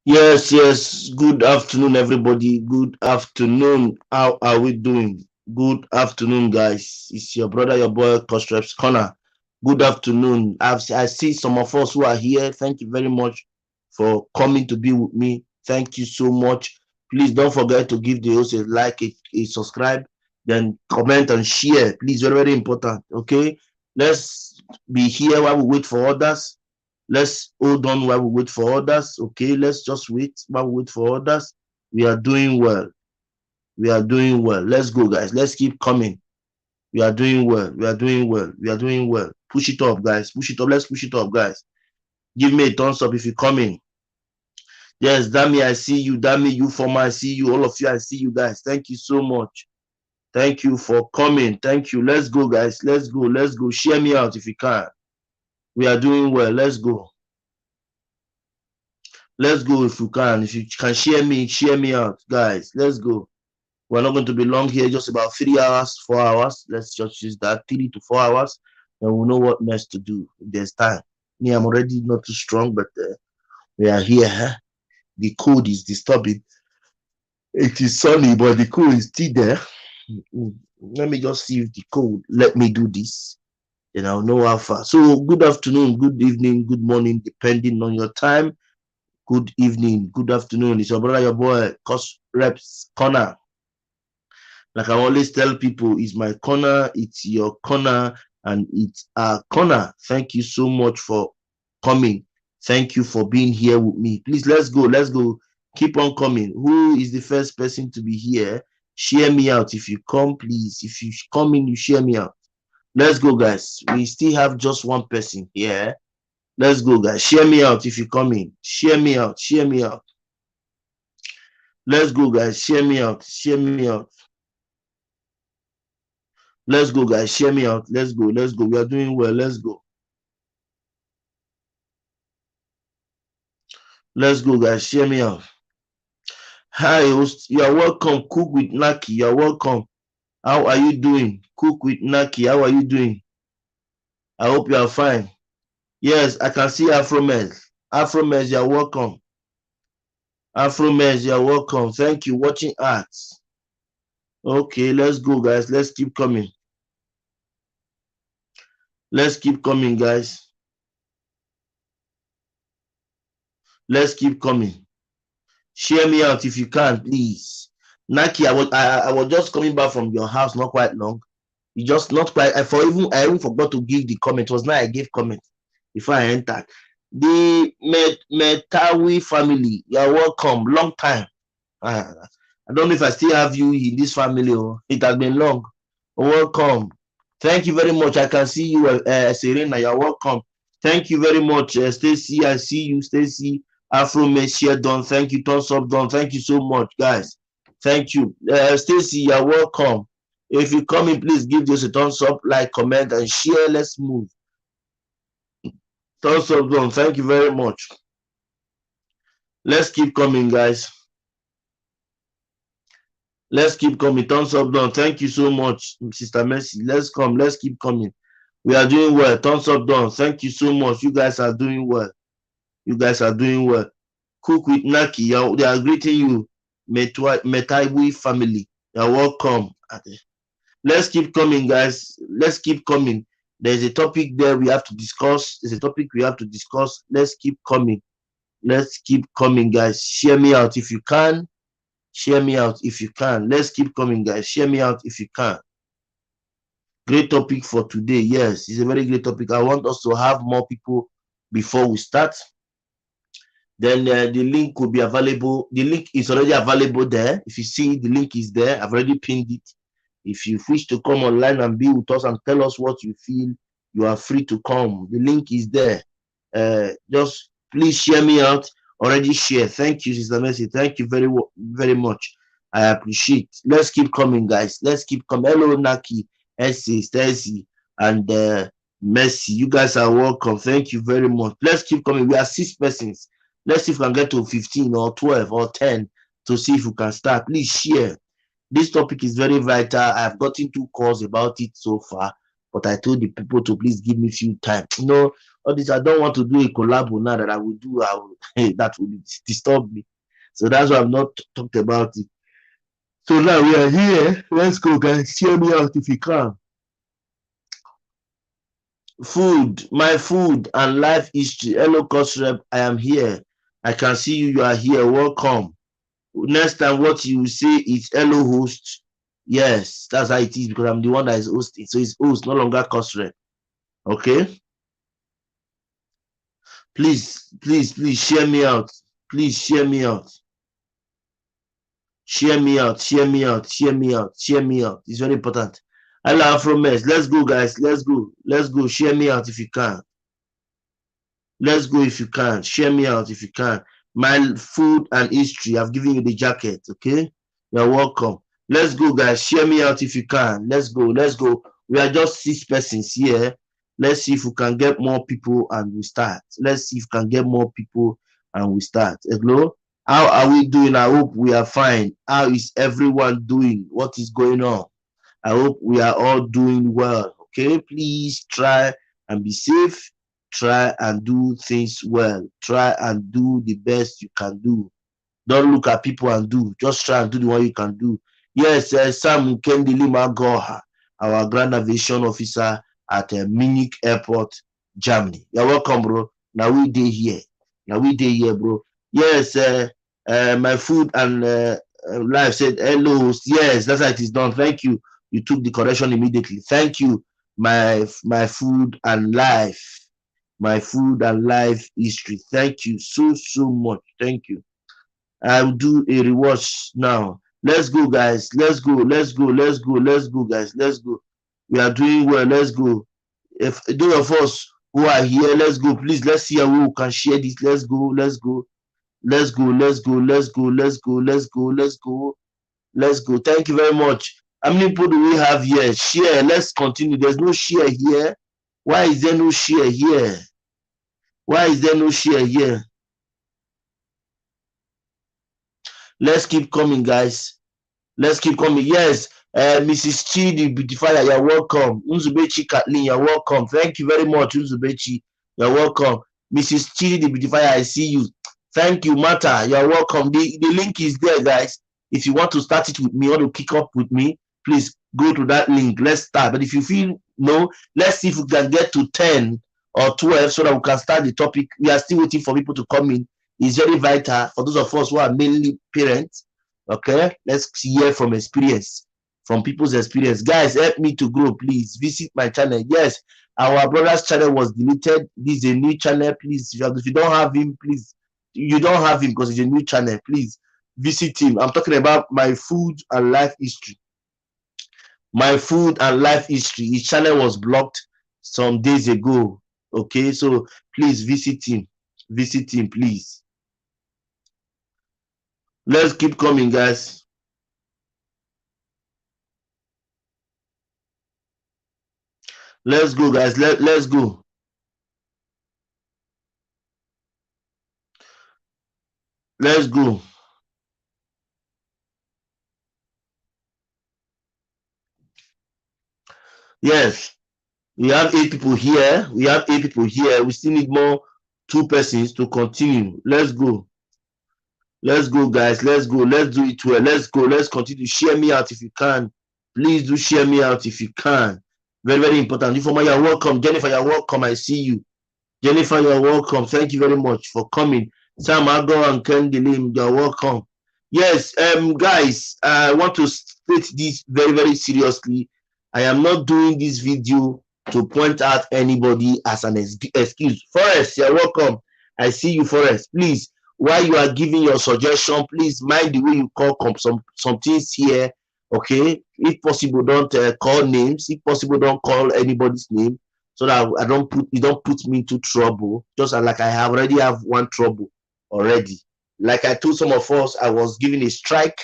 Yes. Good afternoon, everybody. Good afternoon. How are we doing? Good afternoon, guys. It's your brother, your boy, Costreps Corner. Good afternoon. I see some of us who are here. Thank you very much for coming to be with me. Thank you so much. Please don't forget to give the host a like, a subscribe, then comment and share. Please, very, very important. Okay. Let's be here while we wait for others. Let's hold on while we wait for others. Okay, let's just wait while we wait for others. We are doing well. We are doing well. Let's go, guys. Let's keep coming. We are doing well. We are doing well. We are doing well. Push it up, guys. Push it up. Let's push it up, guys. Give me a thumbs up if you're coming. Yes, Dami, I see you. Dami, you former, I see you. All of you, I see you, guys. Thank you so much. Thank you for coming. Thank you. Let's go, guys. Let's go. Let's go. Share me out if you can. We are doing well. Let's go. Let's go if you can. If you can share me out, guys. Let's go. We're not going to be long here, just about 3 hours, 4 hours. Let's just use that 3 to 4 hours, and we'll know what next to do if there's time. Me, I'm already not too strong, but we are here. Huh? The cold is disturbing. It is sunny, but the cold is still there. Let me just see if the cold let me do this. Then I'll know how far. So, good afternoon, good evening, good morning, depending on your time. Good evening, good afternoon. It's your brother, your boy, Cos Reps Corner. Like I always tell people, it's my corner, it's your corner, and it's our corner. Thank you so much for coming. Thank you for being here with me. Please, let's go. Let's go. Keep on coming. Who is the first person to be here? Share me out. If you come, please. If you come in, you share me out. Let's go, guys. We still have just one person here. Let's go, guys. Share me out if you come in. Share me out. Share me out. Let's go, guys. Share me out. Share me out. Let's go, guys. Share me out. Let's go. Let's go. We are doing well. Let's go. Let's go, guys. Share me out. Hi, host. You are welcome. Cook with Naki. You are welcome. How are you doing? Cook with Naki. How are you doing? I hope you are fine. Yes, I can see Afromez. Afromez, you are welcome. Afromez, you are welcome. Thank you. Watching arts. Okay, let's go, guys. Let's keep coming. Let's keep coming, guys. Let's keep coming. Share me out if you can, please. Naki, I was just coming back from your house not quite long. You just not quite. I even forgot to give the comment. It was now I gave comment before I entered. The Metawi family, you are welcome. Long time. I don't know if I still have you in this family. It has been long. Welcome. Thank you very much. I can see you, Serena. You are welcome. Thank you very much, Stacy. I see you, Stacy. Afro Messiah Don. Thank you, Thumbs Up Don. Thank you so much, guys. Thank you, Stacy. You are welcome. If you come in, please give this a thumbs up, like, comment, and share. Let's move. Thumbs up Don. Thank you very much. Let's keep coming, guys. Let's keep coming. Thumbs up Don. Thank you so much, Sister Mercy. Let's come. Let's keep coming. We are doing well. Thumbs up Don. Thank you so much. You guys are doing well. You guys are doing well. Cook with Naki. They are greeting you. Metaiwi family. You're welcome. Let's keep coming, guys. Let's keep coming. There's a topic there we have to discuss. There's a topic we have to discuss. Let's keep coming. Let's keep coming, guys. Share me out if you can. Share me out if you can. Let's keep coming, guys. Share me out if you can. Great topic for today. Yes, it's a very great topic. I want us to have more people before we start. Then the link will be available. The link is already available there. If you see, the link is there. I've already pinned it. If you wish to come online and be with us and tell us what you feel, you are free to come. The link is there. Just please share me out. Already share. Thank you, Sister Mercy. Thank you very, very much. I appreciate. Let's keep coming, guys. Let's keep coming. Hello, Naki, Essie, Stacy, and Mercy. You guys are welcome. Thank you very much. Let's keep coming. We are 6 persons. Let's see if we can get to 15 or 12 or 10 to see if we can start. Please share. This topic is very vital. I've gotten 2 calls about it so far, but I told the people to please give me a few time. all this. I don't want to do a collab now that I will do. That will disturb me. So that's why I'm not talked about it. So now we are here. Let's go, guys. Share me out if you can. Food, my food and life history. Hello, course rep. I am here. I can see you. You are here. Welcome. Next time, what you say is hello, host. Yes, that's how it is because I'm the one that is hosting. So it's host, no longer course rep. Okay. Please, please, please share me out. Please share me out. Share me out. Share me out. Share me out. Share me out. It's very important. Hello, from Mess. Let's go, guys. Let's go. Let's go. Share me out if you can. Let's go if you can. Share me out if you can. My food and history. I've given you the jacket. Okay. You're welcome. Let's go, guys. Share me out if you can. Let's go. Let's go. We are just 6 persons here. Let's see if we can get more people and we start. Let's see if we can get more people and we start. Hello? How are we doing? I hope we are fine. How is everyone doing? What is going on? I hope we are all doing well. Okay? Please try and be safe. Try and do things well. Try and do the best you can do. Don't look at people and do. Just try and do the one you can do. Yes, Sam Kendili Goha, our Grand Aviation Officer at Munich Airport, Germany. You're welcome, bro. Now we day here. Now we day here, bro. Yes, my food and life said hello. Yes, that's how it is done. Thank you. You took the correction immediately. Thank you. My food and life. My food and life history. Thank you so much. Thank you. I'll do a rewatch now. Let's go, guys. Let's go. Let's go. Let's go. Let's go, guys. Let's go. We are doing well. Let's go. If those of us who are here, let's go. Please, let's see how we can share this. Let's go. Let's go. Let's go. Let's go. Let's go. Let's go. Let's go. Let's go. Let's go. Thank you very much. How many people do we have here? Share. Let's continue. There's no share here. Why is there no share here? Why is there no share here? Let's keep coming, guys. Let's keep coming. Yes, Mrs. Chi, the beautifier, you're welcome. Unzubechi Kathleen, you're welcome. Thank you very much, Unzubechi. You're welcome. Mrs. Chi, the beautifier, I see you. Thank you, Mata. You're welcome. The link is there, guys. If you want to start it with me, or to kick up with me, please go to that link. Let's start. But if you feel no, let's see if we can get to 10 or 12 so that we can start the topic. We are still waiting for people to come in. It's very vital for those of us who are mainly parents. Okay, let's hear from experience, from people's experience. Guys, help me to grow, please. Visit my channel. Yes, our brother's channel was deleted. This is a new channel. Please, if you don't have him, please, you don't have him because it's a new channel. Please visit him. I'm talking about my food and life history. My food and life history. His channel was blocked some days ago. Okay, so please visit him. Visit him, please. Let's keep coming, guys. Let's go, guys. Let's go. Let's go. Yes, we have 8 people here. We have 8 people here. We still need more 2 persons to continue. Let's go. Let's go, guys. Let's go. Let's do it well. Let's go. Let's continue. Share me out if you can. Please do share me out if you can. Very, very important. Informa, you're welcome. Jennifer, you're welcome. I see you. Jennifer, you're welcome. Thank you very much for coming. Sam Ago and Kendilim, you're welcome. Yes, guys, I want to state this very, very seriously. I am not doing this video to point out anybody as an excuse. Forrest, you're welcome. I see you, Forrest. Please, while you are giving your suggestion, please mind the way you call some things here. Okay, if possible, don't call names. If possible, don't call anybody's name, so that you don't put me into trouble. Just like I already have one trouble already. Like I told some of us, I was given a strike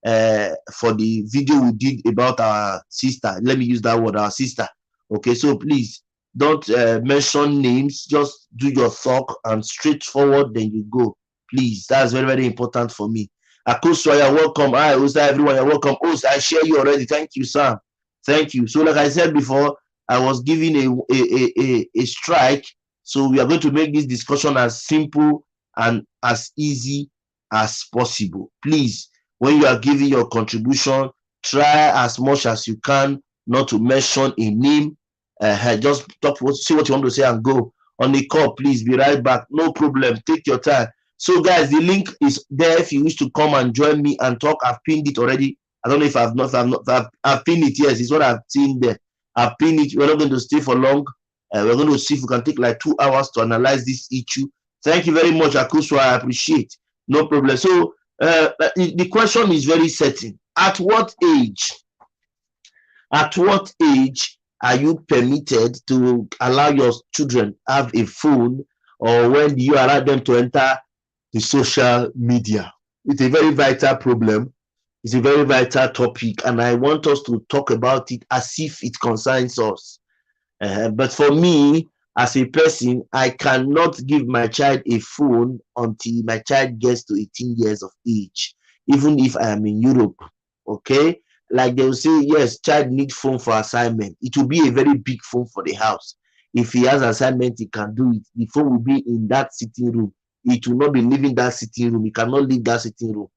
for the video we did about our sister. Let me use that word, our sister. Okay, so please don't mention names. Just do your talk and straightforward, then you go. Please, that's very, very important for me. Akoso, you're welcome. Hi, Osa, everyone, you're welcome. Osa, I share you already. Thank you, Sam. Thank you. So, like I said before, I was given a strike So we are going to make this discussion as simple and as easy as possible. Please, when you are giving your contribution, try as much as you can not to mention a name. Just talk, see what you want to say and go. On the call, please be right back. No problem. Take your time. So, guys, the link is there if you wish to come and join me and talk. I've pinned it already. I don't know if I've pinned it. Yes, it's what I've seen there. I've pinned it. We're not going to stay for long. We're going to see if we can take like 2 hours to analyze this issue. Thank you very much, Akuswa. I appreciate. No problem. So, the question is very certain. At what age are you permitted to allow your children have a phone, or when do you allow them to enter the social media? It's a very vital problem. It's a very vital topic, and I want us to talk about it as if it concerns us. But for me, as a person, I cannot give my child a phone until my child gets to 18 years of age, even if I am in Europe. Okay? Like they will say, yes, child needs phone for assignment. It will be a very big phone for the house. If he has assignment, he can do it. The phone will be in that sitting room. It will not be leaving that sitting room. He cannot leave that sitting room.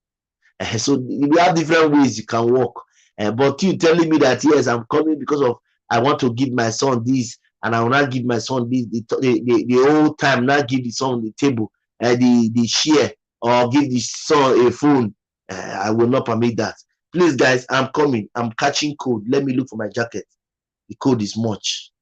So we have different ways you can work. But you telling me that, yes, I'm coming because of I want to give my son this, and I will not give my son this the whole time, not give the son the table, the share, or give the son a phone. I will not permit that. Please, guys, I'm coming. I'm catching cold. Let me look for my jacket. The cold is much.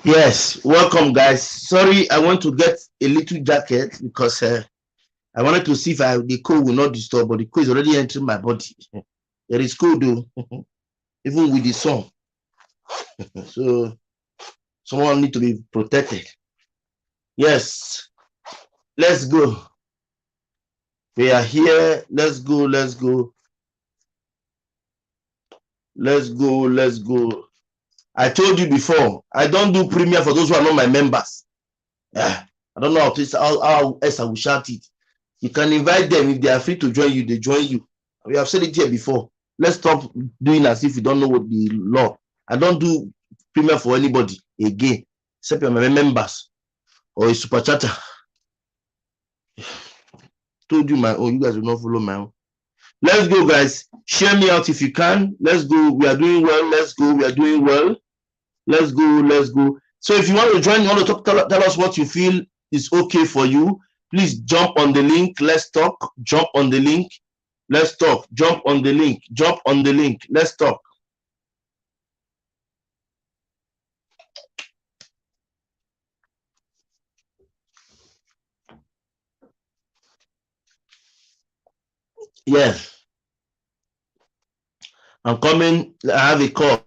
Yes, welcome, guys. Sorry, I want to get a little jacket because I wanted to see if the cold will not disturb, but the cold is already entering my body. There is cold though, even with the sun. So someone need to be protected. Yes, let's go. We are here. Let's go. Let's go. Let's go. Let's go. I told you before, I don't do premiere for those who are not my members. I don't know how else I will shout it. You can invite them. If they are free to join you, they join you. We have said it here before. Let's stop doing as if we don't know what the law. I don't do premiere for anybody again, except my members or a super chatter. Told you my own. You guys will not follow my own. Let's go, guys. Share me out if you can. Let's go. We are doing well. Let's go. We are doing well. Let's go. Let's go. So if you want to join, you want to talk, tell us what you feel is okay for you. Please jump on the link. Let's talk. Jump on the link. Let's talk. Jump on the link. Jump on the link. Let's talk. Yes. I'm coming. I have a call.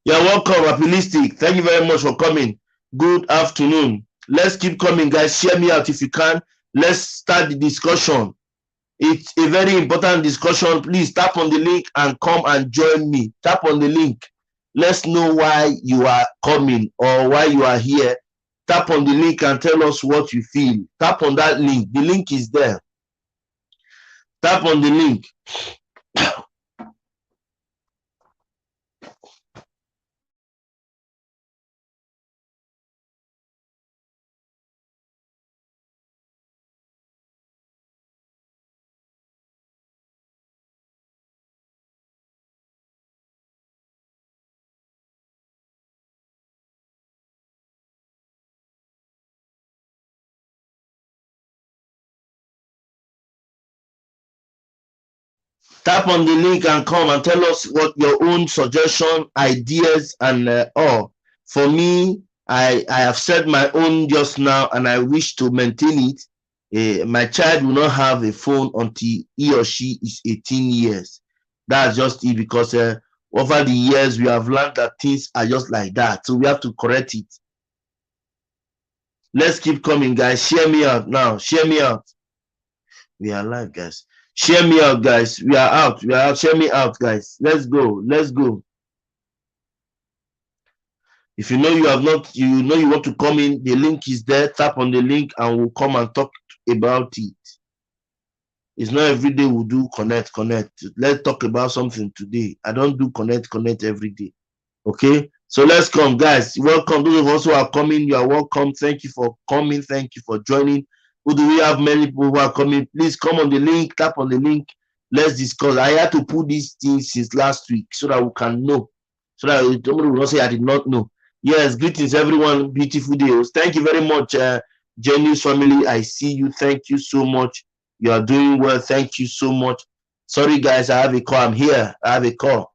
You're welcome, Appealistic. Thank you very much for coming. Good afternoon. Let's keep coming, guys. Share me out if you can. Let's start the discussion. It's a very important discussion. Please tap on the link and come and join me. Tap on the link. Let's know why you are coming or why you are here. Tap on the link and tell us what you feel. Tap on that link. The link is there. Tap on the link. Tap on the link and come and tell us what your own suggestion, ideas, and all. For me, I have said my own just now, and I wish to maintain it. My child will not have a phone until he or she is 18 years. That's just it, because over the years we have learned that things are just like that. So we have to correct it. Let's keep coming, guys. Share me out now. Share me out. We are live, guys. Share me out, guys. We are out. We are out. Share me out, guys. Let's go. Let's go. If you know you have not, you know you want to come in, the link is there. Tap on the link and we'll come and talk about it. It's not every day we'll do connect. Let's talk about something today. I don't do connect every day. Okay? So let's come, guys. Welcome. Those of us who are coming, you are welcome. Thank you for coming. Thank you for joining. Who do we have? Many people who are coming. Please come on the link. Tap on the link. Let's discuss. I had to put these things since last week so that we can know. So that somebody will not say I did not know. Yes, greetings everyone. Beautiful day. Thank you very much, Genius family. I see you. Thank you so much. You are doing well. Thank you so much. Sorry, guys. I have a call. I'm here. I have a call.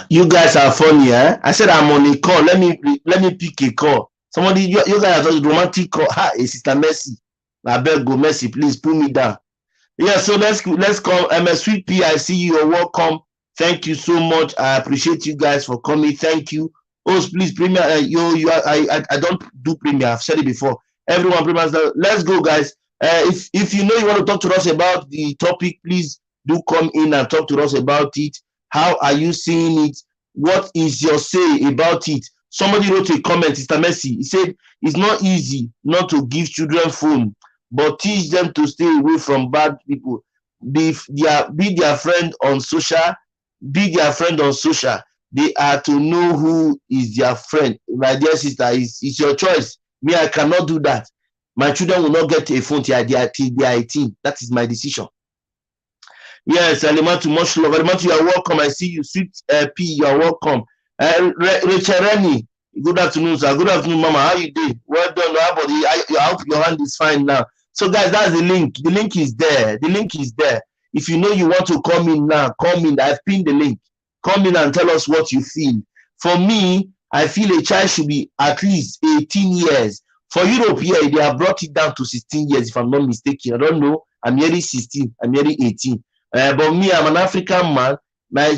You guys are funny, eh? I said I'm on a call. Let me pick a call. Somebody, you guys are romantic call. Ha, Sister Mercy. I beg go, Mercy, please pull me down. Yeah, so let's call Sweet P. I see you. You're welcome. Thank you so much. I appreciate you guys for coming. Thank you. Oh, please, Premier. I don't do Premier. I've said it before. Everyone, Premier. Let's go, guys. If you know you want to talk to us about the topic, please do come in and talk to us about it. How are you seeing it? What is your say about it? Somebody wrote a comment, Sister Mercy. He said it's not easy not to give children phone, but teach them to stay away from bad people. Be their friend on social. Be their friend on social. They are to know who is their friend. My dear sister, it's your choice. Me, I cannot do that. My children will not get a phone till they are 18. That is my decision. Yes, Alimatu, much love. Alimatu, you are welcome. I see you. Sweet P, you are welcome. Rachel Rennie, good afternoon, sir. Good afternoon, Mama. How you doing? Well done, everybody. I hope your hand is fine now. So, guys, that's the link. The link is there. The link is there. If you know you want to come in now, come in. I've pinned the link. Come in and tell us what you feel. For me, I feel a child should be at least 18 years. For Europe here, they have brought it down to 16 years, if I'm not mistaken. I don't know. I'm nearly 16. I'm nearly 18. But me, I'm an African man. My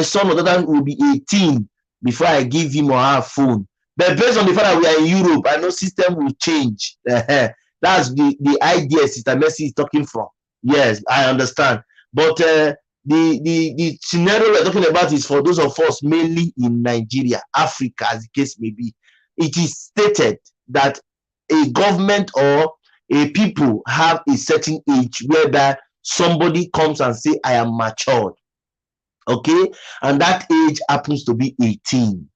son or daughter will be 18 before I give him or her a phone. But based on the fact that we are in Europe, I know system will change. That's the idea Sister Mercy is talking from. Yes, I understand. But the scenario we're talking about is for those of us mainly in Nigeria, Africa, as the case may be. It is stated that a government or a people have a certain age whereby somebody comes and say, I am matured. Okay? And that age happens to be 18.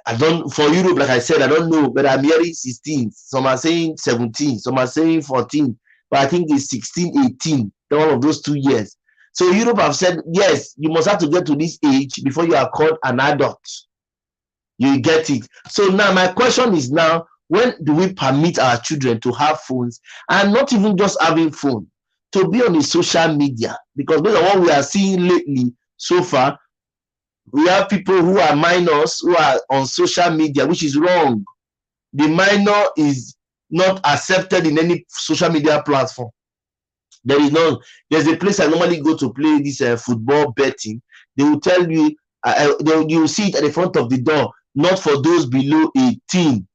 I don't, for Europe, like I said, I don't know, but I'm hearing 16. Some are saying 17, some are saying 14, but I think it's 16, 18, one of those 2 years. So Europe have said, yes, you must have to get to this age before you are called an adult. You get it. So now my question is now, when do we permit our children to have phones, and not even just having phone, to be on the social media? Because based on what we are seeing lately so far, we have people who are minors who are on social media, which is wrong. The minor is not accepted in any social media platform. There's a place I normally go to play this football betting. They will tell you, you will see it at the front of the door, not for those below 18.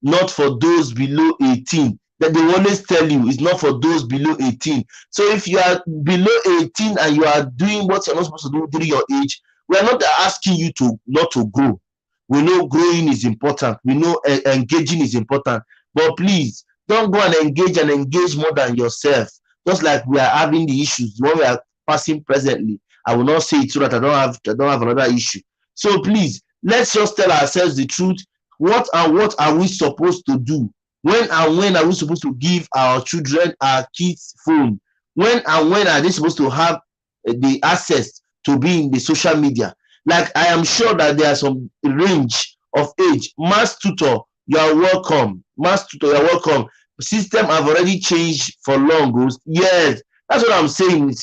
Not for those below 18. That they always tell you it's not for those below 18. So if you are below 18 and you are doing what you're not supposed to do during your age, we are not asking you to not to grow. We know growing is important. We know engaging is important. But please don't go and engage more than yourself. Just like we are having the issues what we are passing presently. I will not say it so that I don't have another issue. So please, let's just tell ourselves the truth. What are we supposed to do? When are we supposed to give our children, our kids, phone? When are they supposed to have the access to be in the social media? Like, I am sure that there are some range of age. Mass tutor, you are welcome. Mass tutor, you are welcome. System have already changed for long. Yes, that's what I'm saying,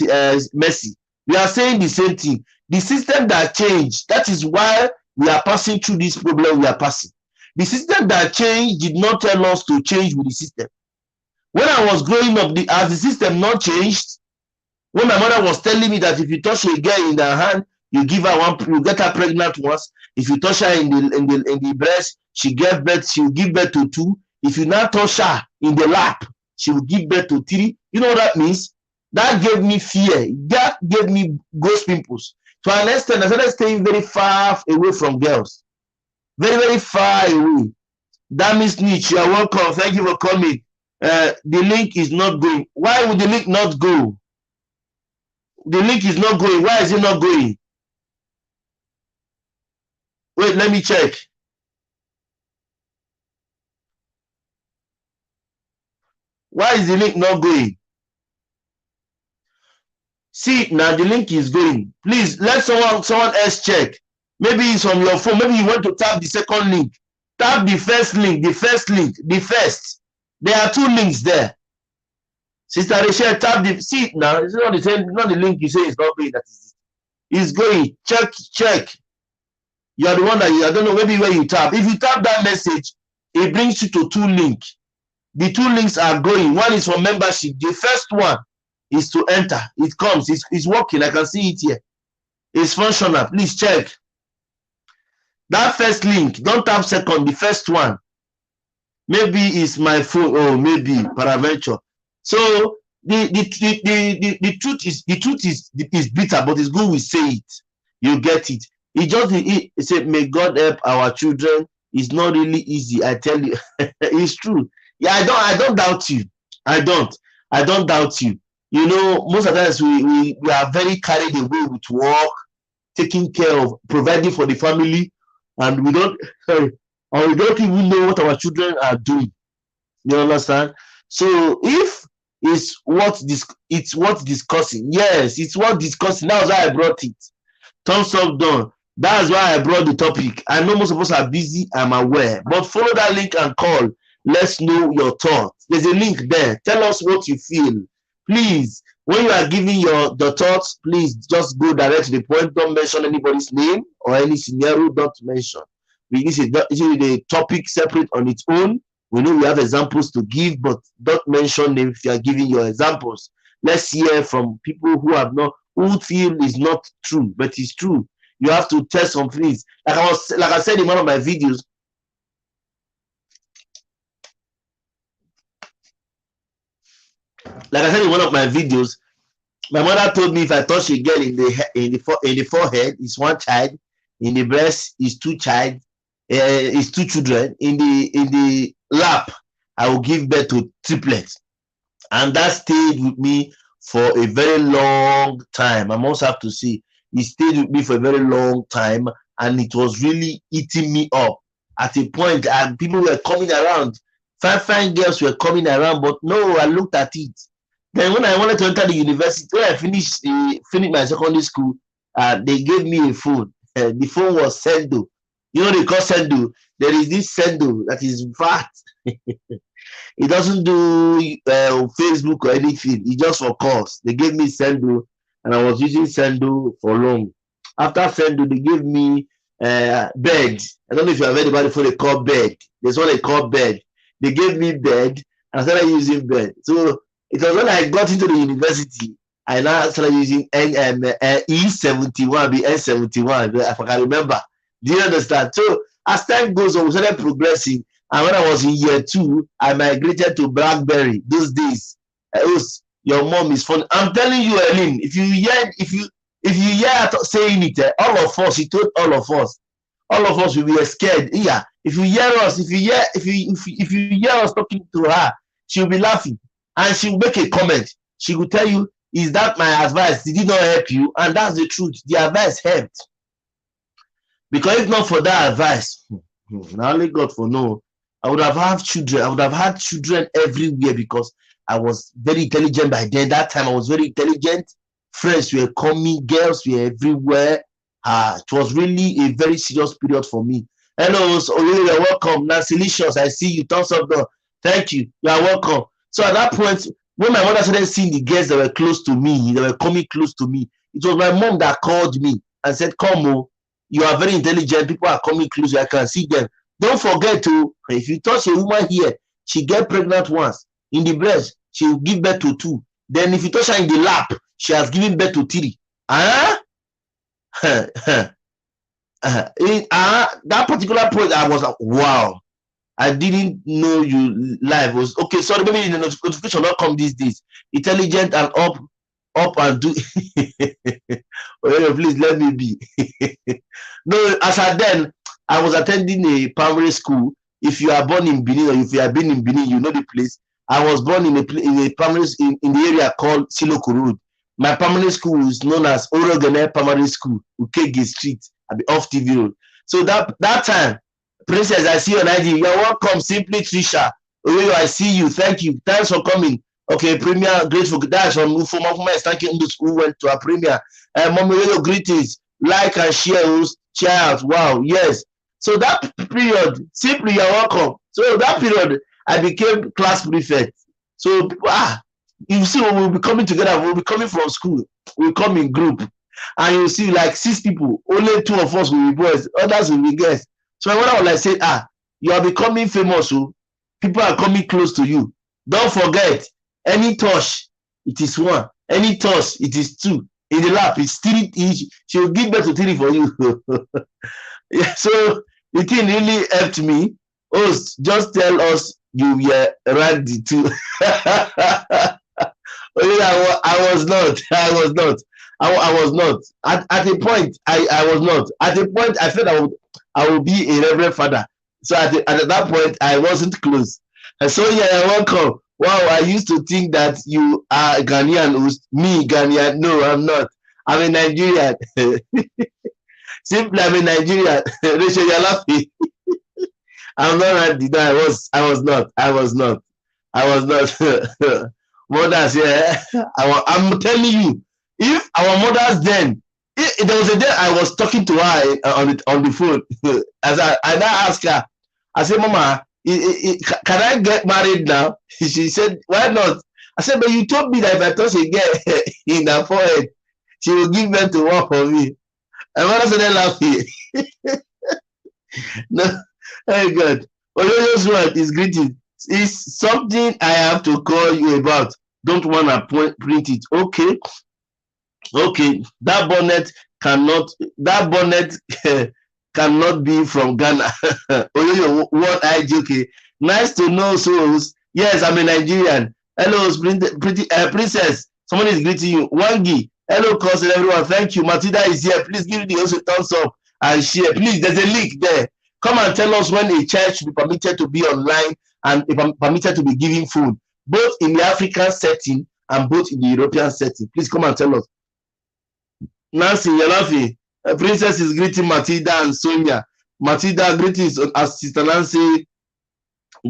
Mercy. We are saying the same thing. The system that changed, that is why we are passing through this problem we are passing. The system that changed did not tell us to change with the system. When I was growing up, as the system not changed, when my mother was telling me that if you touch a girl in the hand, you give her one, you get her pregnant once. If you touch her in the breast, she will give birth to 2. If you now touch her in the lap, she will give birth to 3. You know what that means? That gave me fear. That gave me ghost pimples. To an extent, I started staying very far away from girls. Very, very far away. That means Nietzsche, you are welcome. Thank you for coming. The link is not going. Why would the link not go? The link is not going. Why is it not going? Wait, let me check. Why is the link not going? See, now the link is going. Please let someone else check. Maybe it's on your phone. Maybe you want to tap the second link. Tap the first link, the first. There are 2 links there. Sister Rachel, tap the, see now, it's not the same, not the link you say it's not going, that is it. It's going. Check. You are the one that I don't know, maybe where you tap. If you tap that message, it brings you to 2 links. The 2 links are going. One is for membership. The first one is to enter. It comes. It's working. I can see it here. It's functional. Please check. That first link, don't tap second. The first one. Maybe it's my phone. Oh, maybe paraventure. So the truth is bitter, but it's good we say it. You get it. It said, may God help our children. It's not really easy. I tell you, it's true. Yeah, I don't doubt you. I don't doubt you. You know, most of the times we are very carried away with work, taking care of, providing for the family, and we don't even know what our children are doing. You understand? So if it's worth discussing, yes, it's worth discussing. That's why I brought it. Thumbs up done. That's why I brought the topic. I know most of us are busy, I'm aware, but follow that link and call. Let's know your thoughts. There's a link there. Tell us what you feel. Please, when you are giving the thoughts, please just go direct to the point. Don't mention anybody's name or any scenario. Don't mention. This is the topic separate on its own. We know we have examples to give, but don't mention them if you are giving your examples. Let's hear from people who feel is not true, but it's true. You have to test some things. Like I said in one of my videos. Like I said in one of my videos, my mother told me if I touch a girl in the forehead, it's 1 child, in the breast is 2 child, is 2 children, in the lap, I will give birth to triplets. And that stayed with me for a very long time. I must have to say, it stayed with me for a very long time, and it was really eating me up. At a point, and people were coming around. Fine girls were coming around, but no, I looked at it. Then when I wanted to enter the university, when I finished my secondary school, they gave me a phone. The phone was Sendo. You know they call Sendo. There is this Sendo that is fat. It doesn't do Facebook or anything. It's just for calls. They gave me Sendo, and I was using Sendo for long. After Sendo, they gave me bed. I don't know if you have heard about it before. They call bed. There's what they call bed. They gave me bed, and I started using bed. So it was when I got into the university, I now started using E71, be N71, if I can remember. Do you understand? So as time goes on, we started progressing. And when I was in year 2, I migrated to BlackBerry. Those days, your mom is funny. I'm telling you, Eileen, if you hear saying it, all of us, he told all of us, we were scared. Yeah, if you hear us, if you hear us talking to her, she'll be laughing, and she'll make a comment. She will tell you, "Is that my advice? Did it not help you?" And that's the truth. The advice helped, because if not for that advice, now only God for know, I would have had children. I would have had children everywhere, because I was very intelligent by then. That time I was very intelligent. Friends were coming, girls were everywhere. It was really a very serious period for me. Hello, so you're welcome. Nancy Licious, I see you. Thumbs up there. Thank you. You are welcome. So at that point, when my mother started seeing the girls that were close to me, they were coming close to me, it was my mom that called me and said, "Come, oh, you are very intelligent. People are coming close. I can see them. Don't forget to, if you touch a woman here, she get pregnant once. In the breast, she will give birth to 2. Then if you touch her in the lap, she has given birth to 3. That particular point, I was like, wow, I didn't know you live was okay. Sorry, maybe the notification not come these days. Intelligent and up and do. Please let me be. No, as I then, I was attending a primary school. If you are born in Benin, or if you have been in Benin, you know the place. I was born in a primary in the area called Siloko Road. My primary school is known as Orogene Primary School, Ukege Street, at the off TV Road. So that time, Princess, I see your ID. You're welcome. Simply Trisha. Oh, I see you. Thank you. Thanks for coming. Okay, Premier, grateful. That's from Ufoma. Thank you. Who went to our Premier. Mommy, greetings. Like and share. Share out. Wow. Yes. So that period, simply you're welcome. So that period, I became class prefect. So you see, when we'll be coming together, we'll be coming from school. We'll come in group. And you see like 6 people, only 2 of us will be boys, others will be girls. So my mother was like say, you are becoming famous, so people are coming close to you. Don't forget, any touch, it is 1. Any touch, it is 2. In the lap, it's 3 each. She will give birth to 3 for you. Yeah, so the thing really helped me. Host, just tell us you were ready to. I was not. I was not. At a point, I was not. At a point, I felt I would be a reverend father. So at that point, I wasn't close. And so yeah, welcome. Wow, I used to think that you are Ghanaian host. Me, Ghanaian. No, I'm not. I'm a Nigerian. Simply, I'm a Nigerian. Rachel, you're laughing. I'm not ready. No, I was not. Mothers, yeah. I'm telling you, if our mothers then, there was a day I was talking to her on the phone. As I now asked her, I said, Mama, can I get married now? She said, why not? I said, but you told me that if I touch a girl in her forehead, she will give birth to 1 for me. And mother started laughing. No, oh God. Oyoyo's word is greeting. It's something I have to call you about. Don't want to print it. Okay. That bonnet cannot be from Ghana. Oyoyo, what I joke. Nice to know, souls. Yes, I'm a Nigerian. Hello, princess. Someone is greeting you. Wangi. Hello, cousin, everyone. Thank you. Matilda is here. Please give the also thumbs up and share. Please, there's a link there. Come and tell us when a church should be permitted to be online and permitted to be giving food, both in the African setting and both in the European setting. Please come and tell us. Nancy, you're laughing. Princess is greeting Matilda and Sonia. Matilda, greetings, Sister Nancy.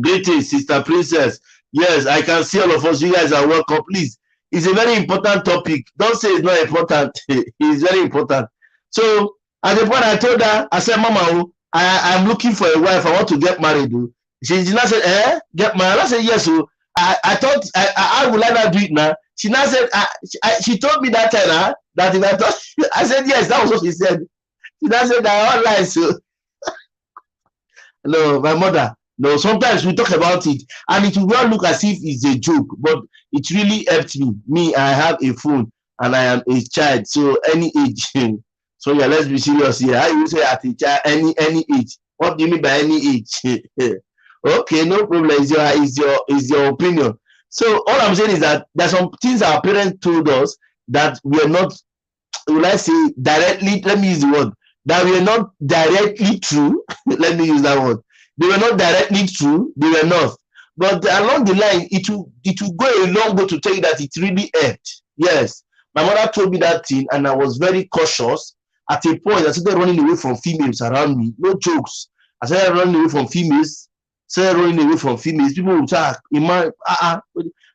Greetings, Sister Princess. Yes, I can see all of us. You guys are welcome. Please, it's a very important topic. Don't say it's not important. It's very important. So, at the point I told her, I said, Mama, I'm looking for a wife. I want to get married. She did not say, get married. I said, yes. So I thought I would like to do it now. She now said, she told me that time that if I thought, I said, yes, that was what she said. She now said, I all lies. So no, my mother. No, sometimes we talk about it and it will not look as if it's a joke, but it really helped me. Me, I have a phone and I am a child, so any age. So yeah, let's be serious here. I will say at a child, any age. What do you mean by any age? Okay, no problem. Is your opinion. So all I'm saying is that there's some things our parents told us that we are not, will I say directly, let me use the word, that we are not directly true. Let me use that word. They were not directly true, they were not. But along the line, it will go a long way to tell you that it really helped. Yes. My mother told me that thing and I was very cautious. At a point, I started running away from females around me. No jokes. I started running away from females. People would say,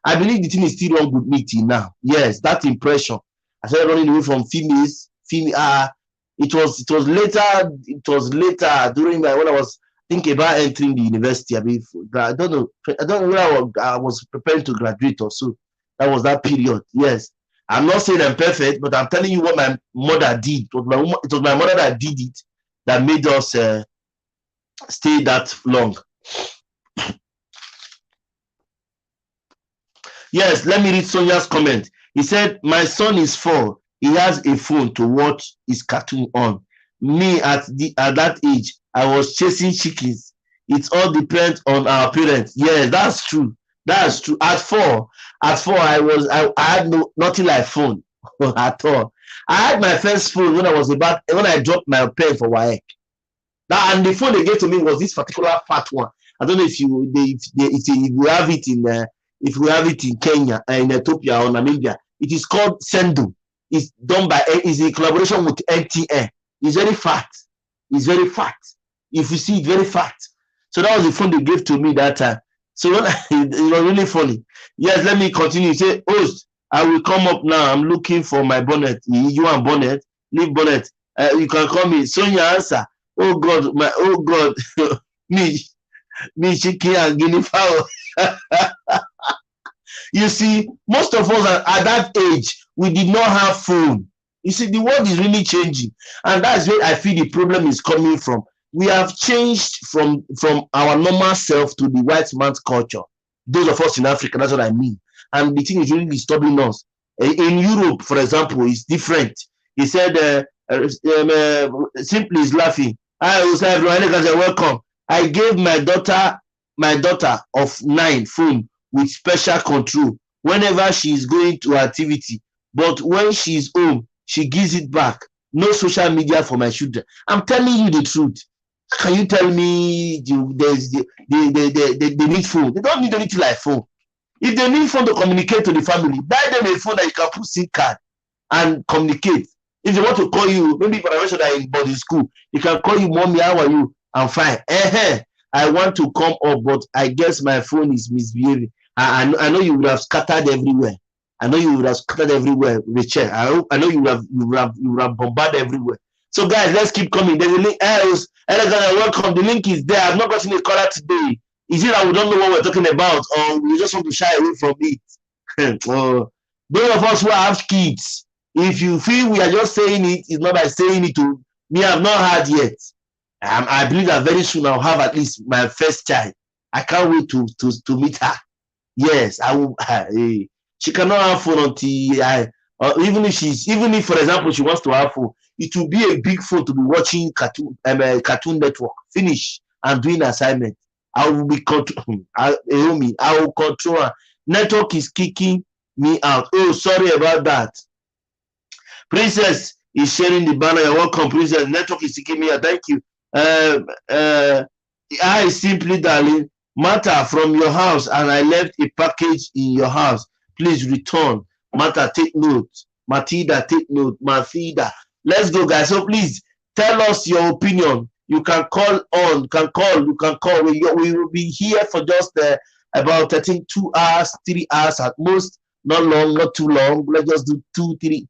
I believe the thing is still wrong with me till now. Yes, that impression. I started running away from females. It was later during when I was thinking about entering the university. I don't know where I was preparing to graduate or so. That was that period. Yes. I'm not saying I'm perfect, but I'm telling you what my mother did. It was my mother that did it that made us stay that long. Yes, let me read Sonia's comment. He said, my son is 4. He has a phone to watch his cartoon on. Me at that age, I was chasing chickens. It all depends on our parents. Yes, that's true. That's true. At 4, I had nothing like phone at all. I had my first phone when I dropped my pen for WAEC. And the phone they gave to me was this particular fat one. I don't know if we have it in Kenya, in Ethiopia or Namibia. It is called Sendo. It's done by, it's a collaboration with NTN. It's very fat. If you see it, very fat. So that was the phone they gave to me that time. So it was really funny. Yes, let me continue. Say, host, I will come up now. I'm looking for my bonnet. You want bonnet? Leave bonnet. You can call me. Sonia answer. Oh God, me chicken and guinea fowl. You see, most of us at that age, we did not have phone. You see, the world is really changing, and that's where I feel the problem is coming from. We have changed from our normal self to the white man's culture. Those of us in Africa, that's what I mean. And the thing is really disturbing us. In Europe, for example, it's different. He said, simply is laughing. I will say, everyone, welcome. I gave my daughter of 9 phone with special control whenever she is going to activity, but when she is home she gives it back. No social media for my children. I'm telling you the truth. Can you tell me they need phone? They don't need anything like phone. If they need phone to communicate to the family, buy them a phone that you can put SIM card and communicate. If they want to call you, maybe for a that in boarding school, they can call you, mommy, how are you? I'm fine. I want to come up, but I guess my phone is misbehaving. I know you would have scattered everywhere. I know you would have scattered everywhere, Rachel. I know you would have bombarded everywhere. So guys, let's keep coming. There's a link. Welcome. The link is there. I've not gotten a caller today. Is it that we don't know what we're talking about, or we just want to shy away from it? Those of us who have kids, if you feel we are just saying it, it's not by saying it to me. I've not had yet. I believe that very soon I'll have at least my first child. I can't wait to meet her. Yes, I will. She cannot have phone until even if for example she wants to have phone, it will be a big phone to be watching Cartoon Network. Finish and doing assignment. I will be I will control her. Network is kicking me out. Oh, sorry about that. Princess is sharing the banner. You're welcome, Princess. Network is kicking me out. Thank you. I simply, darling, Martha, from your house, and I left a package in your house. Please return. Martha, take note. Matilda, take note. Matilda. Let's go, guys. So please tell us your opinion. You can call on. You can call. We will be here for just about 2 hours, 3 hours at most. Not long, not too long. Let's just do 3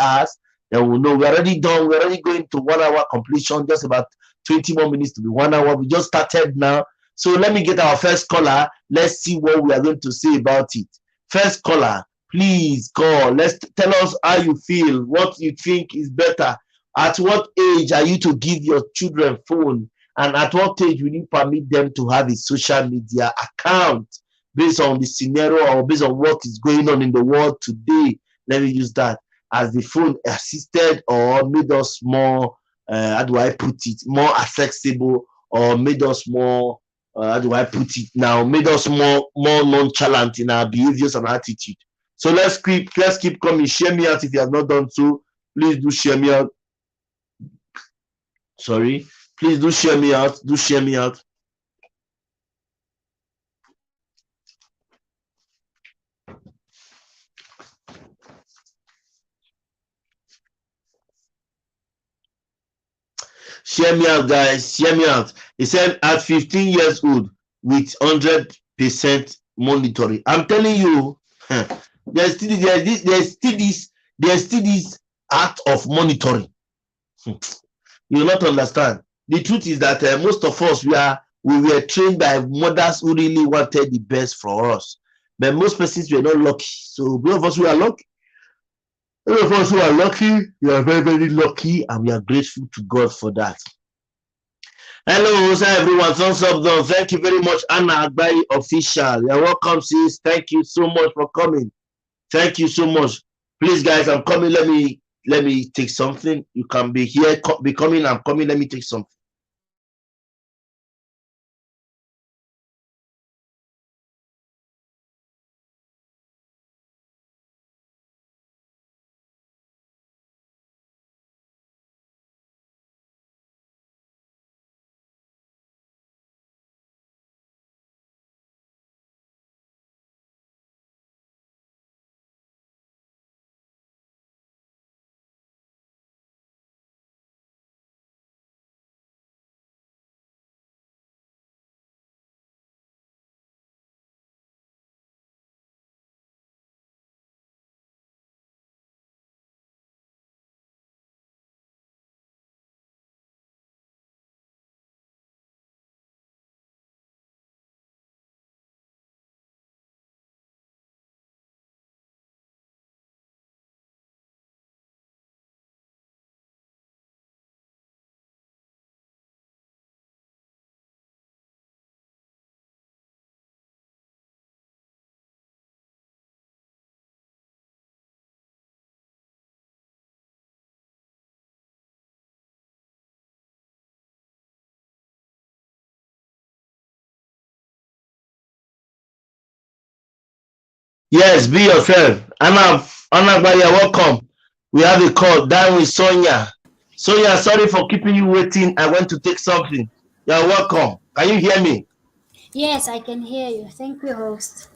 hours. Then we'll know we're already done. We're already going to 1 hour completion. Just about 20 more minutes to be 1 hour. We just started now. So let me get our first caller. Let's see what we are going to say about it. First caller, please call. Let's tell us how you feel, what you think is better. At what age are you to give your children phone? And at what age will you permit them to have a social media account based on the scenario or based on what is going on in the world today? Let me use that as the phone assisted or made us more, how do I put it, more accessible, or made us more, how do I put it now, made us more nonchalant in our behaviors and attitude. So let's keep coming. Share me out if you have not done so. Please do share me out. Sorry. Please do share me out. Do share me out. Share me out, guys. Share me out. He said at 15 years old with 100% monitoring. I'm telling you, there's still this act of monitoring. You will not understand. The truth is that most of us we were trained by mothers who really wanted the best for us, but most persons were not lucky. So those of us who are lucky, we are very, very lucky, and we are grateful to God for that. Hello, everyone. Thumbs up, though. Thank you very much, Anna Agbai Official. You're welcome, sis. Thank you so much for coming. Thank you so much. Please, guys, I'm coming. Let me take something. You can be here, be coming. I'm coming. Let me take something. Yes, be yourself. Anna, you're welcome. We have a call. That with Sonia. Sonia, sorry for keeping you waiting. I went to take something. You're welcome. Can you hear me? Yes, I can hear you. Thank you, host.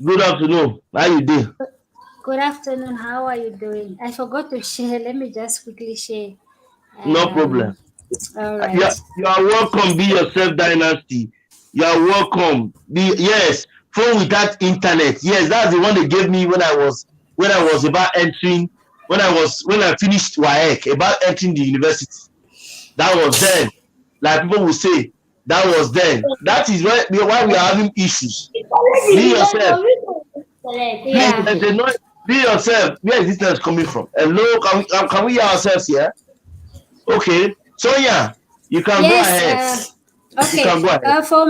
Good afternoon. How you doing? Good afternoon. How are you doing? I forgot to share. Let me just quickly share. No problem. Um, all You right. are, you are welcome. Be yourself, Dynasty. You are welcome. Be yes. Phone without internet. Yes, that's the one they gave me when I was about entering when I finished WAEC about entering the university. That was then. Like people will say, that was then. That is why we are having issues. Be yourself. Please, Yeah. there's a noise. Be yourself. Where is this noise coming from? Hello, can we hear ourselves here? Okay. So yeah, you can go Yes. ahead. You Okay. can go ahead. For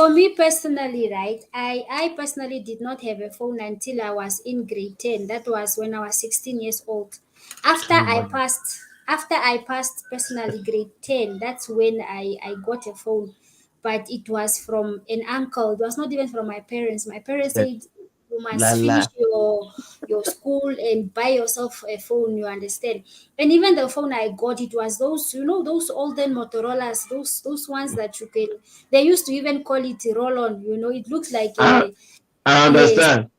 me personally, right? I personally did not have a phone until I was in grade 10. That was when I was 16 years old. After Oh I my. passed, after I passed personally grade 10, that's when I got a phone. But it was from an uncle. It was not even from my parents. My parents said you La must la. finish your school and buy yourself a phone, you understand. And even the phone I got, it was those, those olden Motorola's, those ones that you can, they used to even call it roll on, it looks like I, a, I yes, understand.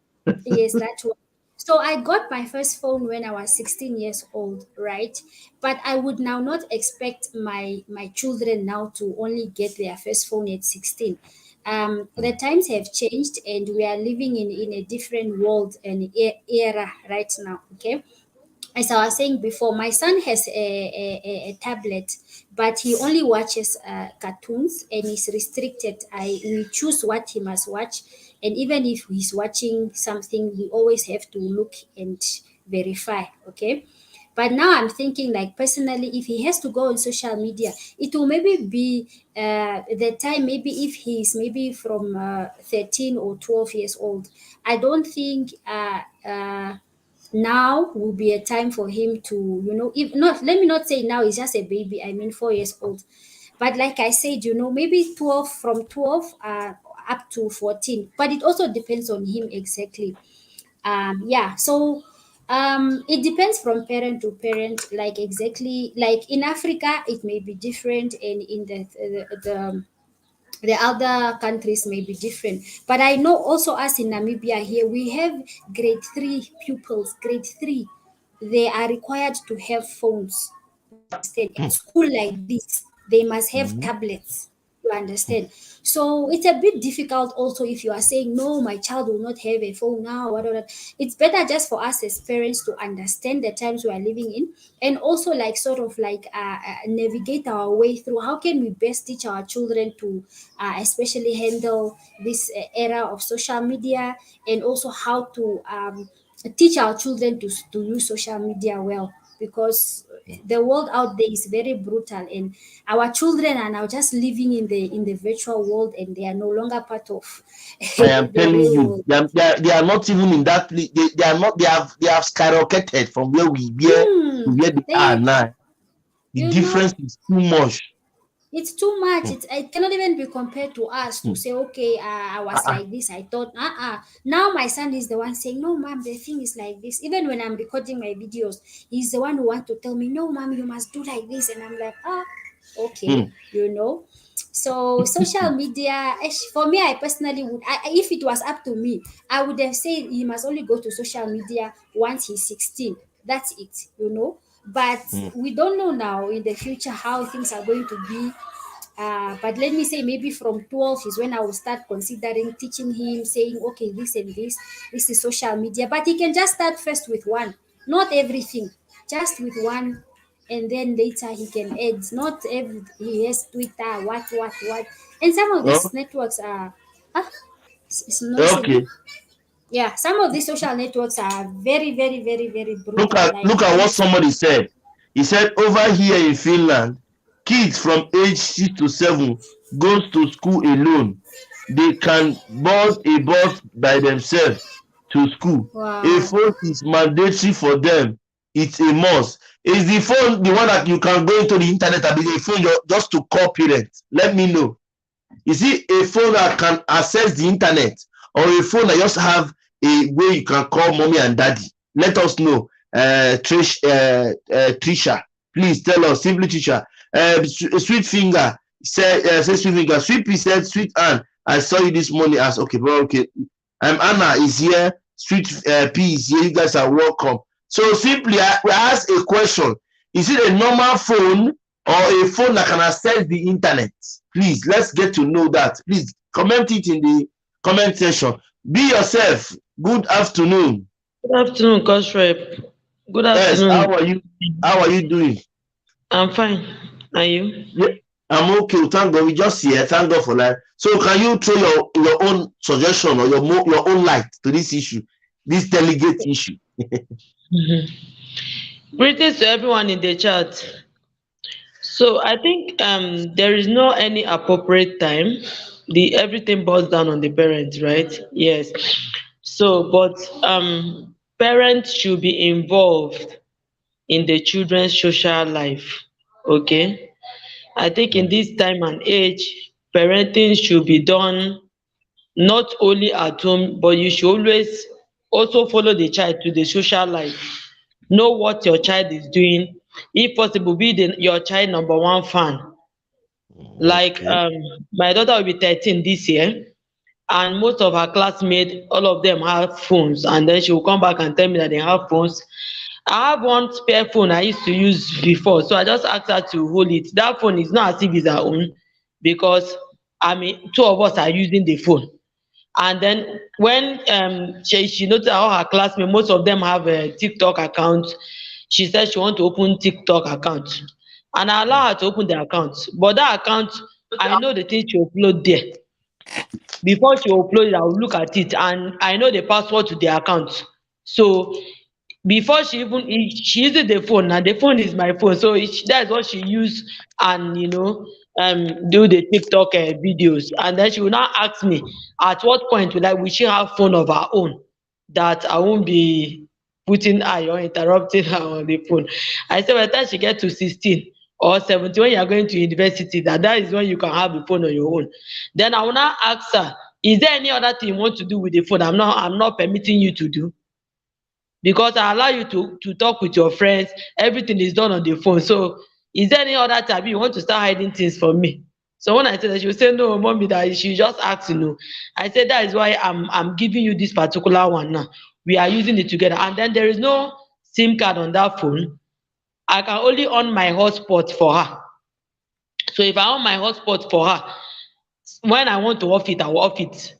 yes, that one. So I got my first phone when I was 16 years old, right? But I would now not expect my children now to only get their first phone at 16. The times have changed and we are living in a different world and era right now, okay? As I was saying before, my son has a tablet, but he only watches cartoons and is restricted. We choose what he must watch, and even if he's watching something, we always have to look and verify. Okay. But now I'm thinking, like personally, if he has to go on social media, it will maybe be the time. Maybe if he's maybe from 13 or 12 years old, I don't think. Now will be a time for him to, if not, let me not say now he's just a baby, I mean 4 years old. But like I said, maybe 12, from 12 up to 14. But it also depends on him exactly. Yeah, so it depends from parent to parent, like exactly like in Africa it may be different, and in the other countries may be different. But I know also us in Namibia here, we have grade 3 pupils, grade 3. They are required to have phones. You understand? At school like this, they must have Mhm. tablets. You understand? So it's a bit difficult also if you are saying, no, my child will not have a phone now, whatever. It's better just for us as parents to understand the times we are living in, and also like sort of like navigate our way through how can we best teach our children to especially handle this era of social media, and also how to teach our children to use social media well, because the world out there is very brutal, and our children are now just living in the virtual world, and they are no longer part of I am the telling real you, world. they are not even in that place. They are not. They have skyrocketed from where to where they are They, now. The you know difference is too much. it's too much. Hmm. It cannot even be compared to us to Hmm. say, okay, I was Uh-uh. like this. I thought, Now my son is the one saying, no, mom, the thing is like this. Even when I'm recording my videos, he's the one who wants to tell me, no, mom, you must do like this. And I'm like, Hmm. okay, So social media, for me, I personally would, if it was up to me, I would have said he must only go to social media once he's 16. That's it. But Hmm. we don't know now in the future how things are going to be. But let me say maybe from 12 is when I will start considering teaching him, saying, okay, this and this is social media. But he can just start first with one, not everything, just with one. And then later he can add, not every, he has Twitter, what. And some of Oh, these networks are, ah, it's noisy, no? okay. Yeah, some of these social networks are very, very, very, very Look brutal. at Like, look at what somebody said. He said over here in Finland, kids from age 6 to 7 goes to school alone. They can board a bus by themselves to school. A wow. phone is mandatory for them. It's a must. Is the phone the one that you can go into the internet and be a phone just to call parents? Let me know. Is it a phone that can access the internet, or a phone that just have a way you can call mommy and daddy? Let us know. Trisha, please tell us. Simply Trisha. Sweet finger said, say sweet finger. Sweet P said, sweet Ann, I saw you this morning. As okay, bro. Okay, Anna is here. Sweet P is here. You guys are welcome. So simply, we ask a question: is it a normal phone or a phone that can access the internet? Please, let's get to know that. Please comment it in the comment section. Be yourself. Good afternoon. Good afternoon, Coach Rep. Good Yes, how afternoon. are you? How are you doing? I'm fine. Are you? Yeah, I'm okay. Thank God. We just here. Thank God for life. So, can you throw your own suggestion or your own light to this issue, this delegate issue? Greetings to everyone in the chat. So I think there is no any appropriate time. The everything boils down on the parents, right? Yes. So, but parents should be involved in the children's social life. Okay. I think in this time and age, parenting should be done not only at home, but you should always also follow the child to the social life. Know what your child is doing. If possible, be your child number one fan. Like Okay. my daughter will be 13 this year, and most of her classmates, all of them have phones, and then she will come back and tell me that they have phones. I have one spare phone I used to use before, so I just asked her to hold it. That phone is not as if it's her own, because I mean two of us are using the phone. And then when she noticed all her classmates, most of them have a TikTok account. She said she want to open TikTok account, and I allow her to open the account. But that account, I know the things she upload there. Before she upload it, I will look at it, and I know the password to the account. So before she uses the phone, now the phone is my phone, so that's what she use, and do the TikTok videos. And then she will now ask me, at what point will she have phone of her own, that I won't be putting eye or interrupting her on the phone. I said by the time she get to 16 or 17, when you are going to university, that is when you can have the phone on your own. Then I will now ask her, is there any other thing you want to do with the phone I'm not permitting you to do? Because I allow you to talk with your friends, everything is done on the phone. So is there any other time you want to start hiding things from me? So when I said that, she would say, no, mommy, that she just asked, I said, that is why I'm giving you this particular one now. We are using it together. And then there is no SIM card on that phone. I can only on my hotspot for her. So if I on my hotspot for her, when I want to off it, I will off it.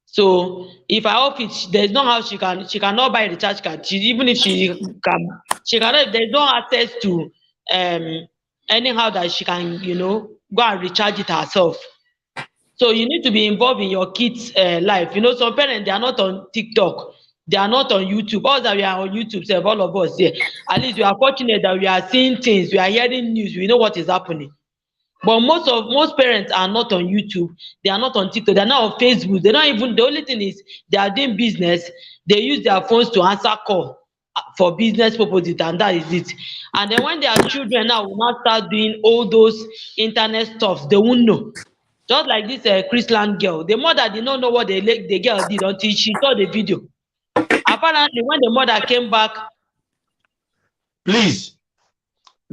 So if I off it, there's no how she cannot buy a recharge card. Even if she cannot. There's no access to anyhow that she can go and recharge it herself. So you need to be involved in your kids' life. Some parents, they are not on TikTok, they are not on YouTube. Us that we are on YouTube, sef, all of us here. At least we are fortunate that we are seeing things, we are hearing news, we know what is happening. But most parents are not on YouTube, they are not on TikTok, they are not on Facebook. They don't even, the only thing is they are doing business, they use their phones to answer call for business purposes, and that is it. And then when their children now will not start doing all those internet stuff, they won't know. Just like this Chrisland girl, the mother did not know what the girl did until she saw the video. Apparently when the mother came back. Please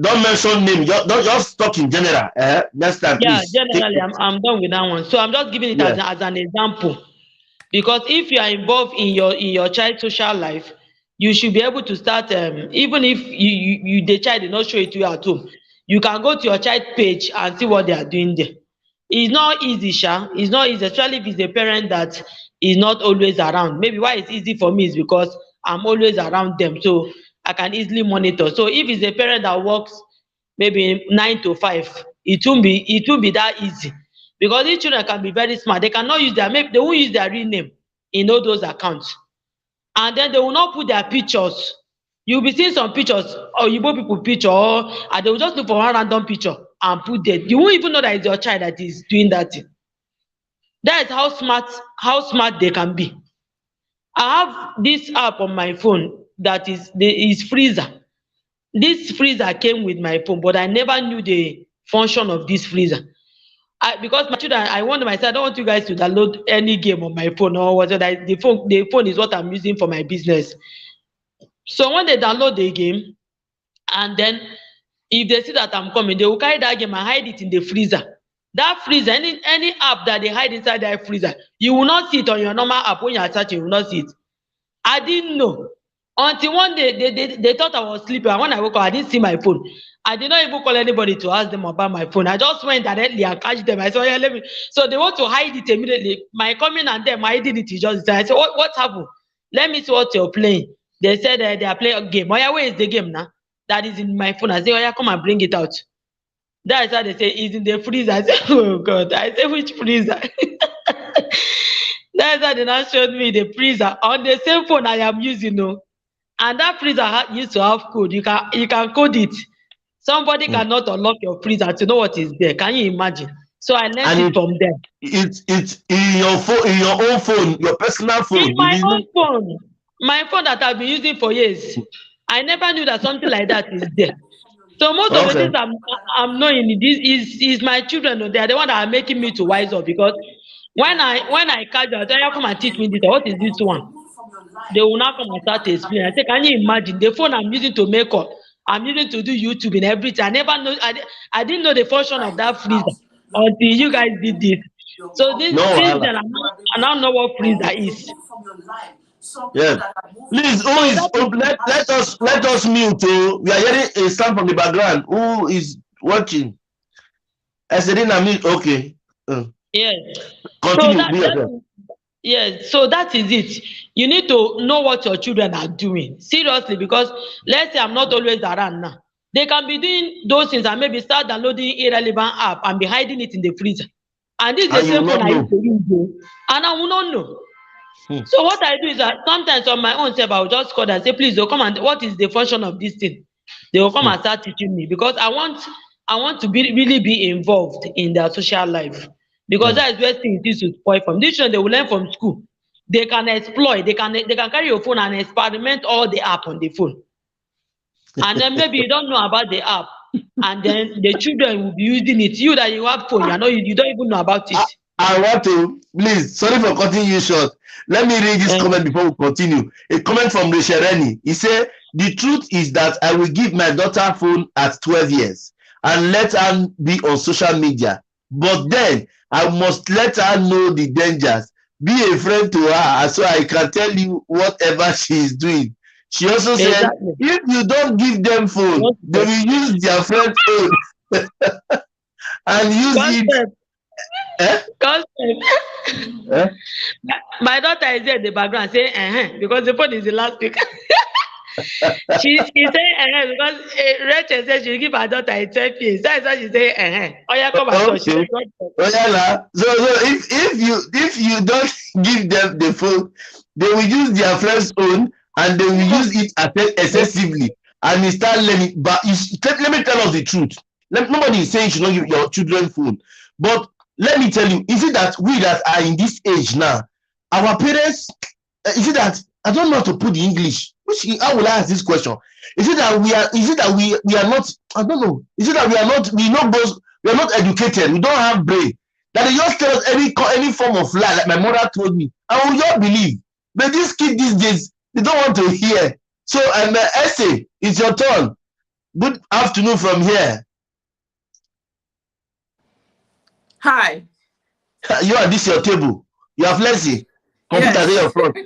don't mention name. Just talk in general. Next time, Yeah, please. generally I'm done with that one. So I'm just giving it Yeah. as an example. Because if you are involved in your child's social life, you should be able to start, even if the child did not show it to you at home, you can go to your child page and see what they are doing there. It's not easy, it's not easy, especially if it's a parent that is not always around. Maybe why it's easy for me is because I'm always around them, so I can easily monitor. So if it's a parent that works maybe 9 to 5, it won't be that easy, because these children can be very smart. They cannot use maybe they won't use their real name in all those accounts, and then they will not put their pictures. You will be seeing some pictures, or Igbo people picture, and they will just look for one random picture and put there. You won't even know that it's your child that is doing that thing. That is how smart they can be. I have this app on my phone that is freezer. This freezer came with my phone, but I never knew the function of this freezer. because my children, I warned myself, I don't want you guys to download any game on my phone or whatever. The phone is what I'm using for my business. So when they download the game, and then if they see that I'm coming, they will carry that game and hide it in the freezer. That freezer, any app that they hide inside that freezer, you will not see it on your normal app. When you are searching, you will not see it. I didn't know until one day they thought I was sleeping, and when I woke up, I didn't see my phone. I did not even call anybody to ask them about my phone. I just went directly and catch them. I said, yeah, let me. So they want to hide it immediately. My coming and them hiding it is just. I said, what happened? Let me see what you're playing. They said they are playing a game. Oh yeah, where is the game now? That is in my phone. I said, oh yeah, come and bring it out. That's how they say it's in the freezer. I said, oh God. I said, which freezer? That's how they now showed me the freezer on the same phone I am using. No, and that freezer used to have code. You can code it. Somebody cannot unlock your freezer to know what is there. Can you imagine? So I learned it from them. It's in your phone, in your own phone, your personal phone. In my own phone, my phone that I've been using for years. I never knew that something like that is there. So most of the things I'm knowing, this is my children. They are the ones that are making me to wise up, because when I catch them, I tell you, come and teach me this. What is this one? They will now come and start to explain. I say, can you imagine the phone I'm using to make up? I'm using to do YouTube and everything. I never know. I didn't know the function of that freezer until you guys did this. So since then, I now know what freezer is. Yeah. Please, let us mute. We are hearing a sound from the background. Who is watching? Eserina mute. Okay. Yes. Continue. Yes, so that is it. You need to know what your children are doing. Seriously, because let's say I'm not always around now. They can be doing those things and maybe start downloading irrelevant app and be hiding it in the freezer. And this is the same phone I used to use, and I will not know. So what I do is that sometimes on my own self, I will just call and say, please, come and what is the function of this thing? They will come and start teaching me, because I want to really be involved in their social life. Because that is where things used to spoil from. This one they will learn from school. They can exploit, they can carry your phone and experiment all the app on the phone. And then maybe you don't know about the app, and then the children will be using it. You that you have phone, you don't even know about it. I want to, please, sorry for cutting you short. Let me read this comment before we continue. A comment from Reshereni. He said, the truth is that I will give my daughter phone at 12 years and let her be on social media. But then I must let her know the dangers. Be a friend to her so I can tell you whatever she is doing. She also said, if you don't give them phone, they will use their friend's phone and use it. My daughter is there in the background saying, because the phone is the last speaker. She's saying, because Rachel said she'll give her daughter a 12 years. That's why she say, oh yeah, come and touch. So if you don't give them the phone, they will use their friend's phone and they will use it excessively and they start learning. But let me tell us the truth. Nobody is saying you should not give your children phone, but let me tell you, is it that we that are in this age now, our parents, is it that, I don't know how to put the English, how will I ask this question? Is it that we are not, I don't know, is it that we are not educated, we don't have brain, that they just tell us any form of lie, like my mother told me, I will not believe. But these kids these days, they don't want to hear. So, and Essay, it's your turn. Good afternoon from here. Hi. You are this your table. You are flexing. Computer in your front.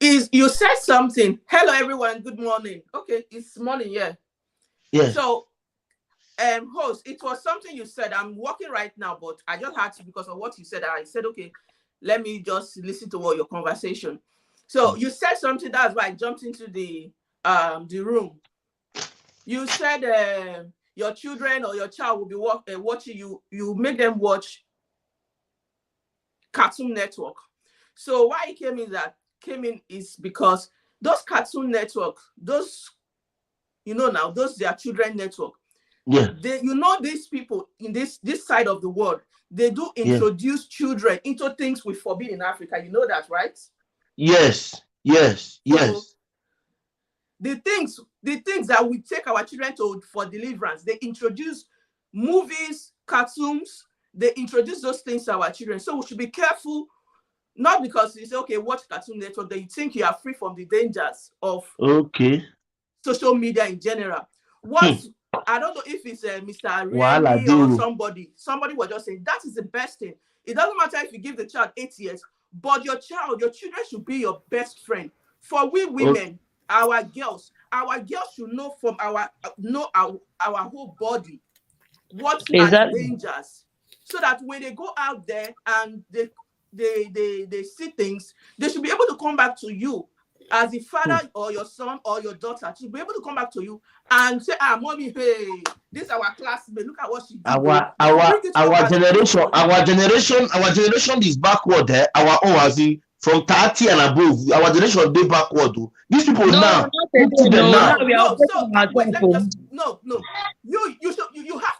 You said something. Hello everyone. Good morning. Okay, it's morning. Yeah. So, host, it was something you said. I'm working right now, but I just had to because of what you said. I said, okay, let me just listen to your conversation. So you said something. That's why I jumped into the room. You said your children or your child will be watching you. You make them watch Cartoon Network. So why it came in is because those Cartoon Network, those their children network. Yeah. These people in this side of the world, they do introduce children into things we forbid in Africa. You know that, right? Yes. So the things that we take our children to for deliverance, they introduce movies, cartoons, they introduce those things to our children. So we should be careful, not because you say, okay, watch Cartoon Network, then you think you are free from the dangers of social media in general. What I don't know if it's Mr. Remy or somebody was just saying that is the best thing. It doesn't matter if you give the child 8 years, but your children should be your best friend. For we women, our girls should know from our whole body what are the dangers, so that when they go out there and they see things, they should be able to come back to you as the father or your son or your daughter, to be able to come back to you and say, mommy, hey, this is our classmate, look at what she did. Our generation is backward. Our own, as in from 30 and above, our generation be backward. These people now.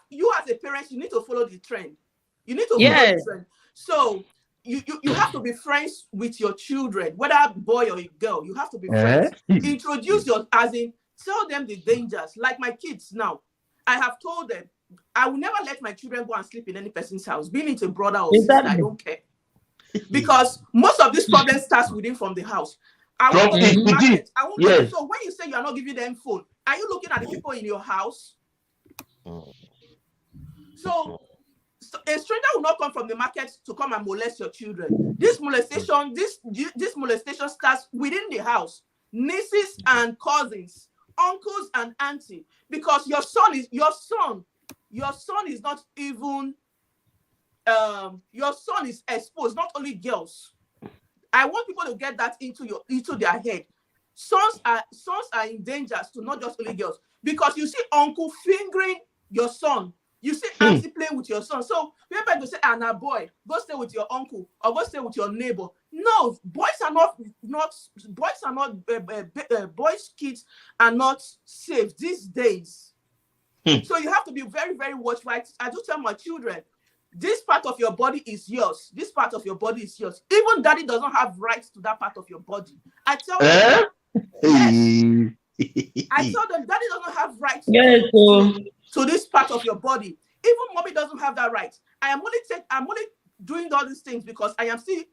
You as a parent, you need to follow the trend. You need to follow the trend. So you have to be friends with your children, whether boy or a girl. You have to be friends. Introduce tell them the dangers. Like my kids now, I have told them I will never let my children go and sleep in any person's house, being it a brother or sister. I don't care, because most of this problem starts within from the house. I won't go to the market. So when you say you are not giving them phone, are you looking at the people in your house? So a stranger will not come from the market to come and molest your children. This molestation starts within the house. Nieces and cousins, uncles and auntie, because your son is not even your son is exposed, not only girls. I want people to get that into their head. Sons are in danger to not just only girls, because you see uncle fingering your son. You see auntie playing with your son. So people will say, now boy, go stay with your uncle or go stay with your neighbor. No, boys, kids are not safe these days. So you have to be very, very watchful. I do tell my children, this part of your body is yours. This part of your body is yours. Even daddy doesn't have rights to that part of your body. I tell them, yes. I tell them daddy doesn't have rights to this part of your body. Even mommy doesn't have that right. I'm only doing all these things because I am still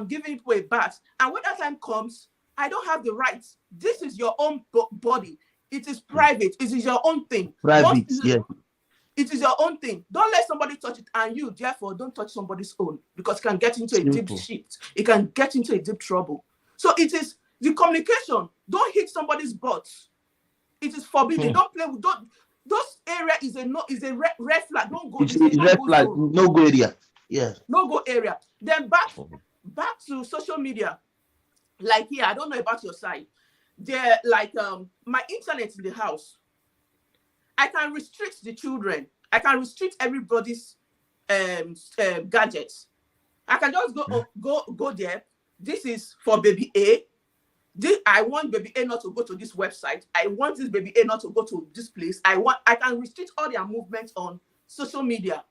giving people a bath. And when that time comes, I don't have the rights. This is your own body. It is private. It is your own thing. Private, It is your own thing. Don't let somebody touch it, and you therefore don't touch somebody's own, because it can get into a deep shit. It can get into a deep trouble. So it is the communication. Don't hit somebody's butt. It is forbidden. Don't play with those area is a red flag. Don't go. It's a red flag. No go area. Yeah. No go area. Then back to social media. Like here, I don't know about your side. They're like my internet in the house. I can restrict the children. I can restrict everybody's gadgets. I can just go there. This is for baby A. I want baby A not to go to this website. I want this baby A not to go to this place. I can restrict all their movements on social media.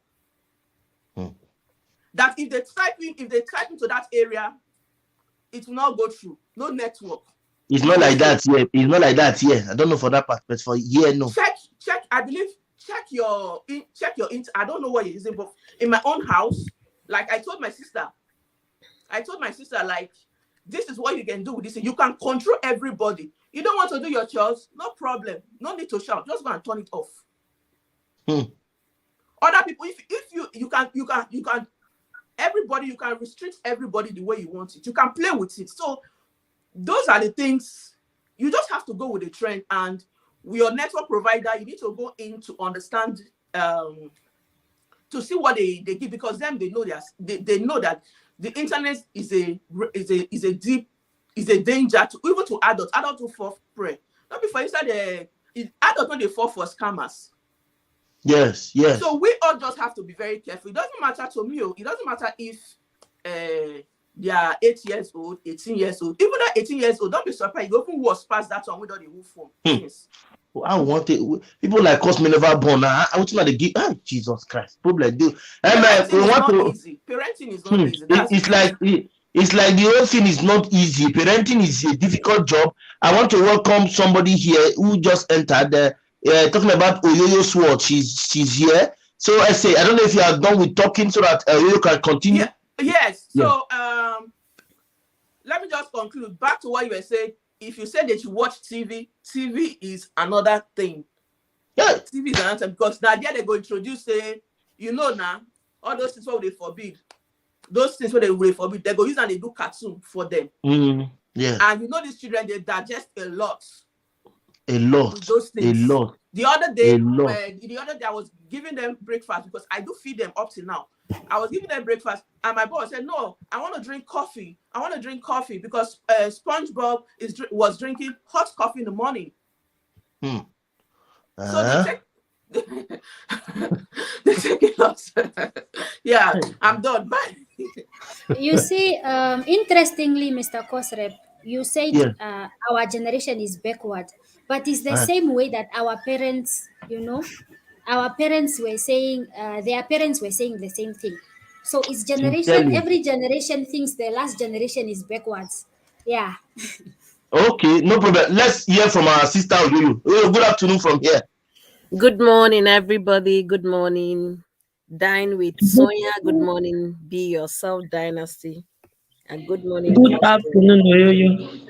That if they type into that area, it will not go through. No network. It's not like that here. It's not like that here. I don't know for that part, but for here, no. Check. I believe check your. I don't know what it is, but in my own house, like I told my sister, like, this is what you can do with this. You can control everybody. You don't want to do your chores, no problem. No need to shout. Just go and turn it off. Other people, if you can. Everybody, you can restrict everybody the way you want it. You can play with it. So those are the things. You just have to go with the trend, and with your network provider, you need to go in to understand, to see what they give, because then they know they know that the internet is a danger to even to adults. Adults who fall prey. Not before you said adults when they fall for scammers. Yes. So we all just have to be very careful. It doesn't matter to me. It doesn't matter if they are 8 years old, 18 years old. Even at 18 years old, don't be surprised. You often was past that one without the whole phone. Yes. I want it. People like us may never born. I want to give. Jesus Christ. Problem do. Parenting is not easy. It's like the whole thing is not easy. Parenting is a difficult job. I want to welcome somebody here who just entered. Talking about Oyoyo Sword. She's here. So I say, I don't know if you are done with talking so that you can continue. Yeah. Yes. So let me just conclude. Back to what you were saying. If you said that you watch TV, TV is another thing. Yeah. TV is another thing, because now they're going to introduce, now, all those things what they forbid. Those things what they will forbid, they go use and they do cartoon for them. Yeah. And these children, they digest a lot. A lot. With those things. A lot. The other day, I was giving them breakfast, because I do feed them up to now. I was giving them breakfast, and my boss said, "No, I want to drink coffee. I want to drink coffee," because SpongeBob was drinking hot coffee in the morning. So they take it off. Yeah, I'm done. Bye. You see, interestingly, Mr. Kosrep, you said our generation is backward, but it's the same way that our parents, our parents were saying, their parents were saying the same thing. So it's generation, every generation thinks the last generation is backwards. Yeah. Okay, no problem. Let's hear from our sister. Good afternoon from here. Good morning, everybody. Good morning. Dine with Sonia. Good morning. Be Yourself Dynasty. And good morning. Good afternoon, Oyoyo.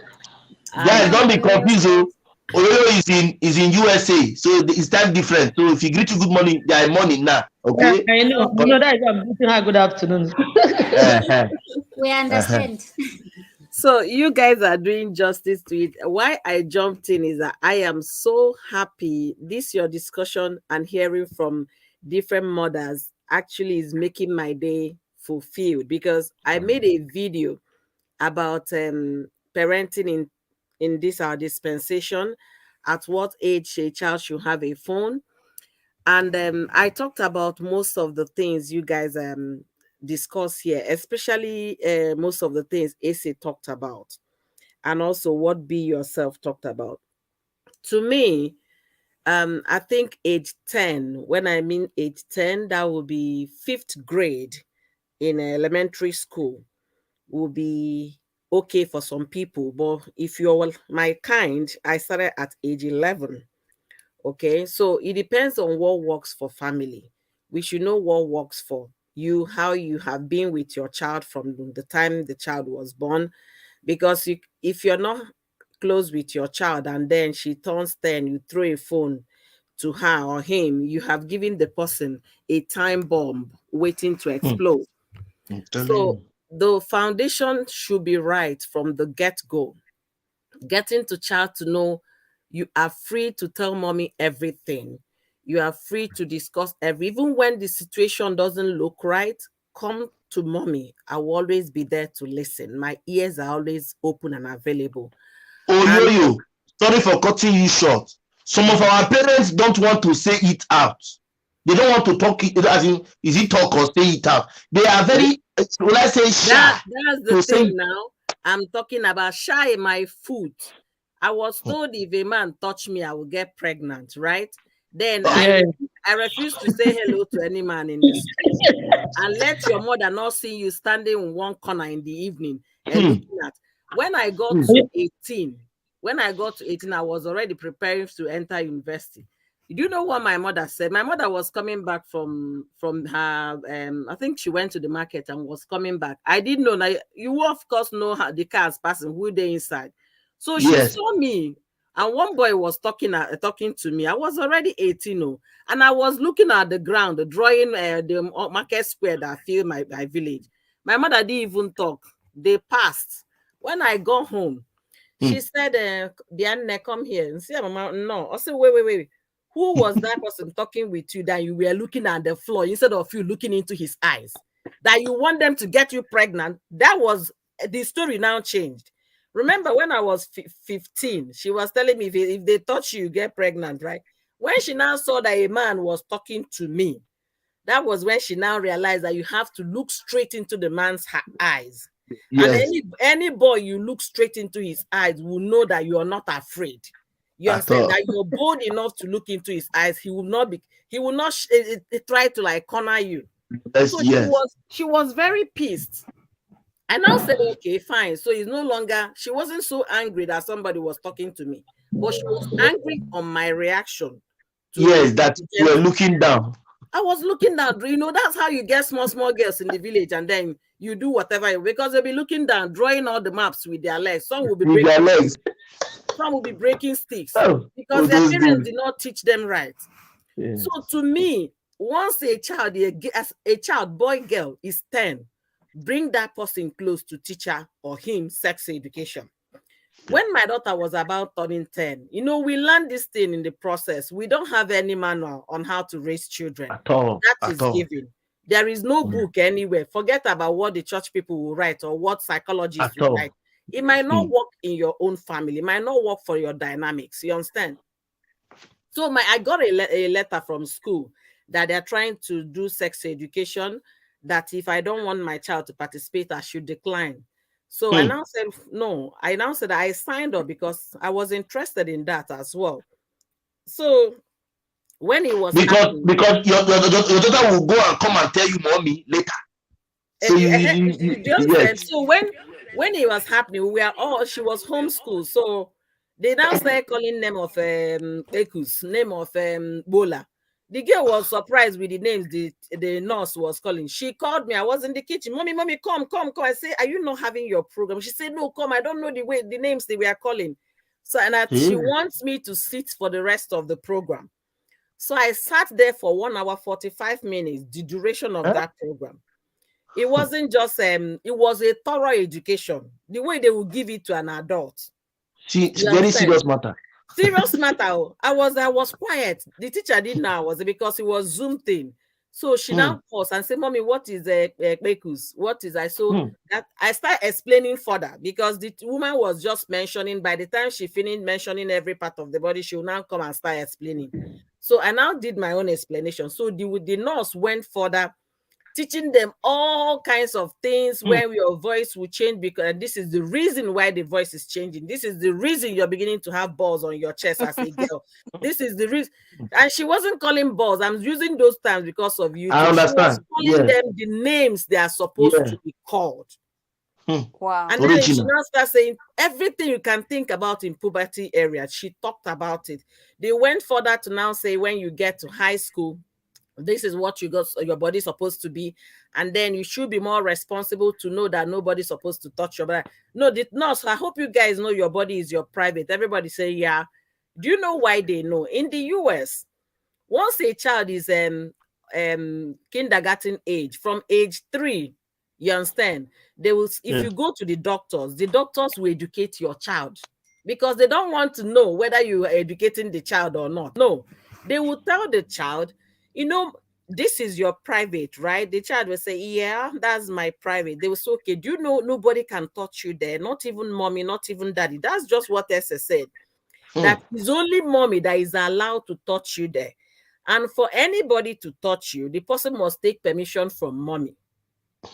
Guys, don't be confused. Oyoyo is in USA, so it's time different. So if you greet you good morning, they are morning now. Okay. I know. That is why I'm greeting her good afternoon. We understand. So you guys are doing justice to it. Why I jumped in is that I am so happy. This your discussion and hearing from different mothers actually is making my day fulfilled, because I made a video about parenting in this our dispensation, at what age a child should have a phone. And I talked about most of the things you guys discuss here, especially most of the things Asa talked about, and also what Be Yourself talked about. To me, I think age 10, when I mean age 10, that will be 5th grade in elementary school, will be okay for some people. But if you're my kind, I started at age 11. Okay, so it depends on what works for family. We should know what works for you, how you have been with your child from the time the child was born. Because if you're not close with your child and then she turns 10, you throw a phone to her or him, you have given the person a time bomb waiting to explode. So the foundation should be right from the get-go. Getting to child to know you are free to tell mommy everything. You are free to discuss even when the situation doesn't look right, come to mommy. I will always be there to listen. My ears are always open and available. Oyoyo, sorry for cutting you short. Some of our parents don't want to say it out. They don't want to talk it, as in, is it talk or say it out? They are very, will I say, shy. That's the thing now. I'm talking about shy in my foot. I was told if a man touch me, I will get pregnant, right? Then I refuse to say hello to any man in the street. And let your mother not see you standing in one corner in the evening and looking at. When I got to 18, I was already preparing to enter university. Do you know what my mother said? My mother was coming back from her, I think she went to the market and was coming back. I didn't know. Now, you of course know how the cars passing, who they inside. So she saw me, and one boy was talking to me. I was already 18, and I was looking at the ground, drawing the market square that filled my village. My mother didn't even talk. They passed. When I got home, she said, Diane, come here. And say, Mama, no. I said, wait. Who was that person talking with you that you were looking at the floor instead of you looking into his eyes? That you want them to get you pregnant? That was the story now changed. Remember when I was 15, she was telling me if they touch you, you get pregnant, right? When she now saw that a man was talking to me, that was when she now realized that you have to look straight into the man's eyes. Yes. And any boy you look straight into his eyes will know that you are not afraid. You understand that you're bold enough to look into his eyes. He will not try to like corner you. Yes, so she was very pissed. I now said, okay, fine. So it's no longer, she wasn't so angry that somebody was talking to me, but she was angry on my reaction. Yes, that you were looking down. I was looking down. You know, that's how you get small girls in the village, and then you do whatever, because they'll be looking down, drawing all the maps with their legs. Some will be with their legs. Some will be breaking sticks those because their parents dudes. did not teach them right. Yeah. So to me, once a child, boy, girl, is 10, bring that person close to teacher or him sex education. When my daughter was about turning 10, you know, we learned this thing in the process. We don't have any manual on how to raise children. At all. That is given. There is no book anywhere. Forget about what the church people will write or what psychologists will write. It might not work in your own family. It might not work for your dynamics. You understand? So I got a letter from school that they're trying to do sex education, that if I don't want my child to participate, I should decline. So I now said, no. I now said I signed up because I was interested in that as well. So when it was because your daughter will go and come and tell you, mommy, later. So So when it was happening, she was homeschooled. So they now started calling name of Ekus, name of Bola. The girl was surprised with the names the nurse was calling. She called me. I was in the kitchen. Mommy, come. I say, are you not having your program? She said, no, come. I don't know the names they were calling. So she wants me to sit for the rest of the program. So I sat there for 1 hour, 45 minutes, the duration of that program. It wasn't just it was a thorough education, the way they would give it to an adult. Very serious matter. Serious matter. I was quiet. The teacher didn't know because it was Zoom thing. So she now paused and said, mommy, what is Bekus? What is I? So that I start explaining further, because the woman was just mentioning. By the time she finished mentioning every part of the body, she will now come and start explaining. So I now did my own explanation. So the nurse went further, teaching them all kinds of things where your voice will change, because this is the reason why the voice is changing. This is the reason you're beginning to have balls on your chest as a girl. This is the reason. And she wasn't calling balls. I'm using those terms because of you. I understand. She was calling them the names they are supposed to be called. Wow. And then she now starts saying everything you can think about in puberty area. She talked about it. They went further to now say, when you get to high school, this is what your body's supposed to be, and then you should be more responsible to know that nobody's supposed to touch your body. No, the nurse, I hope you guys know your body is your private. Everybody say, yeah. Do you know why they know? In the US, once a child is kindergarten age, from age 3, you understand, they will, if you go to the doctors will educate your child, because they don't want to know whether you are educating the child or not. No, they will tell the child, you know, this is your private, right? The child will say, yeah, that's my private. They will say, okay, do you know nobody can touch you there? Not even mommy, not even daddy. That's just what Esther said. That is only mommy that is allowed to touch you there. And for anybody to touch you, the person must take permission from mommy.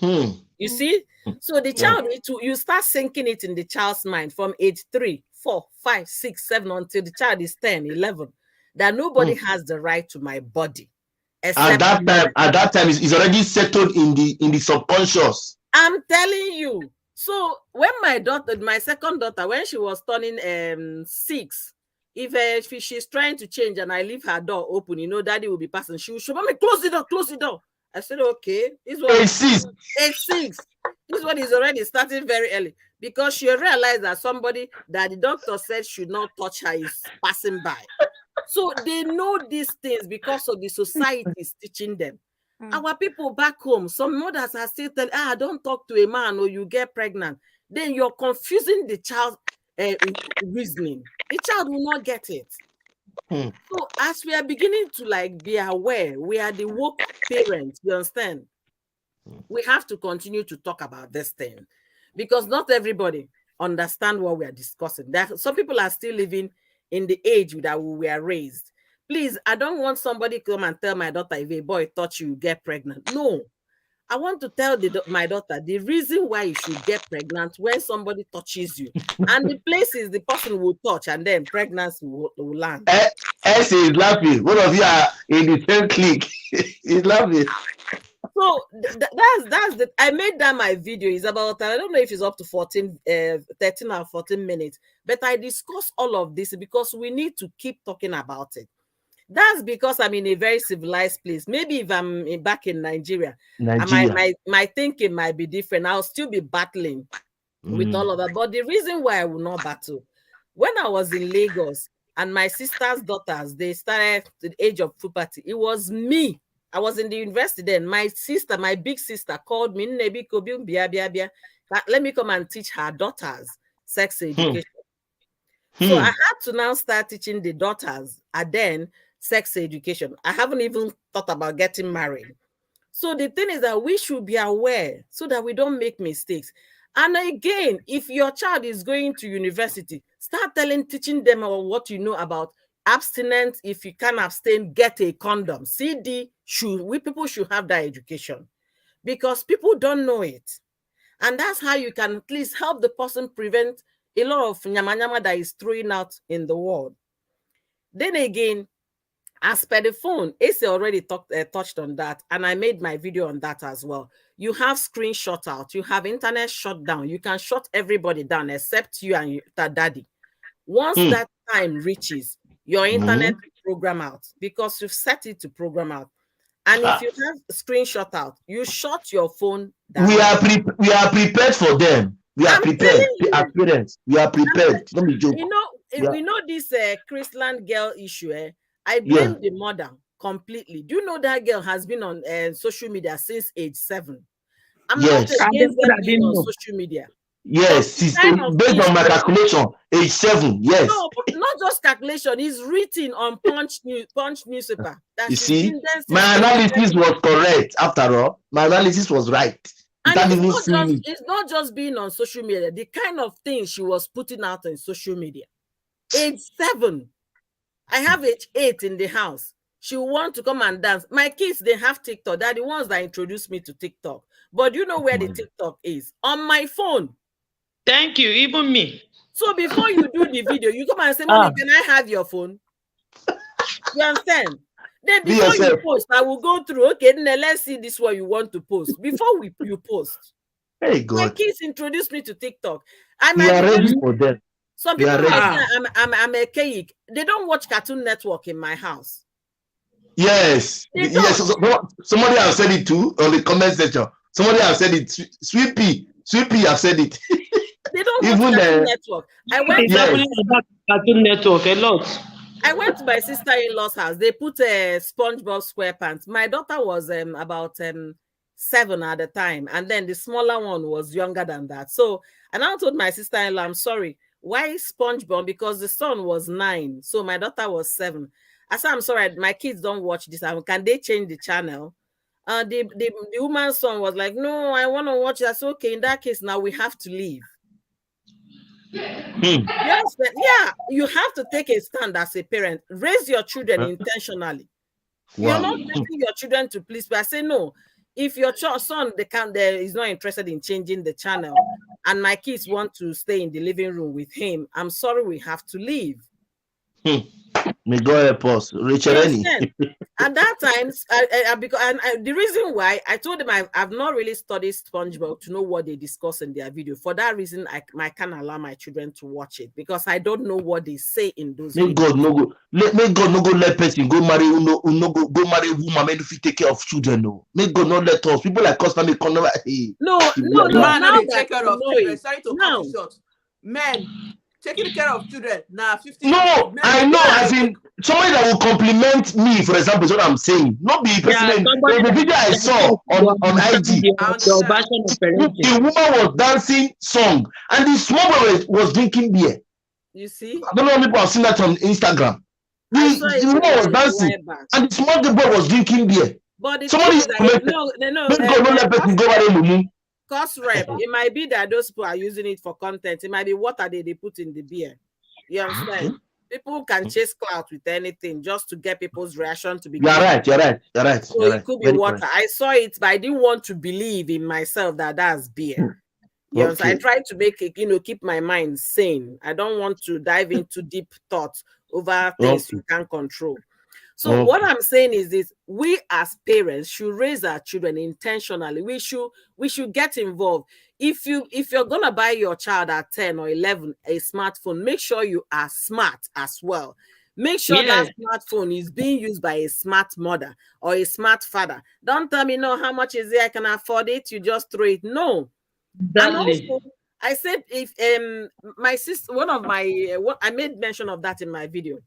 You see? So the child, you start sinking it in the child's mind from age 3, 4, 5, 6, 7, until the child is 10, 11, that nobody has the right to my body. At that time, it's already settled in the subconscious. I'm telling you. So when my second daughter, when she was turning 6, if she's trying to change and I leave her door open, you know, daddy will be passing. She will show me, close the door. I said, okay. Age 6. This one is already starting very early, because she realized that somebody that the doctor said should not touch her is passing by. So they know these things because of the society is teaching them. Our people back home, some mothers are still telling, don't talk to a man or you get pregnant. Then you're confusing the child's reasoning. The child will not get it. So as we are beginning to be aware, we are the woke parents, you understand? We have to continue to talk about this thing, because not everybody understand what we are discussing. Some people are still living in the age that we were raised. Please, I don't want somebody to come and tell my daughter, if a boy touch you, get pregnant. No, I want to tell my daughter the reason why you should get pregnant when somebody touches you, and the places the person will touch, and then pregnancy will land. S is laughing. Both of you are in the same clique. He's laughing. So that's the, I made that my video is about, I don't know if it's up to 13 or 14 minutes, but I discuss all of this because we need to keep talking about it. That's because I'm in a very civilized place. Maybe if I'm back in Nigeria. My thinking might be different. I'll still be battling with all of that. But the reason why I will not battle, when I was in Lagos and my sister's daughters, they started at the age of puberty, it was me. I was in the university then. My sister, my big sister, called me, let me come and teach her daughters sex education. So I had to now start teaching the daughters and then sex education. I haven't even thought about getting married. So the thing is that we should be aware so that we don't make mistakes. And again, if your child is going to university, start teaching them what you know about abstinence. If you can't abstain, get a condom. People should have that education because people don't know it. And that's how you can at least help the person prevent a lot of nyama that is throwing out in the world. Then again, as per the phone, Ace already touched on that, and I made my video on that as well. You have screen shut out, you have internet shut down. You can shut everybody down except you and your daddy. Once that time reaches, your internet will program out because you've set it to program out. And if you have screen shut out, you shut your phone down. We are prepared for them. We are prepared. As parents, we are prepared. Don't be joking. We know this Chrisland girl issue. I blame the mother completely. Do you know that girl has been on social media since age 7? I'm not against them being on social media. Yes, based on my calculation, age 7. Yes. No, not just calculation. It's written on Punch newspaper. You see, my analysis was correct. After all, my analysis was right. And it's not just being on social media. The kind of things she was putting out on social media. Age 7. I have age 8 in the house. She want to come and dance. My kids, they have TikTok. They're the ones that introduced me to TikTok. But you know where the TikTok is? On my phone. Thank you, even me. So before you do the video, you come and say, Mommy, can I have your phone? You understand? Then before you post, I will go through, okay, then let's see this one you want to post. Before you post. Hey, God. My kids introduced me to TikTok. We are ready for them. Some people might say I'm archaic. They don't watch Cartoon Network in my house. Yes. Yes. Somebody has said it too on the comment section. Somebody has said it. Sweepy have said it. They don't watch Cartoon Network. I went to Cartoon Network a lot. I went to my sister-in-law's house. They put a SpongeBob SquarePants. My daughter was about 7 at the time, and then the smaller one was younger than that. So, and I told my sister-in-law, I'm sorry, why SpongeBob? Because the son was 9, so my daughter was 7. I said, I'm sorry, my kids don't watch this. Can they change the channel? The woman's son was like, no, I want to watch it. I said, okay, in that case, now we have to leave. Yes, yeah, you have to take a stand as a parent. Raise your children intentionally. Wow. You're not raising your children to please, but I say no. If your son is not interested in changing the channel, and my kids want to stay in the living room with him, I'm sorry, we have to leave. May God help us, Rachel. At that time, the reason why I told them I've not really studied SpongeBob to know what they discuss in their video. For that reason, I can't allow my children to watch it because I don't know what they say in those videos. May God no go let person go marry go marry woman if you take care of children. No, may God not let us. People like us now come never. No. Man, they take care of children. Sorry to cut you short. Men taking care of children now 50. No, I know. As in somebody that will compliment me, for example, is what I'm saying. Not be person. The video I saw on IG. The woman was dancing song, and the small boy was drinking beer. You see? I don't know if people have seen that on Instagram. The woman was dancing, and the small boy was drinking beer. But somebody is Cost rep. It might be that those people are using it for content. It might be water they put in the beer. You understand? People can chase clout with anything just to get people's reaction to be. You're right. So it could be water. I saw it, but I didn't want to believe in myself that that's beer. You know, so I tried to make it, keep my mind sane. I don't want to dive into deep thoughts over things you can't control. So what I'm saying is this: we as parents should raise our children intentionally. We should get involved. If you're gonna buy your child at 10 or 11 a smartphone, make sure you are smart as well. Make sure that smartphone is being used by a smart mother or a smart father. Don't tell me, no, how much is it? I can afford it. You just throw it. No. Exactly. And also, I said, if my sister, one of my, I made mention of that in my video.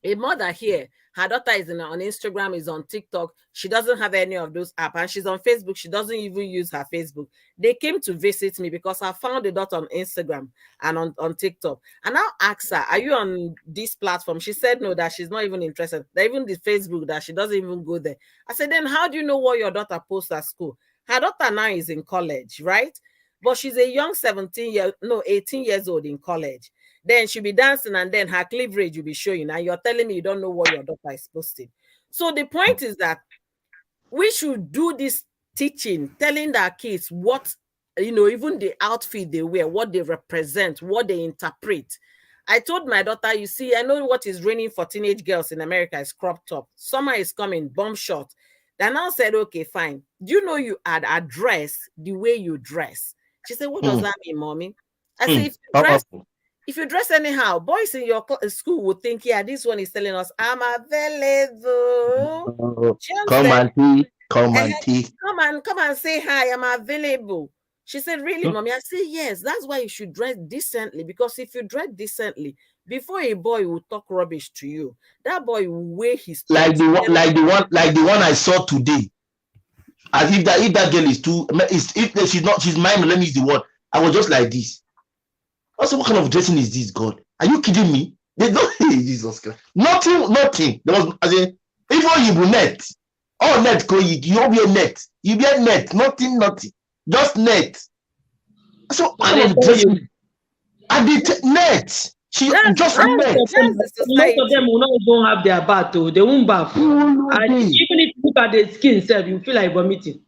A mother here, her daughter is on Instagram, is on TikTok. She doesn't have any of those apps, and she's on Facebook. She doesn't even use her Facebook. They came to visit me because I found the daughter on Instagram and on TikTok. And I asked her, are you on this platform? She said no, that she's not even interested. That even the Facebook, that she doesn't even go there. I said, then how do you know what your daughter posts at school? Her daughter now is in college, right? But she's a young 18 years old in college. Then she'll be dancing and then her cleavage will be showing. And you're telling me you don't know what your daughter is posting. So the point is that we should do this teaching, telling our kids what, even the outfit they wear, what they represent, what they interpret. I told my daughter, you see, I know what is raining for teenage girls in America is crop top. Summer is coming, bomb shot. Then I said, okay, fine. Do you know you had address the way you dress? She said, what does that mean, mommy? I said, if you dress anyhow, boys in your school would think, yeah, this one is telling us, I'm available. Come and say hi, I'm available. She said, really, mommy? I said, yes, that's why you should dress decently, because if you dress decently, before a boy will talk rubbish to you, that boy will weigh his like the one I saw today. As if that girl is too, if she's mine, let me use the word. I was just like this. Also, what kind of dressing is this, God? Are you kidding me? They don't Jesus Christ. Nothing. There was, as in, even you will net. All net go, you be a net. You be a net. Nothing. Just net. So what kind of dressing? I did net. Just net. Most of them will not even have their bath, though. They won't bath. And even if you look at the skin itself, you feel like vomiting.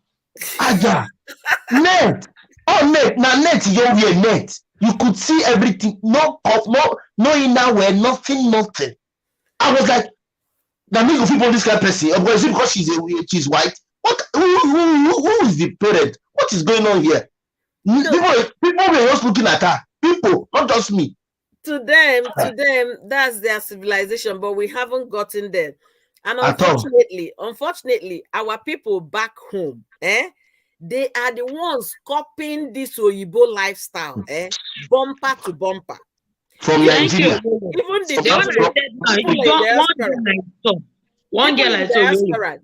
Net. Oh, net. Now net, you'll be a net. You could see everything, no inner wear, nothing. I was like, the make of people this kind of person, is it because she's white? What? Who is the parent? What is going on here? People were just looking at her. People, not just me. To them, that's their civilization, but we haven't gotten there. And unfortunately, our people back home, they are the ones copying this Oyibo lifestyle, bumper to bumper. From Nigeria. Even one girl I saw,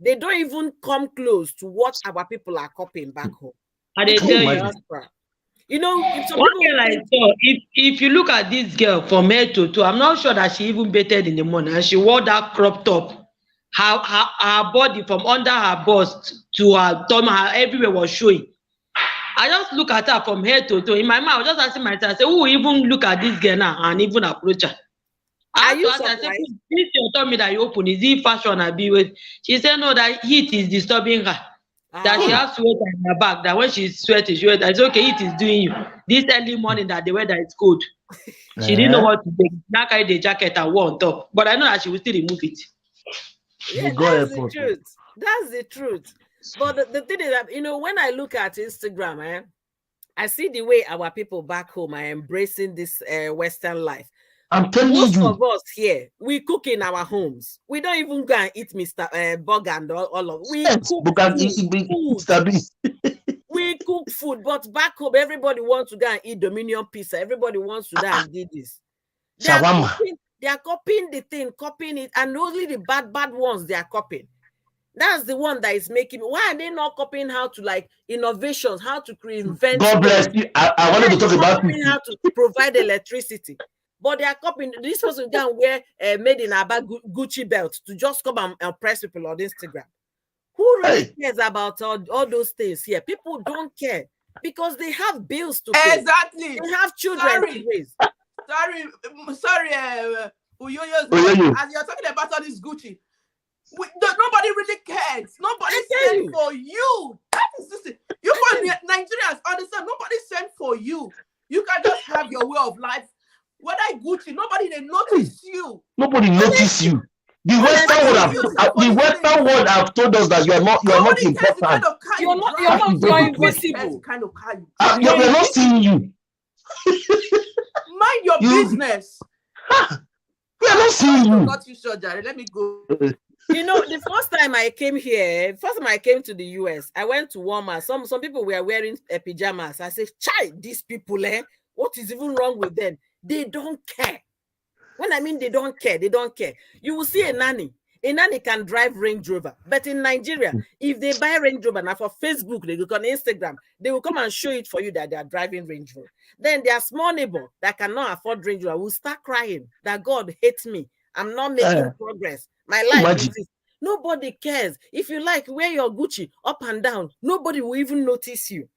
they don't even come close to what our people are copying back home. And they tell you, one girl I saw, if you look at this girl from head to toe, I'm not sure that she even bathed in the morning, and she wore that crop top. Her body from under her bust to her tummy, everywhere was showing. I just look at her from head to toe. In my mind, I was just asking myself, I said, who will even look at this girl now and even approach her? I said, this your tummy that you open, is it fashion or be with? She said, no, that heat is disturbing her. That she has sweat in her back, that when she's sweating, I said, okay, heat is doing you. This early morning that the weather is cold. She didn't know what to do. Now carry the jacket and wore on top. But I know that she will still remove it. Yeah, that's the truth. That's the truth. But the thing is that, when I look at Instagram, I see the way our people back home are embracing this Western life. I'm telling you. Most of us here, we cook in our homes. We don't even go and eat Mr. Bug and all of we cook food. We cook food, but back home, everybody wants to go and eat Dominion pizza. Everybody wants to go and do this. They are copying the thing, copying it, and only the bad ones they are copying. That's the one that is making. Why are they not copying how to innovations, how to invent? God bless you. I wanted to talk about how to provide electricity, but they are copying. This person can wear made in Aba Gucci belt to just come and press people on Instagram. Who really cares about all those things here? People don't care because they have bills to pay. Exactly. They have children to raise. Sorry, Uyoyo, as you're talking about all this Gucci, nobody really cares. Nobody sent for you. That is just it. You for Nigerians understand, nobody sent for you. You can just have your way of life. Whether Gucci, nobody they notice you. Nobody notice you. The Western world have told us that you are not important. You're invisible. You're not seeing you. Mind your business. We are don't see you. Got you short, Jerry. Let me go. You know, the first time I came to the US, I went to Walmart. Some people were wearing pajamas. I said, "Chai, these people, what is even wrong with them? They don't care." When I mean they don't care, they don't care. You will see a nanny. A nanny can drive Range Rover. But in Nigeria, if they buy Range Rover, now for Facebook, they look on Instagram, they will come and show it for you that they are driving Range Rover. Then their small neighbor that cannot afford Range Rover will start crying that God hates me. I'm not making progress. My life is this. Nobody cares. If you like, wear your Gucci up and down. Nobody will even notice you.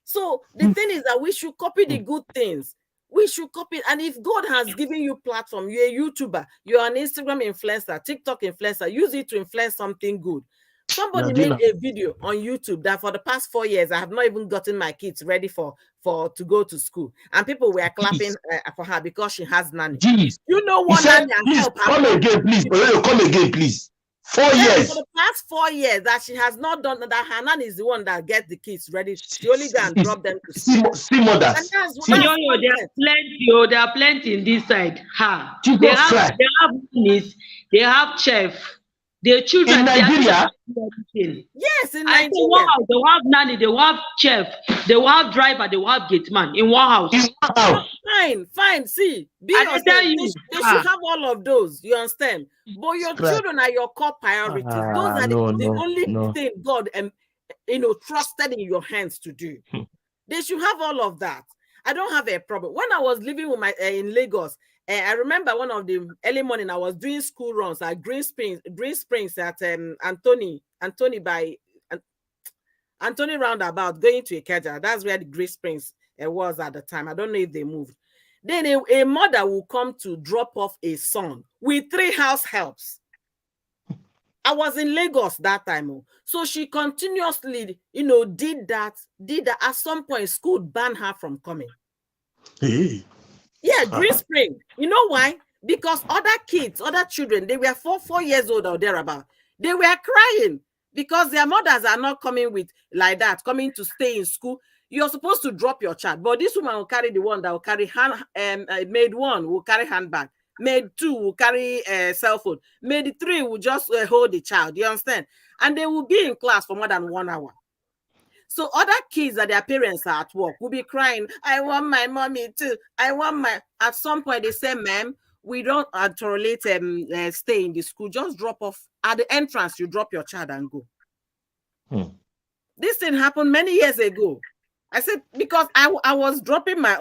So the thing is that we should copy the good things. We should copy it. And if God has given you platform, you're a YouTuber, you're an Instagram influencer, TikTok influencer, use it to influence something good. Somebody made a video on YouTube that for the past 4 years, I have not even gotten my kids ready to go to school. And people were clapping for her because she has nanny. Jeez. You know what nanny and help her. Come again, please. Come again, please. 4 years. For the past 4 years that she has not done that, her nanny is the one that gets the kids ready. She only go and drop them to school. See mothers. There are plenty in this side. They have nannies, they have chef. Their children in Nigeria. Yes, in Nigeria. Nigeria. They will have nanny, they will have chef, they will have driver, they will have gate man in one house. Fine. See, they should have all of those. You understand? But your children are your core priorities. Those are the only thing God trusted in your hands to do. They should have all of that. I don't have a problem. When I was living with in Lagos, I remember one of the early morning I was doing school runs at Green Springs at Anthony roundabout going to Ikeja. That's where the Green Springs was at the time. I don't know if they moved. Then a mother will come to drop off a son with 3 house helps. I was in Lagos that time. So she continuously, did that. At some point, school banned her from coming. Hey. Yeah, Green Spring. You know why? Because other children, they were 4 years old or thereabout. They were crying because their mothers are not coming coming to stay in school. You're supposed to drop your child, but this woman will carry the one that will carry maid 1 will carry handbag, maid 2 will carry cell phone, maid 3 will just hold the child. You understand? And they will be in class for more than 1 hour. So other kids that their parents are at work will be crying, I want my mommy too. At some point they say, ma'am, we don't tolerate stay in the school. Just drop off at the entrance. You drop your child and go. This thing happened many years ago. I said, because I was dropping my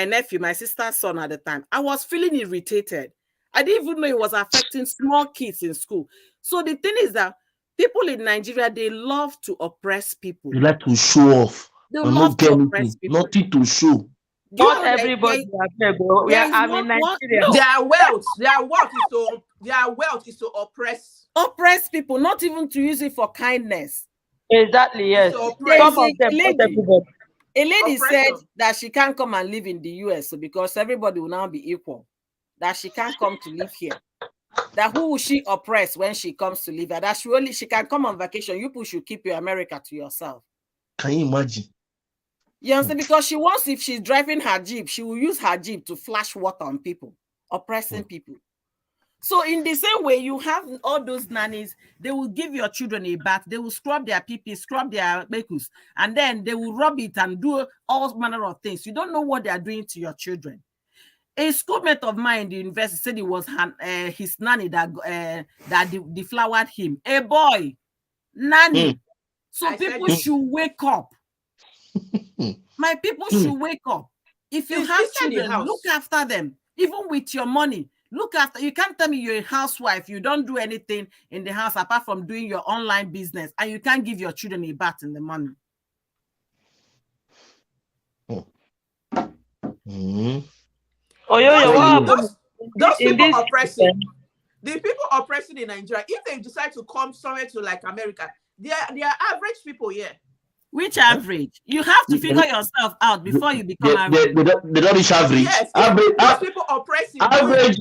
nephew, my sister's son at the time. I was feeling irritated. I didn't even know it was affecting small kids in school. So the thing is that people in Nigeria, they love to oppress people. They like to show off. They love to oppress people. Nothing to show. Not everybody. I'm in Nigeria. Their wealth is to oppress people, not even to use it for kindness. Exactly, yes. A lady said that she can't come and live in the US because everybody will now be equal. That she can't come to live here. That who will she oppress when she comes to live here? That she can come on vacation. You people should keep your America to yourself. Can you imagine? You understand? Because she wants, if she's driving her Jeep, she will use her Jeep to flash water on people, oppressing people. So in the same way, you have all those nannies, they will give your children a bath, they will scrub their pee, scrub their bekus, and then they will rub it and do all manner of things. You don't know what they are doing to your children. A schoolmate of mine in the university said it was his nanny that deflowered him. A boy, nanny. So people should wake up. My people should wake up. If you have children, look after them, even with your money. Look after. You can't tell me you're a housewife. You don't do anything in the house apart from doing your online business, and you can't give your children a bath in the morning. Those people oppressing. The people oppressing in Nigeria, if they decide to come somewhere to like America, they are average people here. Which average? You have to figure yourself out before you become average. They don't reach average. Yes, average people oppressing. Average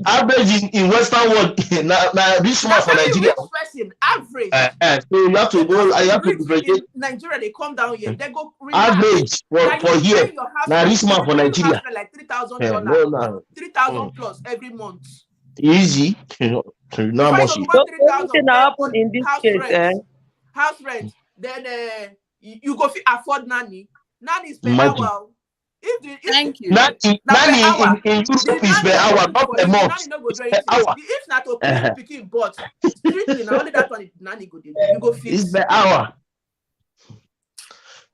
in Western world. Now this one for Nigeria. Average. So you have to go. I have to differentiate. Nigeria, they come down here. They go average for here. Now this one for Nigeria. Like $3,000, $3,000 plus every month. Easy. Not much. In this case, house rent. Then you go afford nanny. Nanny is per Imagine. hour. Thank you. Nanny in Europe is per hour, not per month. Per hour. If not to clean picking, but strictly now only that one nanny go do. You go fix. It's per hour.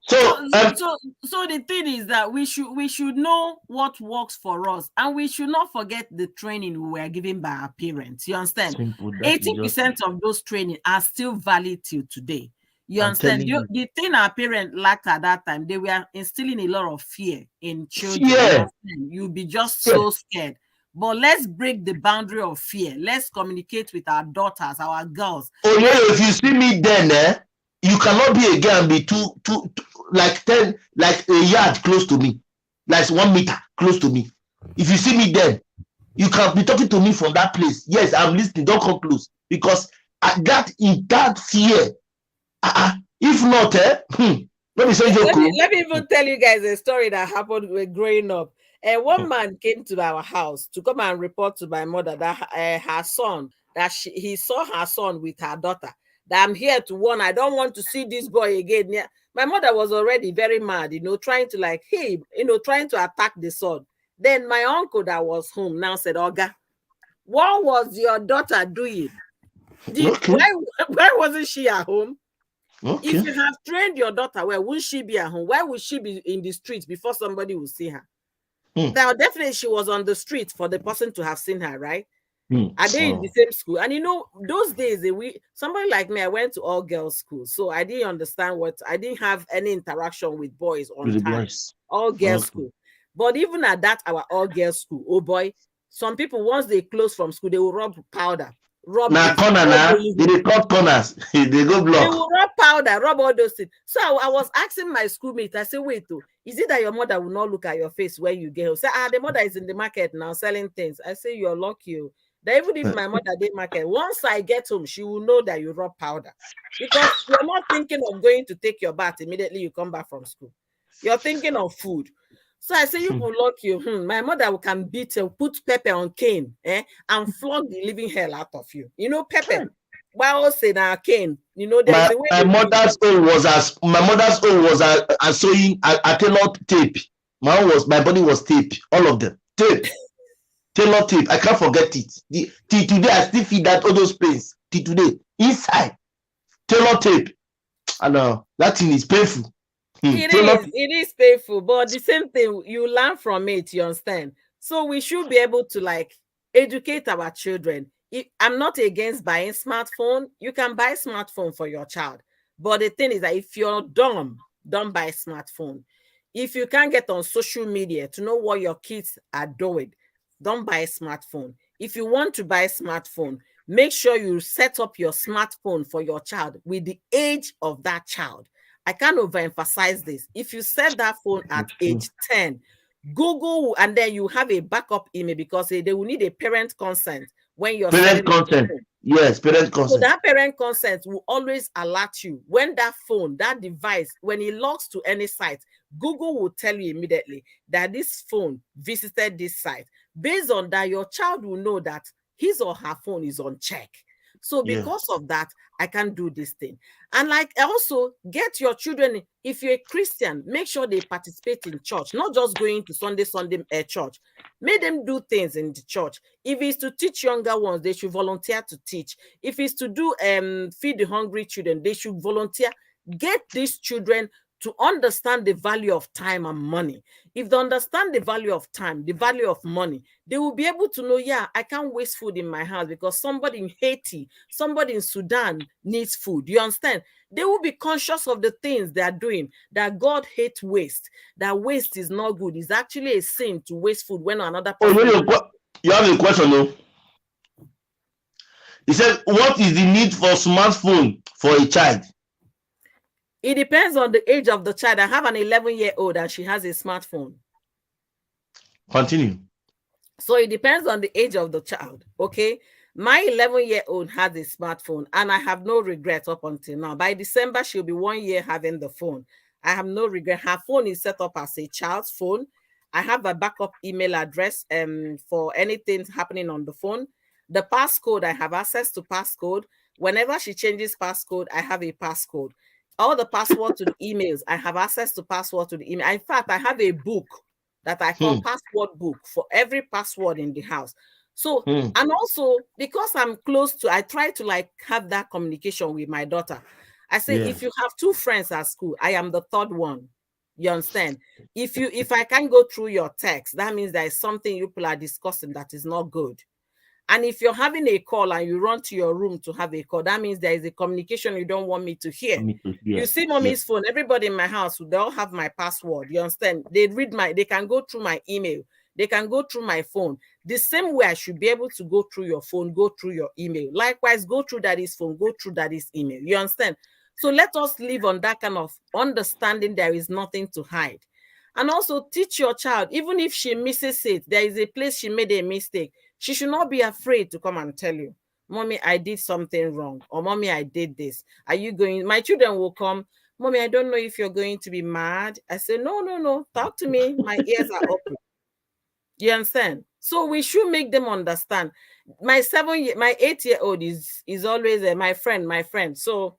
So the thing is that we should know what works for us, and we should not forget the training we were given by our parents. You understand? 80% of those training are still valid till today. You understand? The thing our parents lacked at that time, they were instilling a lot of fear in children. Yeah. You'll be just so scared. But let's break the boundary of fear. Let's communicate with our daughters, our girls. Oh yeah, if you see me then, you cannot be a girl and be two like 10, like a yard close to me, like 1 meter close to me. If you see me then, you can be talking to me from that place. Yes, I'm listening. Don't come close, because that fear. If not, let me even tell you guys a story that happened when growing up. One man came to our house to come and report to my mother that her son, he saw her son with her daughter. That I'm here to warn. I don't want to see this boy again. Yeah. My mother was already very mad, trying to trying to attack the son. Then my uncle that was home now said, Oga, what was your daughter doing? Why wasn't she at home? Okay. If you have trained your daughter, where would she be at home? Why would she be in the streets before somebody will see her? Now, definitely she was on the street for the person to have seen her, right? Are they in the same school? And those days, somebody like me, I went to all girls school. So I didn't understand I didn't have any interaction with boys on time. All girls school. But even at that, our all girls school, oh boy, some people, once they close from school, they will rub powder. They cut corners. They go block. They will rub powder, rub all those things. So I was asking my schoolmate, I said, wait, is it that your mother will not look at your face when you get home? Say, the mother is in the market now selling things. I say, you're lucky. That even if my mother did market, once I get home, she will know that you rub powder. Because you're not thinking of going to take your bath immediately you come back from school. You're thinking of food. So I say, you will lock you. My mother can beat you, put pepper on cane, and flog the living hell out of you. Pepper. Why else say now cane? There's a way. My mother's own was a sewing a tailor tape. My body was tape. All of them tape. Tailor tape. I can't forget it. Till today, I still feel that all those pains. Till today, inside tailor tape. I know that thing is painful. It is painful, but the same thing, you learn from it, you understand? So we should be able to educate our children. I'm not against buying smartphone. You can buy smartphone for your child. But the thing is that if you're dumb, don't buy smartphone. If you can't get on social media to know what your kids are doing, don't buy a smartphone. If you want to buy a smartphone, make sure you set up your smartphone for your child with the age of that child. I can't overemphasize this. If you set that phone at age 10, Google, and then you have a backup email, because they will need a parent consent when you're parent consent. Yes, parent consent. So that parent consent will always alert you when that phone, that device, when it logs to any site, Google will tell you immediately that this phone visited this site. Based on that, your child will know that his or her phone is on check. So because of that, I can do this thing. And also get your children, if you're a Christian, make sure they participate in church, not just going to Sunday church. Make them do things in the church. If it's to teach younger ones, they should volunteer to teach. If it's to do feed the hungry children, they should volunteer. Get these children to understand the value of time and money. If they understand the value of time, the value of money, they will be able to know, I can't waste food in my house because somebody in Haiti, somebody in Sudan needs food. You understand? They will be conscious of the things they are doing, that God hates waste, that waste is not good. It's actually a sin to waste food when another person... You have a question, though. He said, what is the need for smartphone for a child? It depends on the age of the child. I have an 11-year-old and she has a smartphone. Continue. So it depends on the age of the child, okay? My 11-year-old has a smartphone and I have no regret up until now. By December, she'll be 1 year having the phone. I have no regret. Her phone is set up as a child's phone. I have a backup email address for anything happening on the phone. The passcode, I have access to passcode. Whenever she changes passcode, I have a passcode. All the password to the emails, I have access to password to the email. In fact, I have a book that I call password book for every password in the house. So, and also because I'm close to, I try to like have that communication with my daughter. I say, if you have 2 friends at school, I am the 3rd one. You understand? If I can go through your text, that means there is something you people are discussing that is not good. And if you're having a call and you run to your room to have a call, that means there is a communication you don't want me to hear. You see mommy's phone, everybody in my house, they all have my password. You understand? They can go through my email. They can go through my phone. The same way I should be able to go through your phone, go through your email. Likewise, go through daddy's phone, go through daddy's email. You understand? So let us live on that kind of understanding there is nothing to hide. And also teach your child, even if she misses it, there is a place she made a mistake. She should not be afraid to come and tell you, Mommy, I did something wrong. Or Mommy, I did this. Are you going? My children will come, Mommy, I don't know if you're going to be mad. I say, no. Talk to me. My ears are open. You understand? So we should make them understand. My 8-year-old is always my friend. So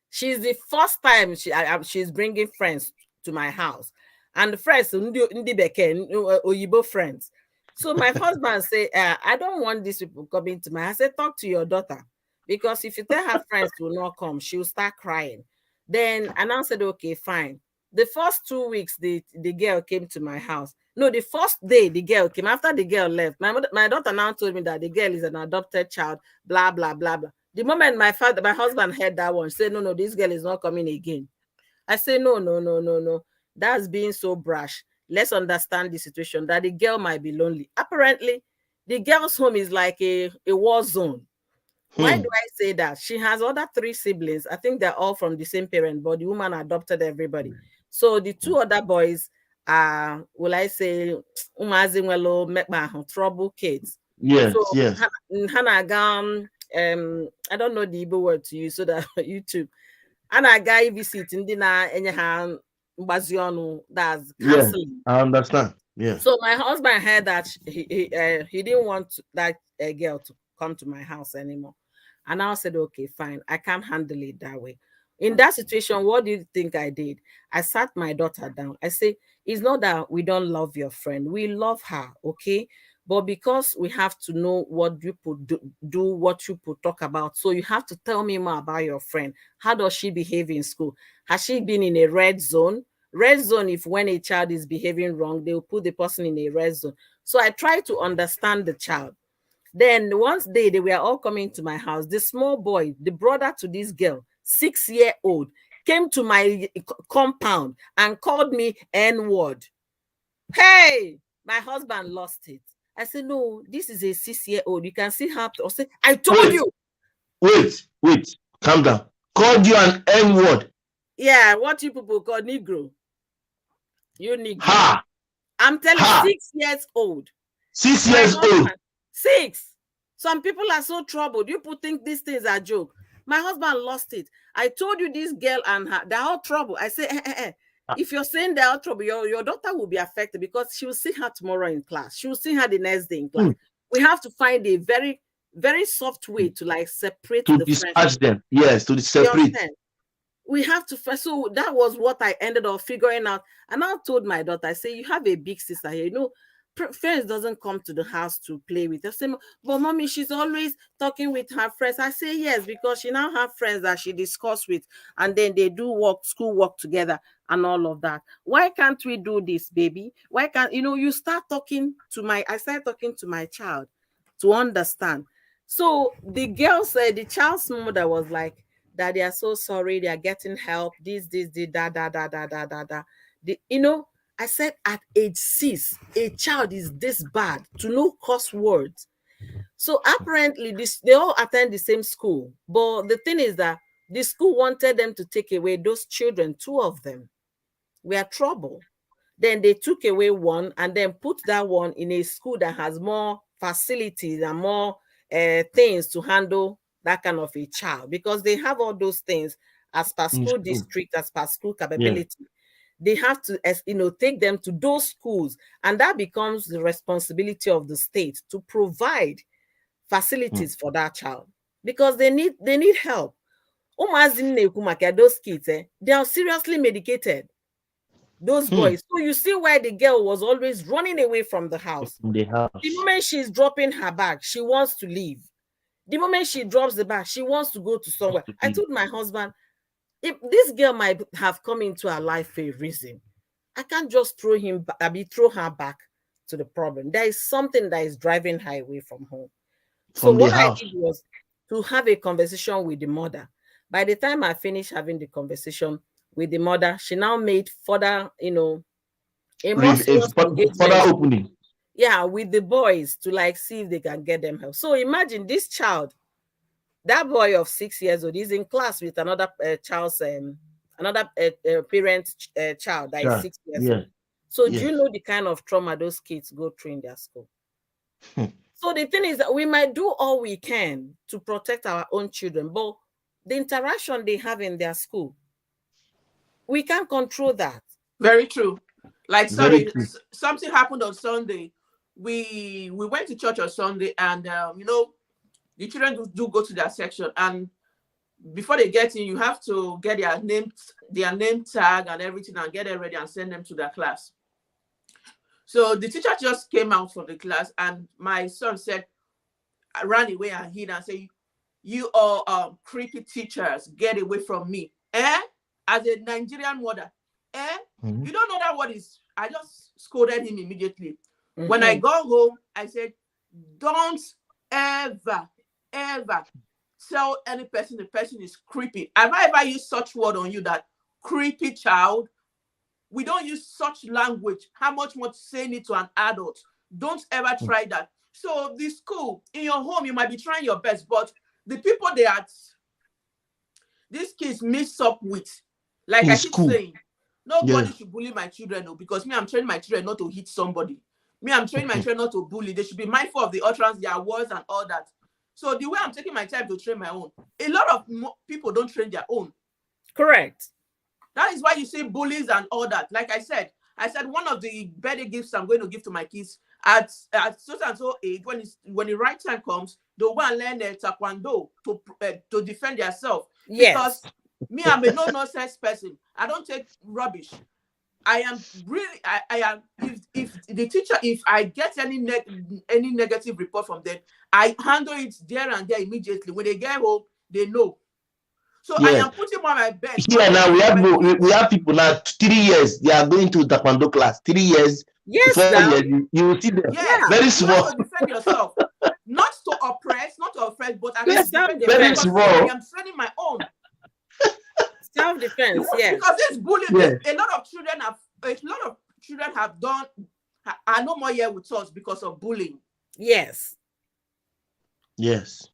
she's the first time she's bringing friends to my house. And the friends, Oyibo friends. So my husband say, I don't want these people coming to my house. I said, talk to your daughter. Because if you tell her friends will not come, she'll start crying. Then, and I said, okay, fine. The first 2 weeks, the girl came to my house. No, the first day the girl came. After the girl left, my daughter now told me that the girl is an adopted child, blah, blah, blah, blah. The moment my husband heard that one, said, no, this girl is not coming again. I say, no. That's being so brash. Let's understand the situation, that the girl might be lonely. Apparently, the girl's home is like a war zone. Why do I say that? She has other 3 siblings. I think they're all from the same parent, but the woman adopted everybody. So the 2 other boys are, will I say, trouble kids. Yes, so, yes. I don't know the Igbo word to use, so that YouTube. And I guy visit in dinner and that's counseling. I understand. Yeah. So my husband heard that he didn't want that girl to come to my house anymore. And I said, okay, fine. I can't handle it that way. In that situation, what do you think I did? I sat my daughter down. I say, it's not that we don't love your friend. We love her, okay? But because we have to know what you do, what you talk about. So you have to tell me more about your friend. How does she behave in school? Has she been in a red zone? Red zone, if when a child is behaving wrong, they'll put the person in a red zone. So I try to understand the child. Then one day they were all coming to my house. The small boy, the brother to this girl, 6-year-old, came to my compound and called me N-word. Hey, my husband lost it. I said, no, this is a 6-year-old. You can see her. I said, I told you. Wait, calm down. Called you an N-word. Yeah, what you people call Negro. You Negro. Ha! I'm telling you, 6 years old. 6 years old. 6. Some people are so troubled. You people think these things are joke. My husband lost it. I told you this girl and her, they're all trouble. I say, if you're saying they're all trouble, your daughter will be affected because she will see her tomorrow in class. She will see her the next day in class. We have to find a very, very soft way to like separate to dispatch them. Yes, to separate. We have to first. So that was what I ended up figuring out. And I told my daughter, I say, you have a big sister here. You know, friends doesn't come to the house to play with. I say, but mommy, she's always talking with her friends. I say, yes, because she now have friends that she discuss with, and then they do school work together and all of that. Why can't we do this, baby? Why can't, you start talking to I started talking to my child to understand. So the girl said, the child's mother was like, that they are so sorry, they are getting help, this, da. I said at age 6, a child is this bad to know curse words. So apparently they all attend the same school. But the thing is that the school wanted them to take away those children. 2 of them were trouble. Then they took away one and then put that one in a school that has more facilities and more things to handle that kind of a child, because they have all those things as per school district, as per school capability. Yeah. They have to, take them to those schools, and that becomes the responsibility of the state to provide facilities for that child because they need help. Those kids, they are seriously medicated. Those boys. So you see why the girl was always running away from the house. The moment she's dropping her bag, she wants to leave. The moment she drops the bag, she wants to go to somewhere. I told my husband, if this girl might have come into her life for a reason, I can't just throw her back to the problem. There is something that is driving her away from home. So what I did was to have a conversation with the mother. By the time I finished having the conversation with the mother, she now made further, a more serious engagement. Opening. Yeah, with the boys to like see if they can get them help. So imagine this child, that boy of 6 years old, is in class with another child's another parent's child that is 6 years old. So do you know the kind of trauma those kids go through in their school? So the thing is that we might do all we can to protect our own children, but the interaction they have in their school, we can't control that. Very true. Like, sorry, something happened on Sunday. We went to church on Sunday, and the children do go to their section, and before they get in, you have to get their name tag and everything, and get them ready and send them to their class. So the teacher just came out from the class, and my son said, I ran away and hid and said, "You are creepy teachers, get away from me." As a Nigerian mother, you don't know that word is. I just scolded him immediately. When I got home, I said, don't ever tell any person the person is creepy. Have I ever used such word on you, that creepy child? We don't use such language. How much more saying it to an adult? Don't ever try that. So the school, in your home, you might be trying your best, but the people these kids mix up with, like I keep saying, nobody should bully my children, because me, I'm training my children not to hit somebody. Me, I'm training my children not to bully. They should be mindful of the utterance, their words, and all that. So the way I'm taking my time to train my own, a lot of people don't train their own. Correct. That is why you see bullies and all that. Like I said one of the birthday gifts I'm going to give to my kids at so and so age, when the right time comes, they'll go and learn taekwondo to defend themselves. Yes. Because me, I'm a no-nonsense person. I don't take rubbish. I am really, I am, if the teacher, if I get any negative report from them, I handle it there and there immediately. When they get home, they know. So I am putting on my best. Here now we have people now 3 years. They are going to taekwondo class. 3 years. Yes, 4 years. You will see them. Yes, very small. You have to defend yourself, not to oppress, but at least defend very small. I am training my own. Self-defense, yes. Because this bullying, a lot of children have done are no more here with us because of bullying. Yes. Yes.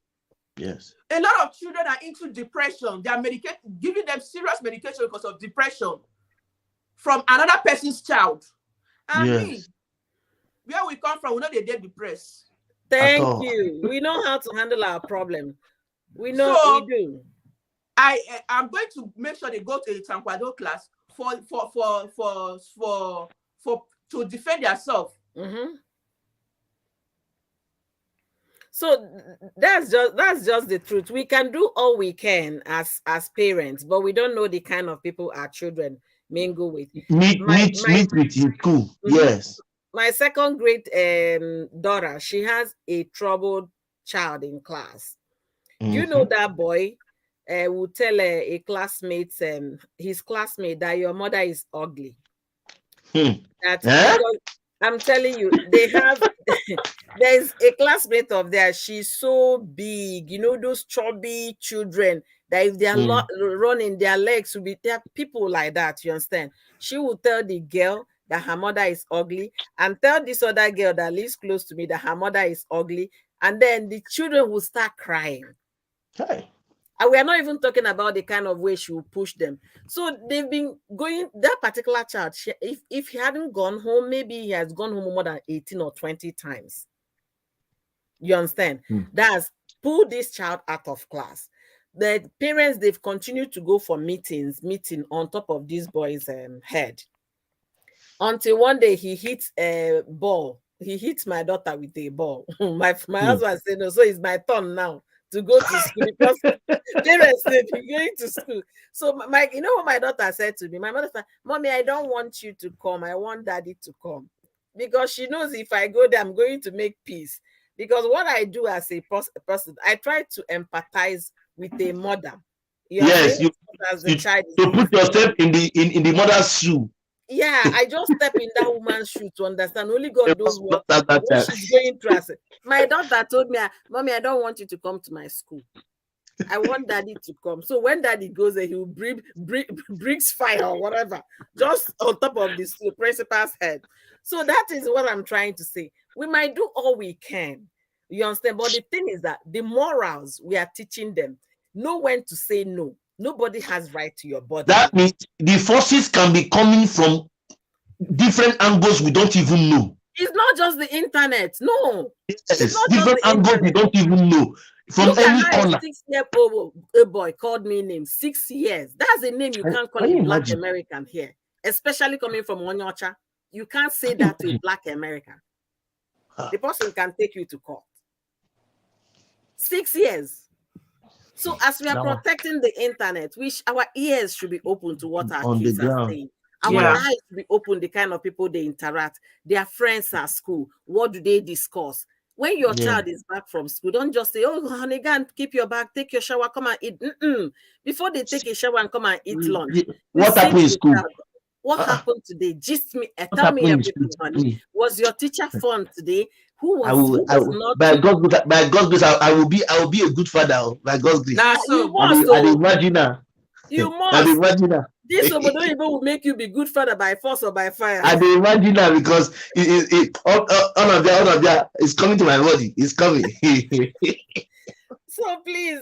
A lot of children are into depression. They are giving them serious medication because of depression from another person's child. And me, where we come from, we know they get depressed. Thank you. We know how to handle our problem. We know we do. I'm going to make sure they go to a taekwondo class to defend themselves. So that's just the truth. We can do all we can as parents, but we don't know the kind of people our children mingle with. Meet with you, cool. Yes. My second grade daughter, she has a troubled child in class. You know that boy will tell a classmate, his classmate, that your mother is ugly. I'm telling you, they have. There's a classmate of theirs. She's so big, those chubby children that if they are running, their legs will be. There are people like that. You understand? She will tell the girl that her mother is ugly, and tell this other girl that lives close to me that her mother is ugly, and then the children will start crying. Hey. And we are not even talking about the kind of way she will push them. So they've been going, that particular child, if he hadn't gone home, maybe he has gone home more than 18 or 20 times. You understand? That's pull this child out of class. The parents, they've continued to go for meeting on top of this boy's head. Until one day he hits a ball he hit my daughter with a ball. my husband said, no, so it's my turn now to go to school because parents said you're going to school. So you know what my daughter said to me? My mother said, Mommy, I don't want you to come. I want Daddy to come. Because she knows if I go there, I'm going to make peace. Because what I do as a person, I try to empathize with a mother. Yes, you to put yourself in the mother's shoe. Yeah, I just step in that woman's shoe to understand. Only God knows what she's going through. My daughter told me, Mommy, I don't want you to come to my school. I want Daddy to come. So when Daddy goes there, he will brings fire or whatever, just on top of the principal's head. So that is what I'm trying to say. We might do all we can. You understand? But the thing is that the morals we are teaching them, know when to say no. Nobody has right to your body. That means the forces can be coming from different angles we don't even know. It's not just the internet. No. Yes, it's not different angles we don't even know. From Look any at corner. A 6-year-old boy called me name. 6 years. That's a name you can't call a Black American here. Especially coming from Onyocha. You can't say that to a Black American. The person can take you to court. 6 years. So as we are protecting the internet, our ears should be open to what our kids are saying. Our eyes should be open, the kind of people they interact, their friends at school. What do they discuss? When your child is back from school, don't just say, oh, honey, go and keep your bag, take your shower, come and eat. Before they take a shower and come and eat lunch. What happened in school? What happened today? Just tell me everything, honey. Was your teacher fun today? Who was not? By God's grace, I will be a good father. By God's grace. Nah, so I imagine her. You must. I imagine her. This even will make you be good father by force or by fire. I imagine her because all of that is coming to my body. It's coming. So please,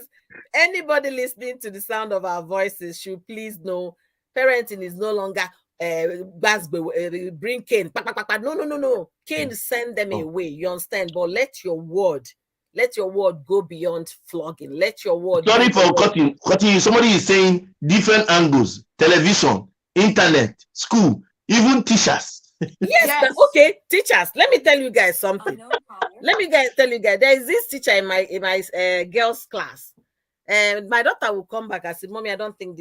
anybody listening to the sound of our voices should please know parenting is no longer bring Cain. No. Cain send them away. You understand? But let your word go beyond flogging. Let your word. Sorry for cutting you. Somebody is saying different angles: television, internet, school, even teachers. Yes. Okay, teachers. Let me tell you guys something. There is this teacher in my girls' class. And my daughter will come back and say, Mommy, I think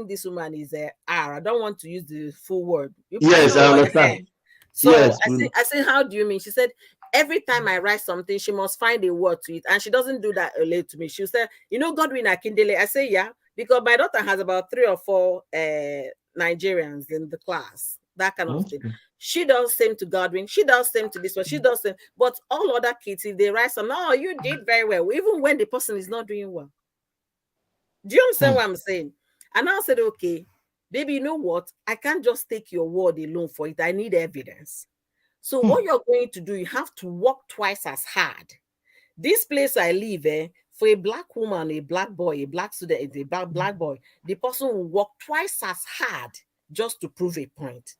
this woman is R. I don't want to use the full word. Yes, I understand. So yes, I say, how do you mean? She said, every time I write something, she must find a word to it. And she doesn't do that late to me. She said, Godwin Akindele. I say, yeah, because my daughter has about 3 or 4 Nigerians in the class. That kind of thing. She does same to Godwin. She does same to this one. She does same. But all other kids, if they write something, oh, you did very well. Even when the person is not doing well. Do you understand what I'm saying? And I said, okay, baby, you know what? I can't just take your word alone for it. I need evidence. So what you're going to do, you have to work twice as hard. This place I live, for a Black woman, a Black boy, a Black student, a black boy, the person will work twice as hard just to prove a point.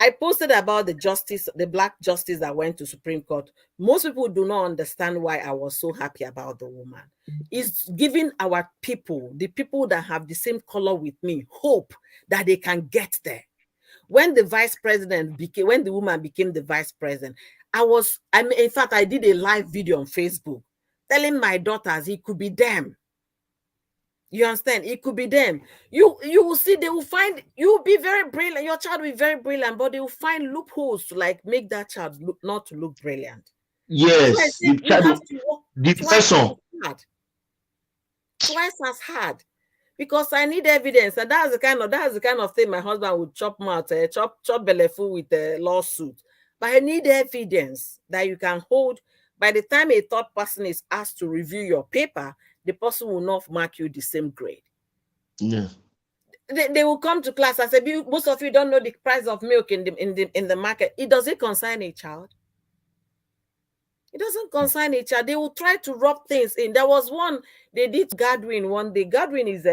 I posted about the Black justice that went to Supreme Court. Most people do not understand why I was so happy about the woman. It's giving our people, the people that have the same color with me, hope that they can get there. When the woman became the vice president, in fact, I did a live video on Facebook telling my daughters it could be them. You understand? It could be them. You will see, they will find, you will be very brilliant. Your child will be very brilliant, but they will find loopholes to make that child not to look brilliant. Yes. So you have to work twice as hard. Because I need evidence, and that's the kind of thing my husband would chop belly full with a lawsuit. But I need evidence that you can hold. By the time a third person is asked to review your paper, the person will not mark you the same grade. Yeah. They will come to class and say, most of you don't know the price of milk in the market. It doesn't concern a child. It doesn't concern a child. They will try to rub things in. There was one, they did Godwin one day. Godwin is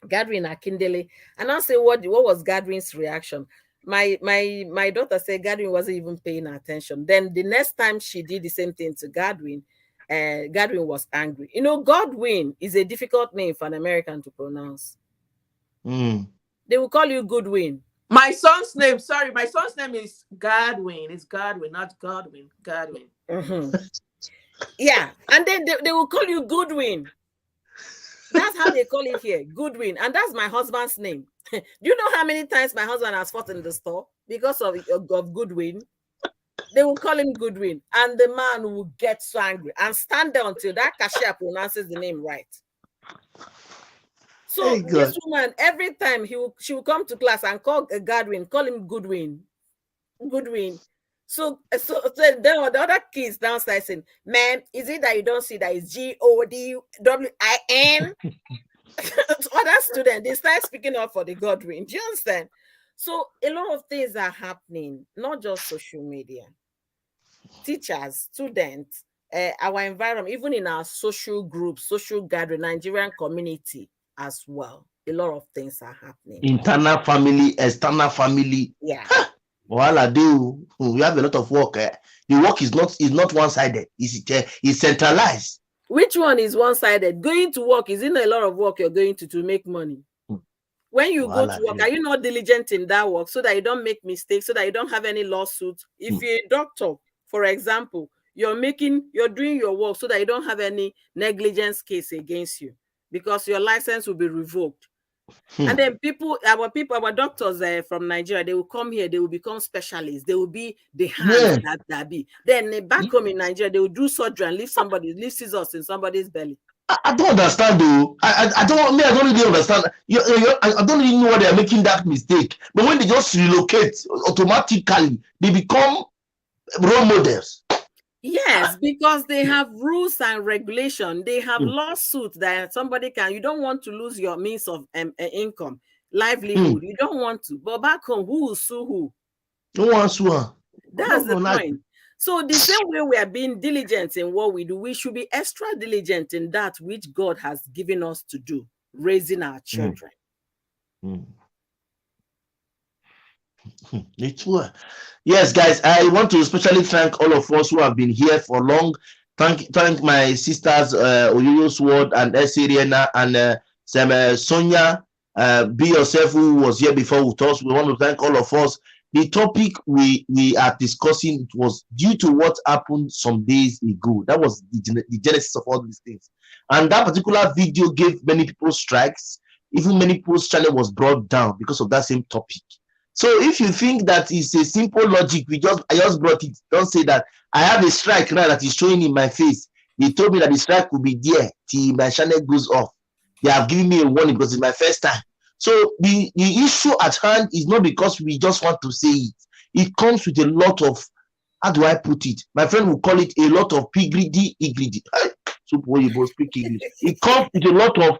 Godwin Akindele. And I'll say, what was Godwin's reaction? My daughter said Godwin wasn't even paying attention. Then the next time she did the same thing to Godwin, Godwin was angry. Godwin is a difficult name for an American to pronounce. They will call you Goodwin. My son's name, sorry, my son's name is Godwin. It's Godwin, not Godwin. Godwin. Yeah, and then they will call you Goodwin. That's how they call it here, Goodwin. And that's my husband's name. Do you know how many times my husband has fought in the store because of Goodwin? They will call him Goodwin. And the man will get so angry and stand there until that cashier pronounces the name right. So this woman, every time she will come to class and call Godwin, call him Goodwin. Goodwin. So then the other kids downstairs saying, "Ma'am, is it that you don't see that it's Godwin?" Other students, they start speaking up for the Godwin. Do you understand? So a lot of things are happening, not just social media. Teachers, students, our environment, even in our social groups, social gathering, Nigerian community as well. A lot of things are happening. Internal family, external family. Yeah. Well, we have a lot of work. The work is not one-sided. It's centralized. Which one is one-sided? Going to work, isn't a lot of work you're going to make money? When you go to work, are you not diligent in that work so that you don't make mistakes, so that you don't have any lawsuits? If you're a doctor, for example, you're doing your work so that you don't have any negligence case against you, because your license will be revoked. And then our doctors from Nigeria, they will come here, they will become specialists, they will be the hands that be. Then back home in Nigeria, they will do surgery and leave scissors in somebody's belly. I don't understand though. I don't really understand. I don't really know why they are making that mistake. But when they just relocate, automatically they become role models. Yes, because they have rules and regulation. They have lawsuits that somebody you don't want to lose your means of income, livelihood. You don't want to. But back home, who will sue who? No one sue. That's the point. So the same way we are being diligent in what we do, we should be extra diligent in that which God has given us to do, raising our children. Yes, guys, I want to especially thank all of us who have been here for long. Thank my sisters Oyoyo Sword and Esiriana and Sonia. Be yourself, who was here before with us. We want to thank all of us. The topic we are discussing was due to what happened some days ago. That was the genesis of all these things. And that particular video gave many people strikes. Even many people's channel was brought down because of that same topic. So if you think that it's a simple logic, I just brought it. Don't say that I have a strike now that is showing in my face. They told me that the strike will be there till my channel goes off. They have given me a warning because it's my first time. So the issue at hand is not because we just want to say it. It comes with a lot of, how do I put it? My friend will call it a lot of pigridi. Speak English. It comes with a lot of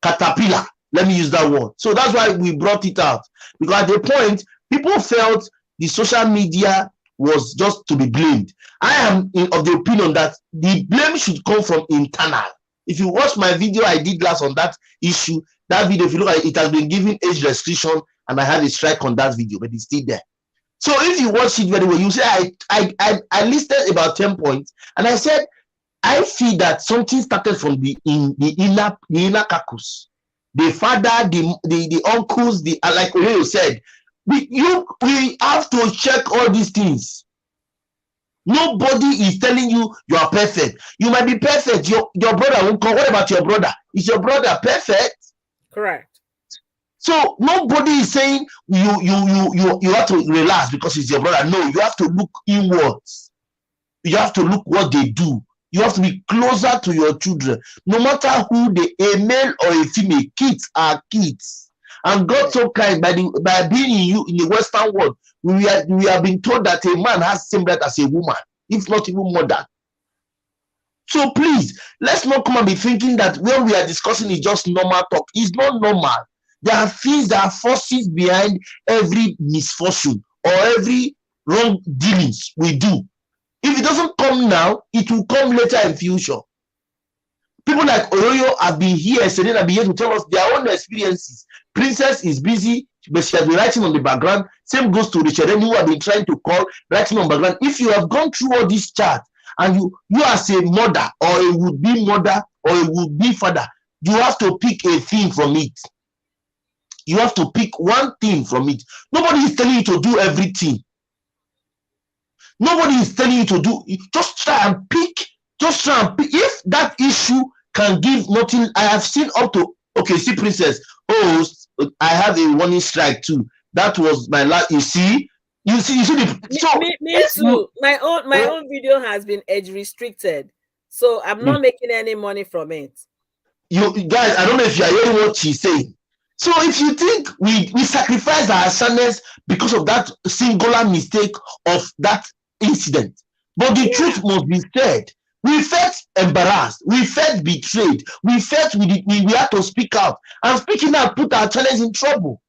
caterpillar. Let me use that word. So that's why we brought it out. Because at the point, people felt the social media was just to be blamed. I am of the opinion that the blame should come from internal. If you watch my video I did last on that issue, that video, if you look at it, it has been given age restriction, and I had a strike on that video, but it's still there. So if you watch it very well, you say I listed about 10 points, and I said I feel that something started from the inner caucus. The father, the uncles, like you said, we have to check all these things. Nobody is telling you are perfect. You might be perfect. Your brother won't come. What about your brother? Is your brother perfect? Correct. So nobody is saying you have to relax because it's your brother. No, you have to look inwards. You have to look what they do. You have to be closer to your children. No matter who a male or a female, kids are kids. And God so kind by being in the Western world, we have been told that a man has the same right as a woman, if not even more than. So please, let's not come and be thinking that when we are discussing is just normal talk. It's not normal. There are things, there are forces behind every misfortune or every wrong dealings we do. If it doesn't come now, it will come later in future. People like Oyoyo have been here, Selena have been here to tell us their own experiences. Princess is busy, but she has been writing on the background. Same goes to Richard, who have been trying to call, writing on background. If you have gone through all this chat, and you as a mother or a would-be mother or a would-be father, you have to pick a thing from it. You have to pick one thing from it. Nobody is telling you to do everything. Nobody is telling you to do. Just try and pick. Just try and pick. If that issue can give nothing, I have seen up to. Okay, see, Princess. Oh, I have a warning strike too. That was my last. You see the. So me too. My own video has been age restricted, so I'm not making any money from it. You guys, I don't know if you are hearing what she's saying. So if you think we sacrifice our channels because of that singular mistake of that incident, but the truth must be said. We felt embarrassed, we felt betrayed, we felt we had to speak out, and speaking out put our channels in trouble.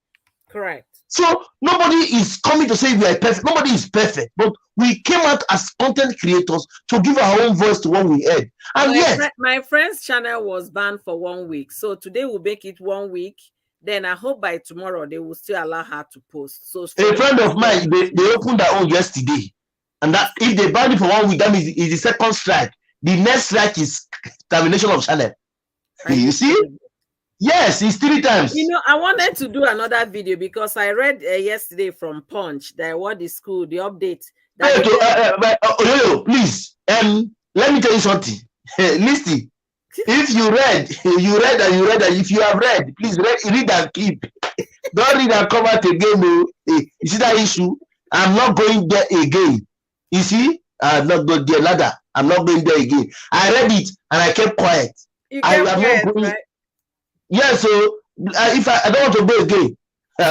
Correct. So nobody is coming to say we are perfect. Nobody is perfect, but we came out as content creators to give our own voice to what we heard. And my friend's channel was banned for 1 week, so today we'll make it 1 week. Then I hope by tomorrow they will still allow her to post. So a friend of mine, they opened their own yesterday, and that if they ban it for 1 week, that means it's the second strike. The next strike is termination of channel. You see? Yes, it's 3 times. You know, I wanted to do another video because I read yesterday from Punch that what the school, the update. Please, let me tell you something. Listen, if you read, and if you have read, please read and keep. Don't read and come out again. You see that issue? I'm not going there again. You see? I'm not going there, ladder. I'm not going there again. I read it and I kept quiet. You kept quiet, right? Yeah, so if I don't want to go again,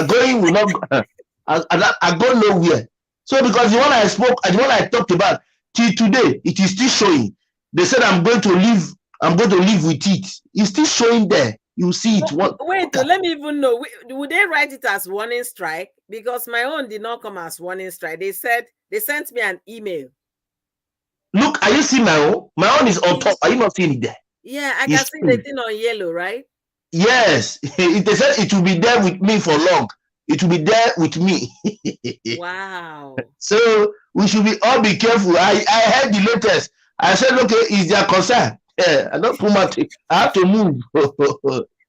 going will not. I go nowhere. So because the one I spoke, the one I talked about till today, it is still showing. They said I'm going to live with it. It's still showing there. You see it. Wait, let me even know. Would they write it as warning strike? Because my own did not come as warning strike. They said they sent me an email. Look, are you seeing my own? My own is on top. Are you not seeing it there? Yeah, I can see the thing on yellow, right? Yes. They said it will be there with me for long. It will be there with me. Wow. So we should all be careful. I heard the latest. I said, okay, is their concern? Yeah, I don't put my I have to move.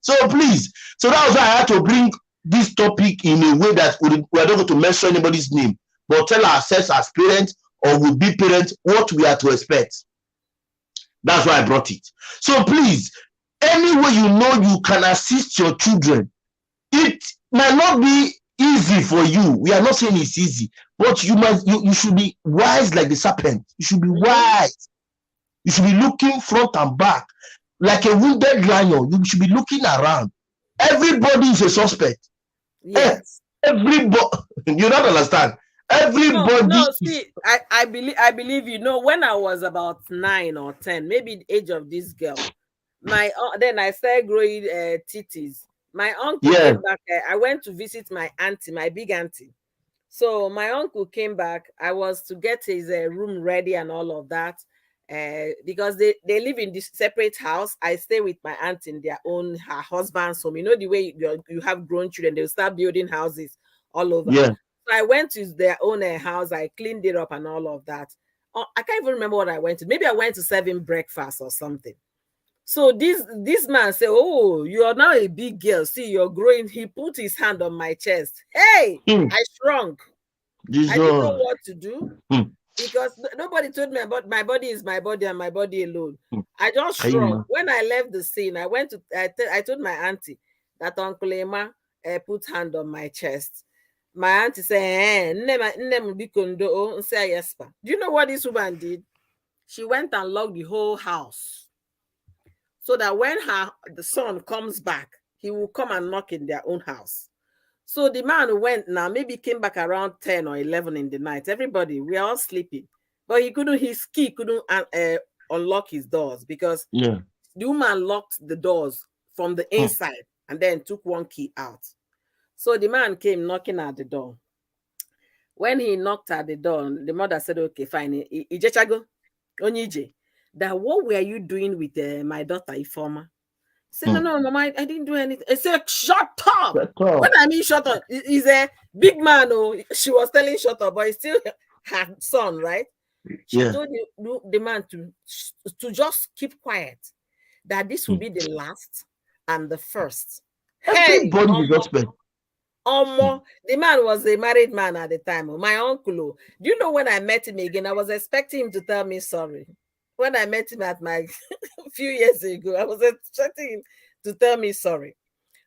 So please. So that was why I had to bring this topic in a way that we are not going to mention anybody's name, but tell ourselves as parents or will be parents what we are to expect. That's why I brought it. So please, any way you know you can assist your children, it might not be easy for you. We are not saying it's easy, but you should be wise like the serpent. You should be wise. You should be looking front and back like a wounded lion. You should be looking around. Everybody is a suspect. Yes. Everybody. You don't understand. Everybody. No, see, I believe you know, when I was about 9 or 10, maybe the age of this girl, then I started growing titties. My uncle came back. I went to visit my auntie, my big auntie. So my uncle came back. I was to get his room ready and all of that. Because they live in this separate house. I stay with my aunt in their own, her husband's home. You know the way you have grown children, they'll start building houses all over. Yeah. So I went to their own house. I cleaned it up and all of that. I can't even remember what I went to. Maybe I went to serve him breakfast or something. So this man said, "Oh, you are now a big girl. See, you're growing." He put his hand on my chest. Hey, I shrunk. I didn't know what to do. Because nobody told me about my body is my body and my body alone. I just shrunk. When I left the scene, I told my auntie that Uncle Emma put hand on my chest. My auntie said, do you know what this woman did? She went and locked the whole house so that when the son comes back, he will come and knock in their own house. So the man went now, maybe came back around 10 or 11 in the night. Everybody, we are all sleeping. But his key couldn't unlock his doors because the woman locked the doors from the inside and then took one key out. So the man came knocking at the door. When he knocked at the door, the mother said, okay, fine. Ijechago, Onije, that what were you doing with my daughter, Ifoma? Say, no, Mama, I didn't do anything. I said, shut up. When I mean shut up, he's a big man. Oh, she was telling shut up, but he still had son, right? She told the man to just keep quiet, that this will be the last and the first. Everybody is suspect. The man was a married man at the time. My uncle. Do you know when I met him again? I was expecting him to tell me sorry. When I met him at my few years ago, I was expecting him to tell me sorry.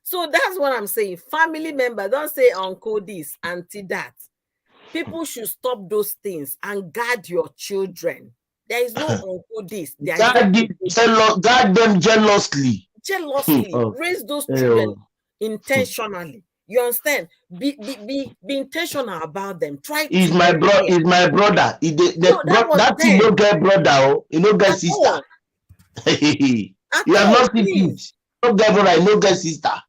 So that's what I'm saying. Family member, don't say uncle this, auntie that. People should stop those things and guard your children. There is no uncle this. Guard them jealously. Raise those children intentionally. You understand? Be intentional about them. He's my brother. That thing no get brother. You no get sister. You have not seen it. No get brother. No get sister.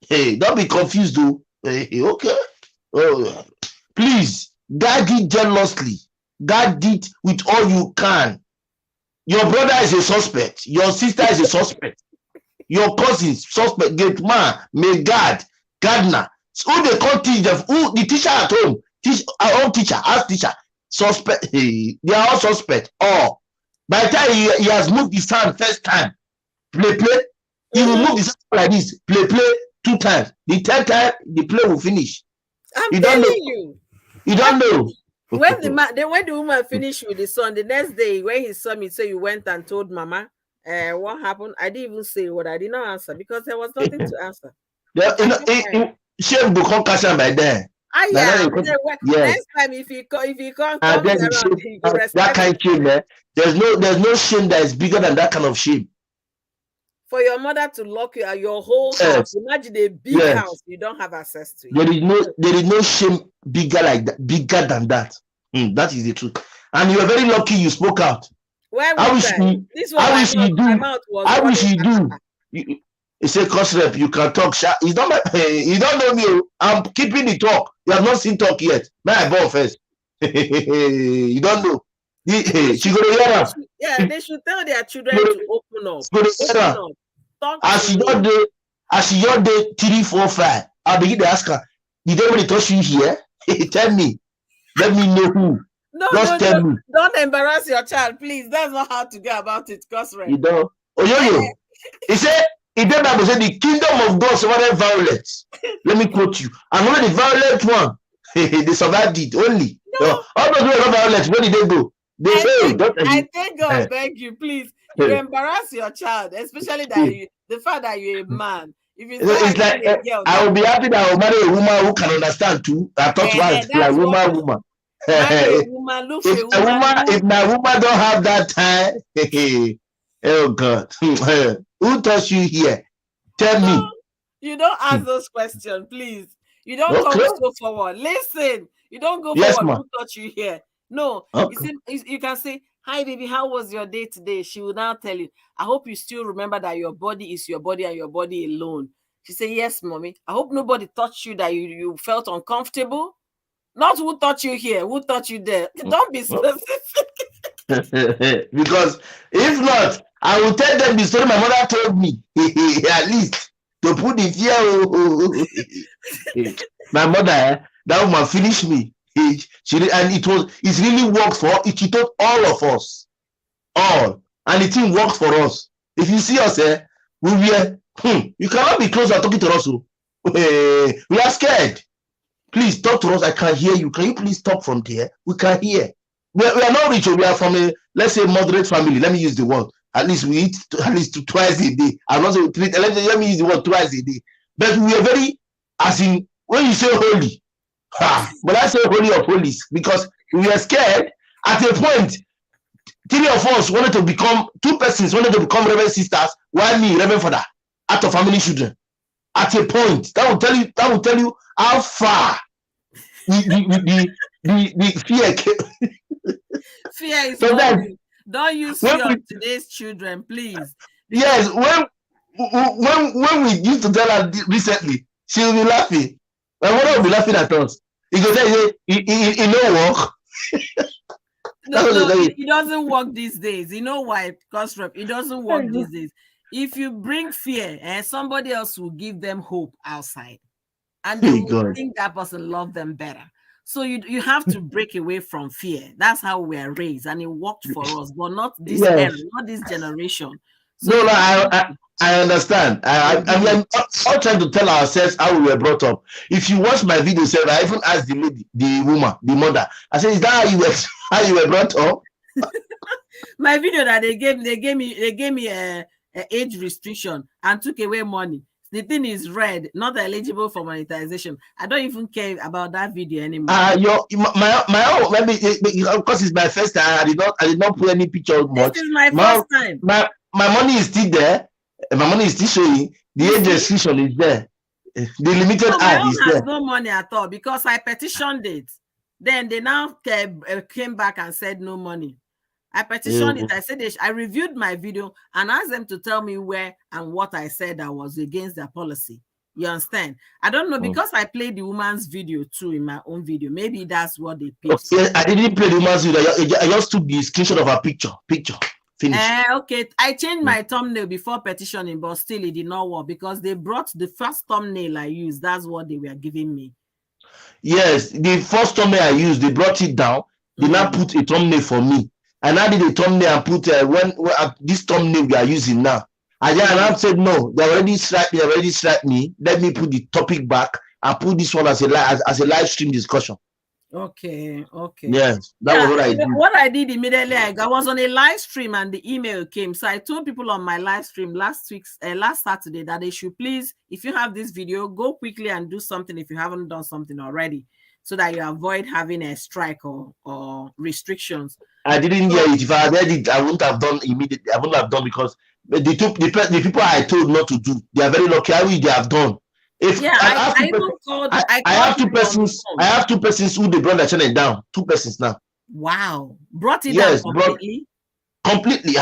Hey, don't be confused, though. Hey, okay. Oh, please guard it jealously. Guard it with all you can. Your brother is a suspect. Your sister is a suspect. Your cousin suspect. Gate man, may guard, gardener. Who they call teach them? Who the teacher at home? Our own teacher, as teacher. Suspect. Hey, they are all suspect. Oh, by the time he has moved his hand first time, play. He will move his hand like this. Play 2 times. The 3rd time, the play will finish. I'm telling you. You don't know. When the woman finished with the son, the next day when he saw me, so you went and told mama, what happened? I didn't even say what I did not answer because there was nothing to answer. Shame will come catch him by then. Next time if he can't come around, he will respect that kind of shame, man. There's no shame that is bigger than that kind of shame. For your mother to lock you at your whole house, imagine a big house you don't have access to. There is no shame bigger than that. That is the truth. And you are very lucky you spoke out. I wish you do. You say, "Cost rep, you can talk." You don't know me. I'm keeping the talk. You have not seen talk yet. My boy first. You don't know. She go to hear. Yeah, they should tell their children to open up. As she your day 3, 4, 5, I'll begin to ask her, did anybody touch you here? Tell me. Let me know who. Tell me. Don't embarrass your child, please. That's not how to go about it, Cosray. You know. He said, the kingdom of God survived violence. Let me quote you. And only the violent one, they survived it only. No. All those who are violent, where did they go? They failed. I thank God, beg you, please. You embarrass your child, especially the fact that you're a man. If it's like I will be happy that I will marry a woman who can understand too. I talk to her like woman. If my woman don't have that time, oh God, who touched you here? Tell me. You don't ask those questions, please. You don't come so forward. Listen, you don't go forward. Who touched you here? No, you can say, "Hi, baby, how was your day today?" She will now tell you, "I hope you still remember that your body is your body and your body alone." She say, "Yes, mommy. I hope nobody touched you that you felt uncomfortable. Not who touched you here, who touched you there. Don't be specific." Because if not, I will tell them the story my mother told me. At least to put the fear. My mother, that woman finished me. It really worked for it. She told all of us, and the thing worked for us. If you see us, you cannot be close and talking to us. We are scared. Please talk to us. I can't hear you. Can you please talk from there? We can't hear. We are not rich. We are from a, let's say, moderate family. Let me use the word. At least we eat at least twice a day. I'm not saying let me use the word twice a day. But we are very, as in when you say holy. But I say holy of holies because we were scared. At a point, 3 of us wanted to become 2 persons wanted to become reverend sisters, while me, reverend father, out of family children. At a point, that will tell you how far the fear came. Fear is so don't use fear on today's children, please. Yes, when we used to tell her recently, she will be laughing. My mother will be laughing at us. He go say, "It no work." No, it doesn't work these days. You know why? Because it doesn't work these days. If you bring fear, somebody else will give them hope outside, and they will think that person loves them better. So you have to break away from fear. That's how we are raised, and it worked for us, but not this era, not this generation. So I understand. I'm all trying to tell ourselves how we were brought up. If you watch my video, I even asked the lady, the woman, the mother. I said, "Is that how you were brought up?" My video that they gave me a age restriction and took away money. The thing is red, not eligible for monetization. I don't even care about that video anymore. My own, maybe because it's my first time. I did not put any picture much. This is my first time. My money is still there. My money is still showing. The age restriction is there. The limited ad is there. No money at all because I petitioned it. Then they now came back and said no money. I petitioned it. I said I reviewed my video and asked them to tell me where and what I said that was against their policy. You understand? I don't know because I played the woman's video too in my own video. Maybe that's what they picked. Okay, I didn't play the woman's video. I just took the screenshot of a picture. Finish. Okay, I changed my thumbnail before petitioning, but still it did not work because they brought the first thumbnail I used. That's what they were giving me. Yes, the first thumbnail I used, they brought it down. They now put a thumbnail for me. And I did a thumbnail and put this thumbnail we are using now. And then I said, no, they already striped me. Let me put the topic back and put this one as a live stream discussion. Okay. Yes, that was what I did. What I did immediately, I was on a live stream and the email came. So I told people on my live stream last Saturday that they should please, if you have this video, go quickly and do something if you haven't done something already, so that you avoid having a strike or restrictions. I didn't hear it. If I had heard it, I wouldn't have done immediately. I wouldn't have done because the people I told not to do, they are very lucky. I wish they have done. I have two persons who they brought the channel down. 2 persons now. Wow. Brought it down completely? Completely.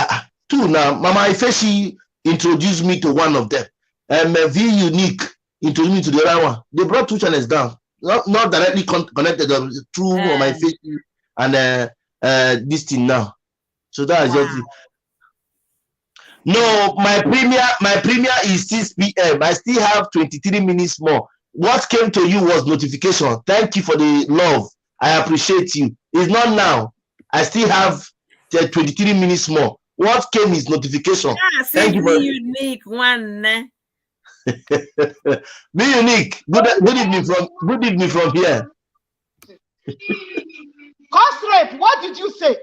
2 now. Mama Ifeshi introduced me to one of them. V Unique introduced me to the other one. They brought 2 channels down. Not directly connected through my face and this thing now. So that is just it. No, my premiere is 6 p.m. I still have 23 minutes more. What came to you was notification. Thank you for the love. I appreciate you. It's not now. I still have 23 minutes more. What came is notification. Thank you for unique one. Be unique. Good evening from here. Constraint, what did you say?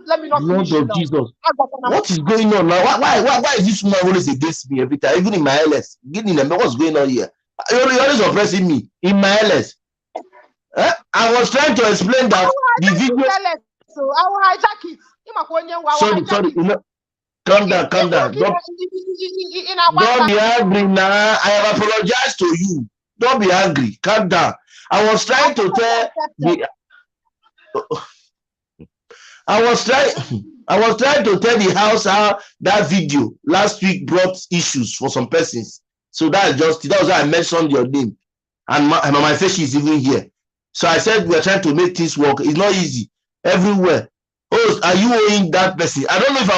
Let me not finish. Lord of Jesus. What is going on now? Why is this woman always against me every time? Even in my LS. What's going on here? You're always oppressing me in my LS. I was trying to explain that the video. So I will hijack it. Sorry. Calm down. Don't be angry now. I have apologized to you. Don't be angry. Calm down. I was trying to tell the house how that video last week brought issues for some persons. So that was why I mentioned your name. And my face is even here. So I said we are trying to make things work. It's not easy. Everywhere. Oh, are you owing that person? I don't know if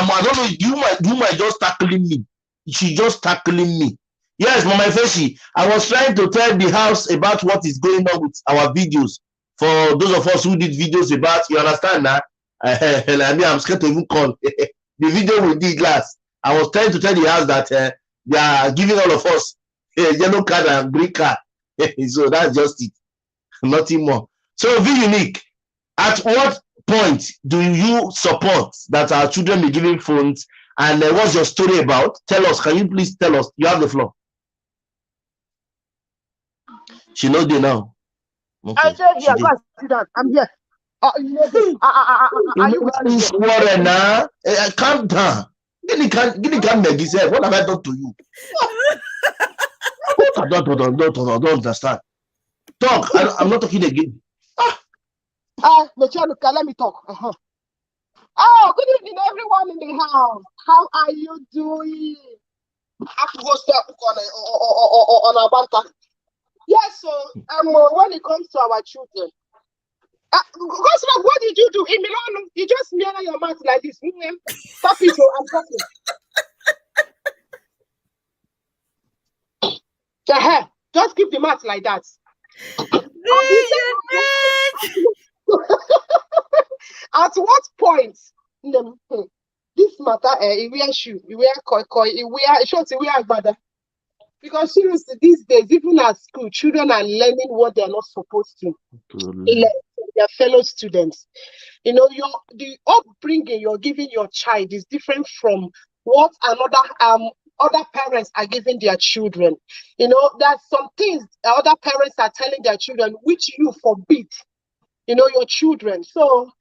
you might just tackling me. She just tackling me. Yes, Mama Feshi, I was trying to tell the house about what is going on with our videos. For those of us who did videos about, you understand now? I'm scared to even call. The video we did last, I was trying to tell the house that they are giving all of us a yellow card and green card. So that's just it. Nothing more. So, Be Unique, at what point do you support that our children be given phones? And what's your story about? Tell us. Can you please tell us? You have the floor. She knows you now. Okay. I said, yeah, go sit down. I'm here. Are you sworn now? Calm down. What have I done to you? Don't understand. Talk. I'm not talking again. Let me talk. Oh, good evening, everyone in the house. How are you doing? I have to go step on our banter. Yes, so when it comes to our children, what did you do? In Milano, you just mirror your mouth like this. Stop it, I'm talking. Just keep the mouth like that. At what point? this matter, he wear shoe, he wear koi, he wear shorts, he wear agbada. Because seriously, these days, even at school, children are learning what they're not supposed to learn from their fellow students. You know, the upbringing you're giving your child is different from what other parents are giving their children. You know, there's some things other parents are telling their children which you forbid, you know, your children. So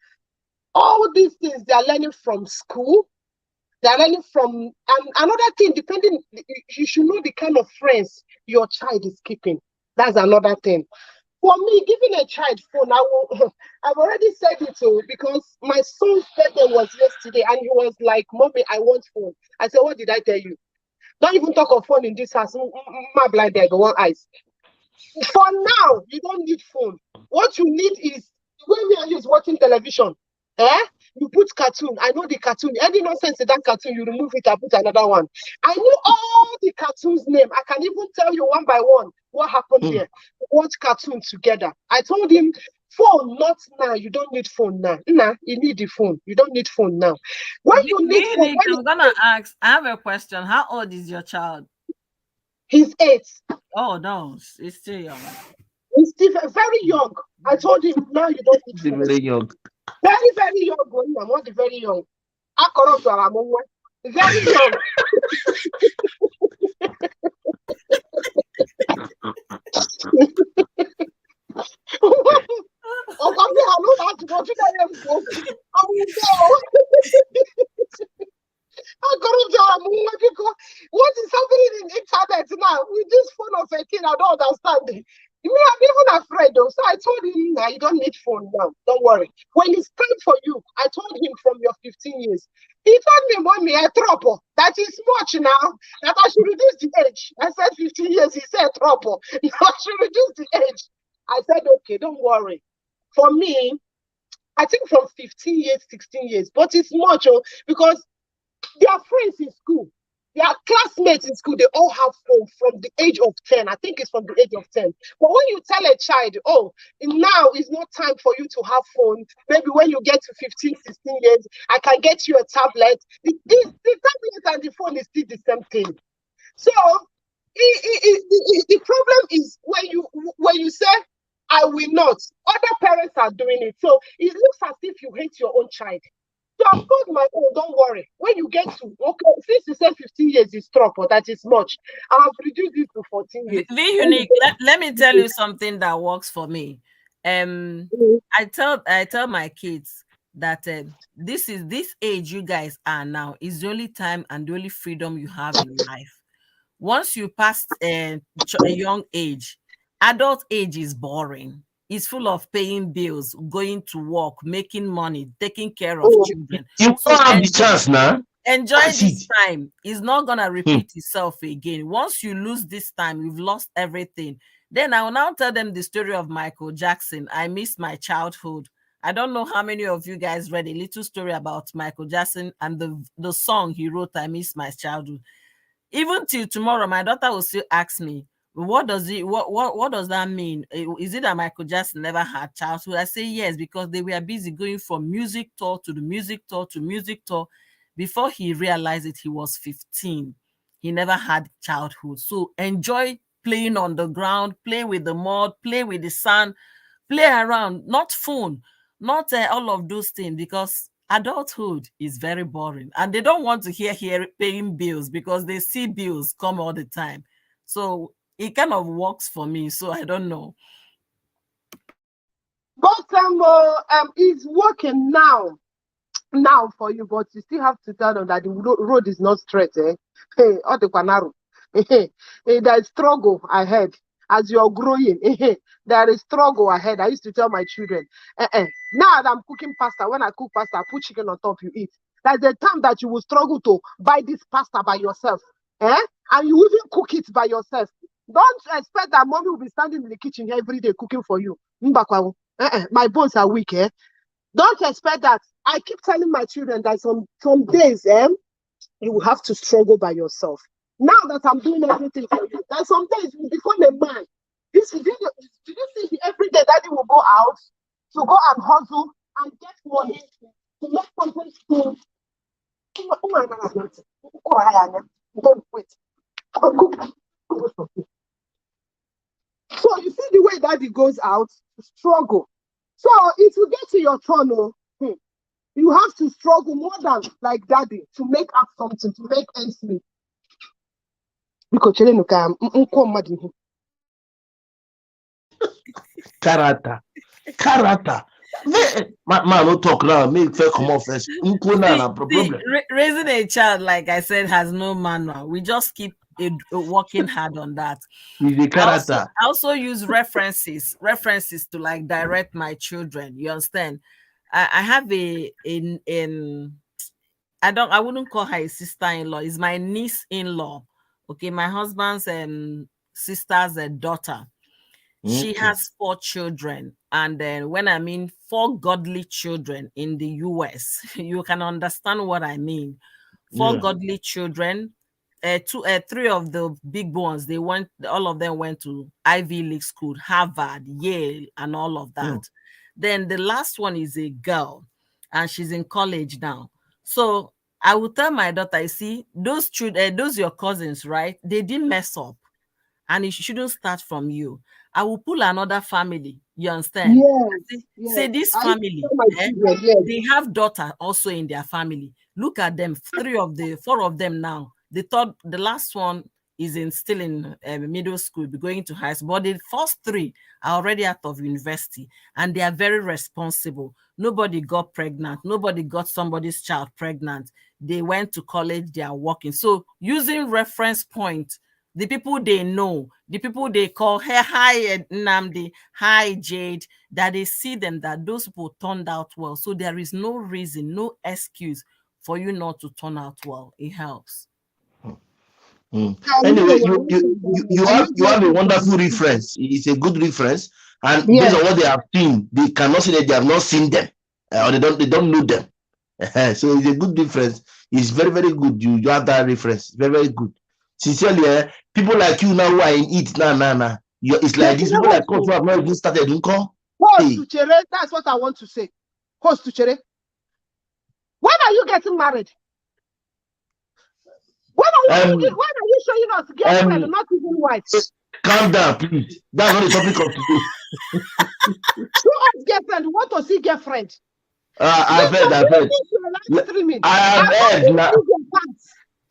all these things they are learning from school. They are learning from, and another thing, depending, you should know the kind of friends your child is keeping. That's another thing. For me, giving a child phone, I've already said it too, because my son's birthday was yesterday and he was like, Mommy, I want phone. I said, what did I tell you? Don't even talk of phone in this house. My blind dad, one eyes. For now, you don't need phone. What you need is when we are just watching television. You put cartoon. I know the cartoon. Any nonsense in that cartoon, you remove it and put another one. I know all the cartoons' name. I can even tell you one by one what happened there. Watch cartoon together. I told him, phone, not now. You don't need phone now. Nah, you need the phone. You don't need phone now. When you need phone, I'm gonna ask. I have a question. How old is your child? He's 8. Oh no, he's still young. He's still very young. I told him now you don't need phone. Very young. Very, very young. I'm not very young. Very young. What is happening in the internet now with this phone of a kid? I don't understand it. I'm even afraid though. So I told him, nah, you don't need phone now. Don't worry. When it's time for you, I told him from your 15 years. He told me, Mommy, I trouble. That is much now. That I should reduce the age. I said 15 years. He said trouble. I should reduce the age. I said, okay, don't worry. For me, I think from 15 years, 16 years. But it's much because they are friends in school. Their classmates in school, they all have phone from the age of 10. I think it's from the age of 10. But when you tell a child, oh, now is not time for you to have phone, maybe when you get to 15, 16 years, I can get you a tablet. The tablet and the phone is still the same thing. So the problem is when you say, I will not, other parents are doing it. So it looks as if you hate your own child. So I've told my own, don't worry. When you get to, okay, since you said 15 years is trouble, that is much. I have reduced it to 14 years. Be unique. Let me tell you something that works for me. I tell my kids that this age you guys are now is the only time and the only freedom you have in life. Once you pass a young age, adult age is boring. It's full of paying bills, going to work, making money, taking care of children. You don't have the chance now. Enjoy this time. It's not gonna repeat itself again. Once you lose this time, you've lost everything. Then I will now tell them the story of Michael Jackson. I miss my childhood. I don't know how many of you guys read a little story about Michael Jackson and the song he wrote, I Miss My Childhood. Even till tomorrow, my daughter will still ask me, what does that mean? Is it that Michael Jackson never had childhood? I say yes, because they were busy going from music tour to the music tour to music tour. Before he realized it, he was 15. He never had childhood. So enjoy playing on the ground, play with the mud, play with the sand, play around, not phone, not all of those things, because adulthood is very boring and they don't want to hear paying bills because they see bills come all the time. So it kind of works for me. So I don't know. But it's working now for you, but you still have to tell them that the road is not straight. Hey, all the panaro. There is struggle ahead as you're growing. There is struggle ahead. I used to tell my children, now that I'm cooking pasta, when I cook pasta, I put chicken on top, you eat. There's a time that you will struggle to buy this pasta by yourself. And you even cook it by yourself. Don't expect that mommy will be standing in the kitchen every day cooking for you. My bones are weak. Don't expect that. I keep telling my children that some days you will have to struggle by yourself. Now that I'm doing everything for you, that some days you become a man. Did you see every day daddy will go out to go and hustle and get money to make something to Don't wait. So you see the way daddy goes out to struggle. So it will get to your turn. You have to struggle more than like daddy to make up something, to make ends meet. Because Character. Man, no talk now. Make fair come off first. Raising a child, like I said, has no manual. We just keep working hard on that. I also use references to like direct my children. You understand? I have I wouldn't call her a sister-in-law. It's my niece-in-law. Okay, my husband's sister's daughter. She has 4 children, and then when I mean 4 godly children in the US, you can understand what I mean. 4 godly children. 3 of the big ones, all of them went to Ivy League school, Harvard, Yale, and all of that. Then the last one is a girl, and she's in college now. So I will tell my daughter, see, those children, those your cousins, right? They didn't mess up, and it shouldn't start from you. I will pull another family. You understand? Yes. Say this family, they have daughter also in their family. Look at them, 4 of them now. The last one is still in middle school, going to high school. But the first 3 are already out of university, and they are very responsible. Nobody got pregnant. Nobody got somebody's child pregnant. They went to college. They are working. So using reference point, the people they know, the people they call, hey, hi, Nnamdi, hi, Jade, that they see them, that those people turned out well. So there is no reason, no excuse for you not to turn out well. It helps. Anyway, you have a wonderful reference. It's a good reference, and based on what they have seen, they cannot say that they have not seen them, or they don't know them. So it's a good reference. It's very, very good. You have that reference. Very, very good. Sincerely, people like you now who are in it now. It's like these people like us who have not even started. That's what I want to say. Host to Chere. When are you getting married? When are you showing us girlfriend, not even wife? Calm down, please. That's not the topic of today. Show us girlfriend. We want to see girlfriend. I've heard. I have heard now.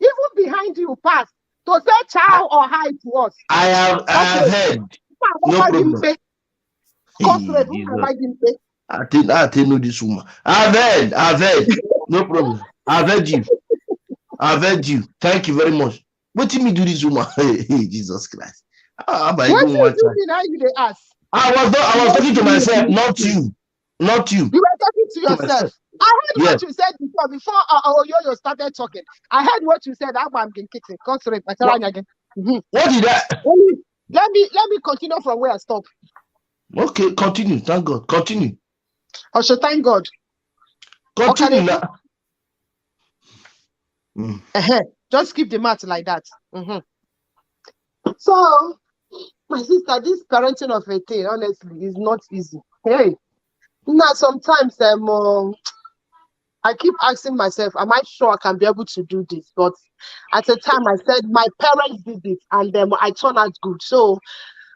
Even behind you, pass to say ciao or hi to us. I have heard. No problem. I think know this woman. I've heard. No problem. I've heard you. Thank you very much. What did me do this woman? Hey, Jesus Christ. What did you do now? You ask. I was talking to myself, not you. Not you. You were talking to yourself. I heard what you said before Oyoyo started talking. I heard what you said. I'm getting kicked. Concentrate. What did I? Let me continue from where I stopped. Okay, continue. Thank God. Continue. I should thank God. Continue now. Just keep the math like that. So, my sister, this parenting of a thing, honestly, is not easy. Hey, now sometimes I keep asking myself, am I sure I can be able to do this? But at the time, I said my parents did it, and I turned out good. So,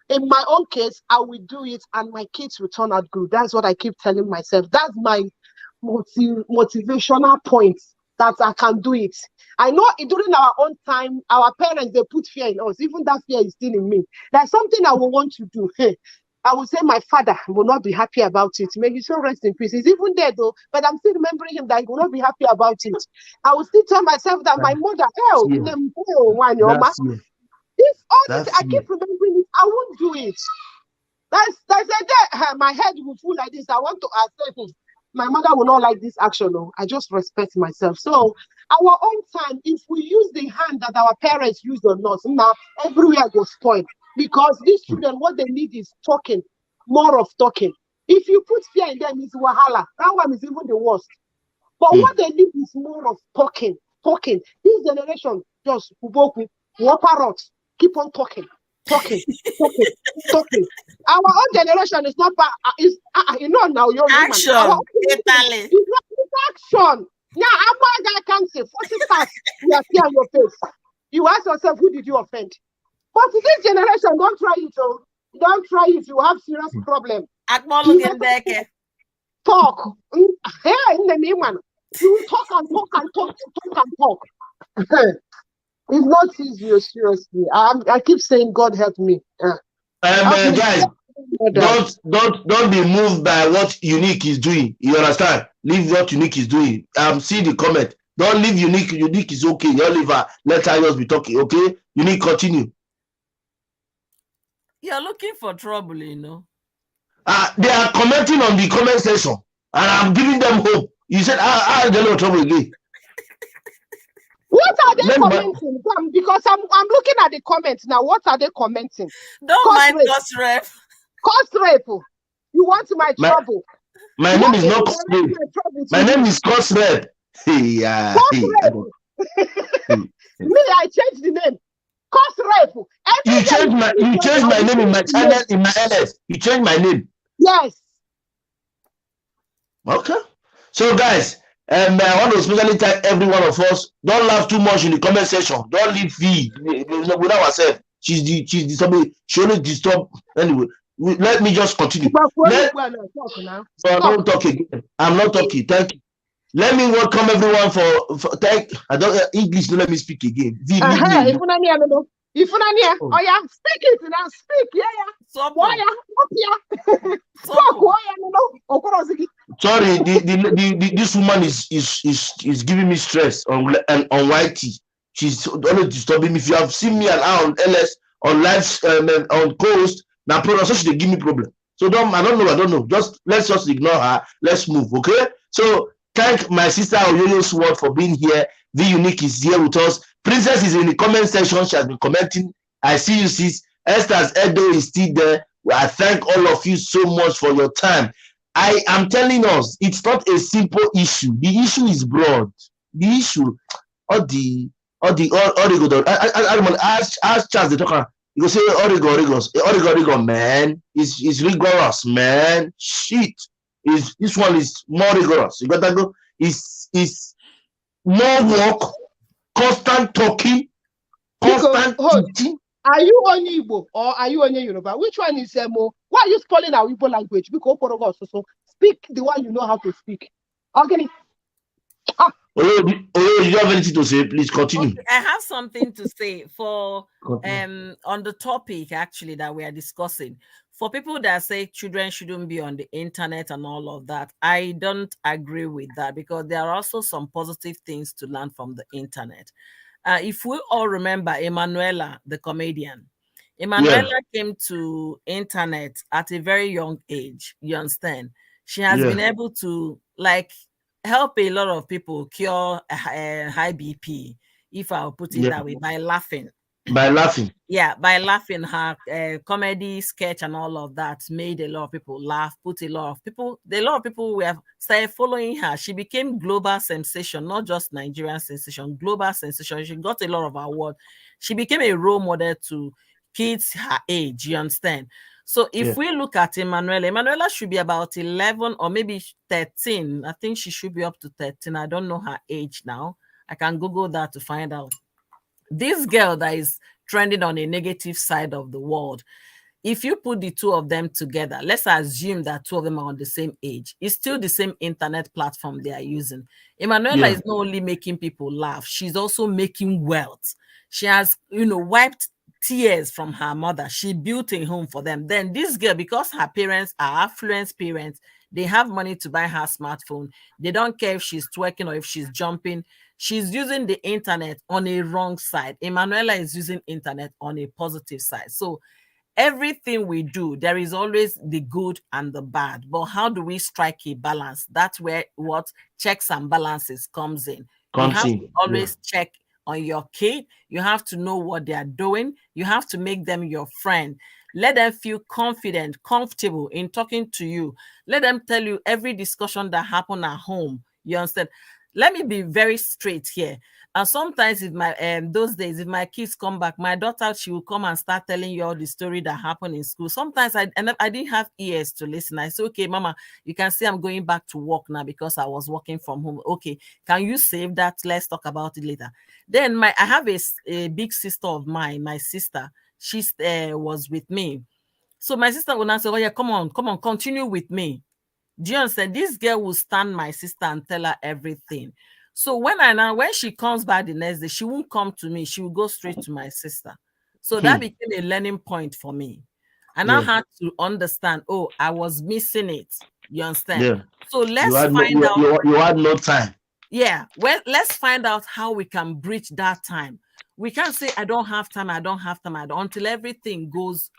in my own case, I will do it, and my kids will turn out good. That's what I keep telling myself. That's my motivational point, that I can do it. I know during our own time, our parents, they put fear in us. Even that fear is still in me. There's something I will want to do. I will say my father will not be happy about it. May he so rest in peace. He's even there though, but I'm still remembering him that he will not be happy about it. I will still tell myself that my mother, I keep remembering it. I won't do it. That's a day. My head will full like this. I want to ask him. My mother will not like this action. No, I just respect myself. So our own time, if we use the hand that our parents used on us, now everywhere goes spoiled. Because these children, what they need is talking, more of talking. If you put fear in them, it's wahala. That one is even the worst. But what they need is more of talking. This generation just uboku, waparot, keep on talking. Our own generation is not now. You're action. it's action. Now, I can't say 40 stars. You are here on your face. You ask yourself, who did you offend? But this generation, don't try it, oh. Don't try it. You have serious problem. Talk. Here in the name, man. You talk and talk and talk and talk. It's not easy, seriously. I keep saying, God help me. Guys, don't be moved by what Unique is doing. You understand? Leave what Unique is doing. See the comment. Don't leave Unique. Unique is okay. You leave her. Let her just be talking. Okay? Unique, continue. You're looking for trouble, you know. They are commenting on the comment section, and I'm giving them hope. You said, there's no trouble again. What are they commenting? Because I'm looking at the comments now. What are they commenting? Don't mind cost rape. Cost rape. You want my trouble? My name is not cost rape. My name is cost rape. Me, I changed the name. Cost rape. You changed my name in my channel, in my LS. You changed my name. Yes. Okay. So guys, I want to especially thank every one of us. Don't laugh too much in the comment section. Don't leave V without ourselves. She's disturbing. She only disturb. Anyway, let me just continue. Don't talk again. I'm not talking. Thank you. Let me welcome everyone I don't English. Don't let me speak again. V, if you oh yeah, speak it now. Speak, yeah. Sorry, this woman is giving me stress on YT. She's always disturbing me. If you have seen me around LS on live on Coast, now pronunciation they give me problem. So I don't know. Let's just ignore her. Let's move, okay? So thank my sister Oyoyo Sword for being here. V Unique is here with us. Princess is in the comment section. She has been commenting. I see you, sis. Esther's Edo is still there. I thank all of you so much for your time. I am telling us, it's not a simple issue. The issue is broad. The issue, all the ask Charles the talker. You go say Origo, man. Is rigorous, man. Shit. This one is more rigorous. You gotta go. Is more work, constant talking, constant teaching. Are you on Igbo or are you on Yoruba? Which one is more? Why are you spoiling our Igbo language? Because so speak the one you know how to speak. Okay. You have anything to say? Please continue. Okay, I have something to say for on the topic actually that we are discussing. For people that say children shouldn't be on the internet and all of that, I don't agree with that because there are also some positive things to learn from the internet. If we all remember Emanuela, the comedian, Emanuela came to internet at a very young age. You understand? She has been able to help a lot of people cure high BP, if I'll put it that way, by laughing. By laughing. Yeah, by laughing. Her comedy sketch and all of that made a lot of people laugh, a lot of people were started following her. She became global sensation, not just Nigerian sensation, global sensation. She got a lot of awards. She became a role model to kids her age, you understand? So if we look at Emanuela should be about 11 or maybe 13. I think she should be up to 13. I don't know her age now. I can Google that to find out. This girl that is trending on a negative side of the world, if you put the two of them together, let's assume that two of them are on the same age. It's still the same internet platform they are using. Emanuela is not only making people laugh, she's also making wealth. She has, wiped tears from her mother. She built a home for them. Then this girl, because her parents are affluent parents, they have money to buy her smartphone. They don't care if she's twerking or if she's jumping. She's using the internet on a wrong side. Emanuela is using internet on a positive side. So everything we do, there is always the good and the bad. But how do we strike a balance? That's where what checks and balances comes in. You have to always check on your kid. You have to know what they are doing. You have to make them your friend. Let them feel confident, comfortable in talking to you. Let them tell you every discussion that happened at home. You understand? let me be very straight here. And sometimes if my those days, if my kids come back, my daughter, she will come and start telling you all the story that happened in school. Sometimes I didn't have ears to listen. I say, okay, mama, you can see I'm going back to work now because I was working from home. Okay, can you save that? Let's talk about it later. Then I have a big sister of mine, my sister. She was with me. So my sister will now say, oh yeah, come on, continue with me. Do you understand? This girl will stand my sister and tell her everything. So when she comes back the next day, she won't come to me. She will go straight to my sister. So that became a learning point for me. And I had to understand, oh, I was missing it. You understand? Yeah. So let's find out. You had no time. Yeah. Well, let's find out how we can bridge that time. We can't say, I don't have time, until everything goes,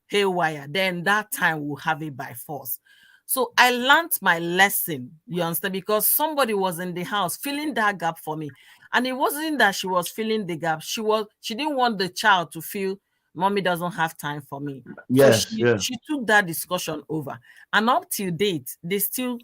haywire. Then that time we'll have it by force. So I learned my lesson, you understand, because somebody was in the house filling that gap for me. And it wasn't that she was filling the gap. She didn't want the child to feel mommy doesn't have time for me. Yes, so she took that discussion over. And up till date, they still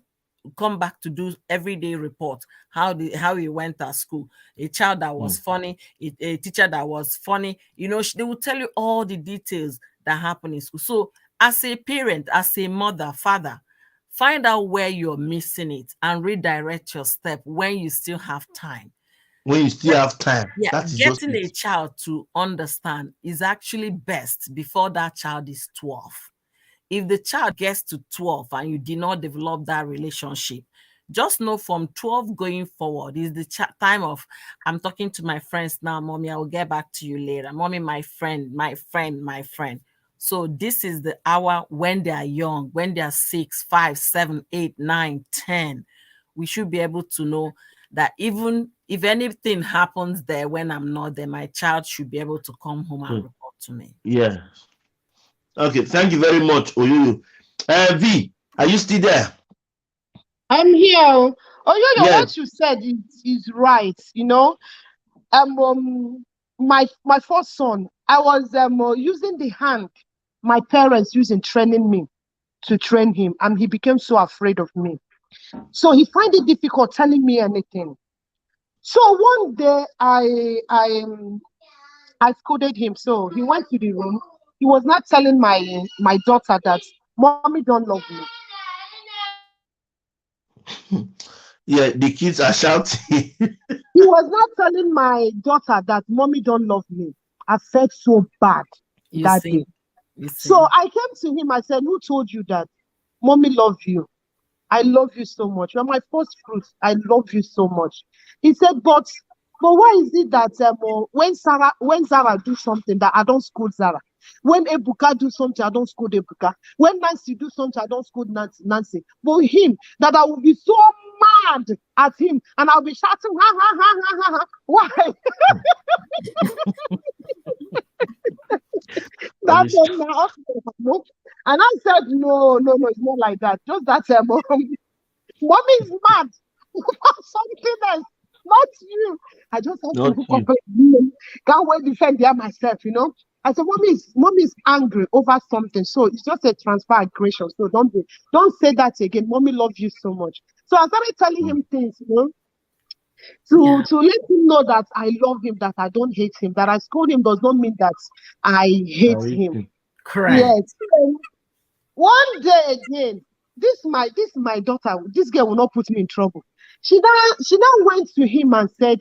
come back to do everyday report, how he went at school. A child that was funny, a teacher that was funny, they will tell you all the details that happen in school. So as a parent, as a mother, father, find out where you're missing it and redirect your step when you still have time. When you still have time. Yeah, getting a child to understand is actually best before that child is 12. If the child gets to 12 and you did not develop that relationship, just know from 12 going forward is the time of, I'm talking to my friends now, mommy, I will get back to you later. Mommy, my friend. So this is the hour when they are young, when they are 6, 5, 7, 8, 9, 10. We should be able to know that even if anything happens there when I'm not there, my child should be able to come home and report to me. Yeah. Okay, thank you very much, Oyoyo. V, are you still there? I'm here. Oyoyo, what you said is right. My first son, I was using the hand my parents using training me to train him, and he became so afraid of me. So he find it difficult telling me anything. So one day I scolded him. So he went to the room. He was not telling my daughter that mommy don't love me. Yeah, the kids are shouting. He was not telling my daughter that mommy don't love me. I felt so bad that day. So I came to him. I said, who told you that? Mommy love you. I love you so much. You're my first fruit. I love you so much. He said, but why is it that when Zara do something that I don't scold Zara? When Ebuka do something, I don't scold Ebuka. When Nancy do something, I don't scold Nancy. But him, that I will be so mad at him and I'll be shouting, ha, ha, ha, ha, ha, ha. Why? That's now. And I said, no, it's not like that. Just that mommy is mad about something else, not you. I just have to can't wait defend there myself, I said, mommy is angry over something. So it's just a transfer aggression. So don't say that again. Mommy loves you so much. So I started telling him things, to let him know that I love him, that I don't hate him, that I scold him does not mean that I hate him. Correct. Yes. One day again, this my daughter, this girl will not put me in trouble. She now went to him and said,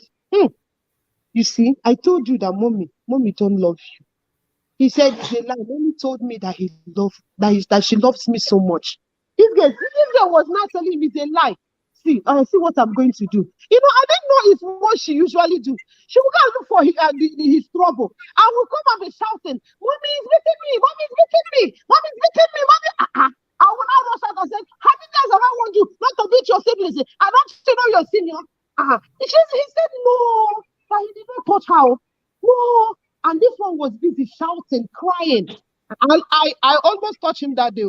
you see, I told you that mommy don't love you. He said, it's a lie. Mommy told me that that she loves me so much. This girl was not telling me it's a lie. See what I'm going to do. I didn't know it's what she usually do. She will go and look for his trouble. I will come and be shouting, mommy is beating me, mommy is beating me, mommy is beating me, mommy. I will now rush out and say, how many times have I warned you not to beat your siblings? I don't know your senior. He said no, that he did not touch her. No. And this one was busy shouting, crying. I almost touched him that day.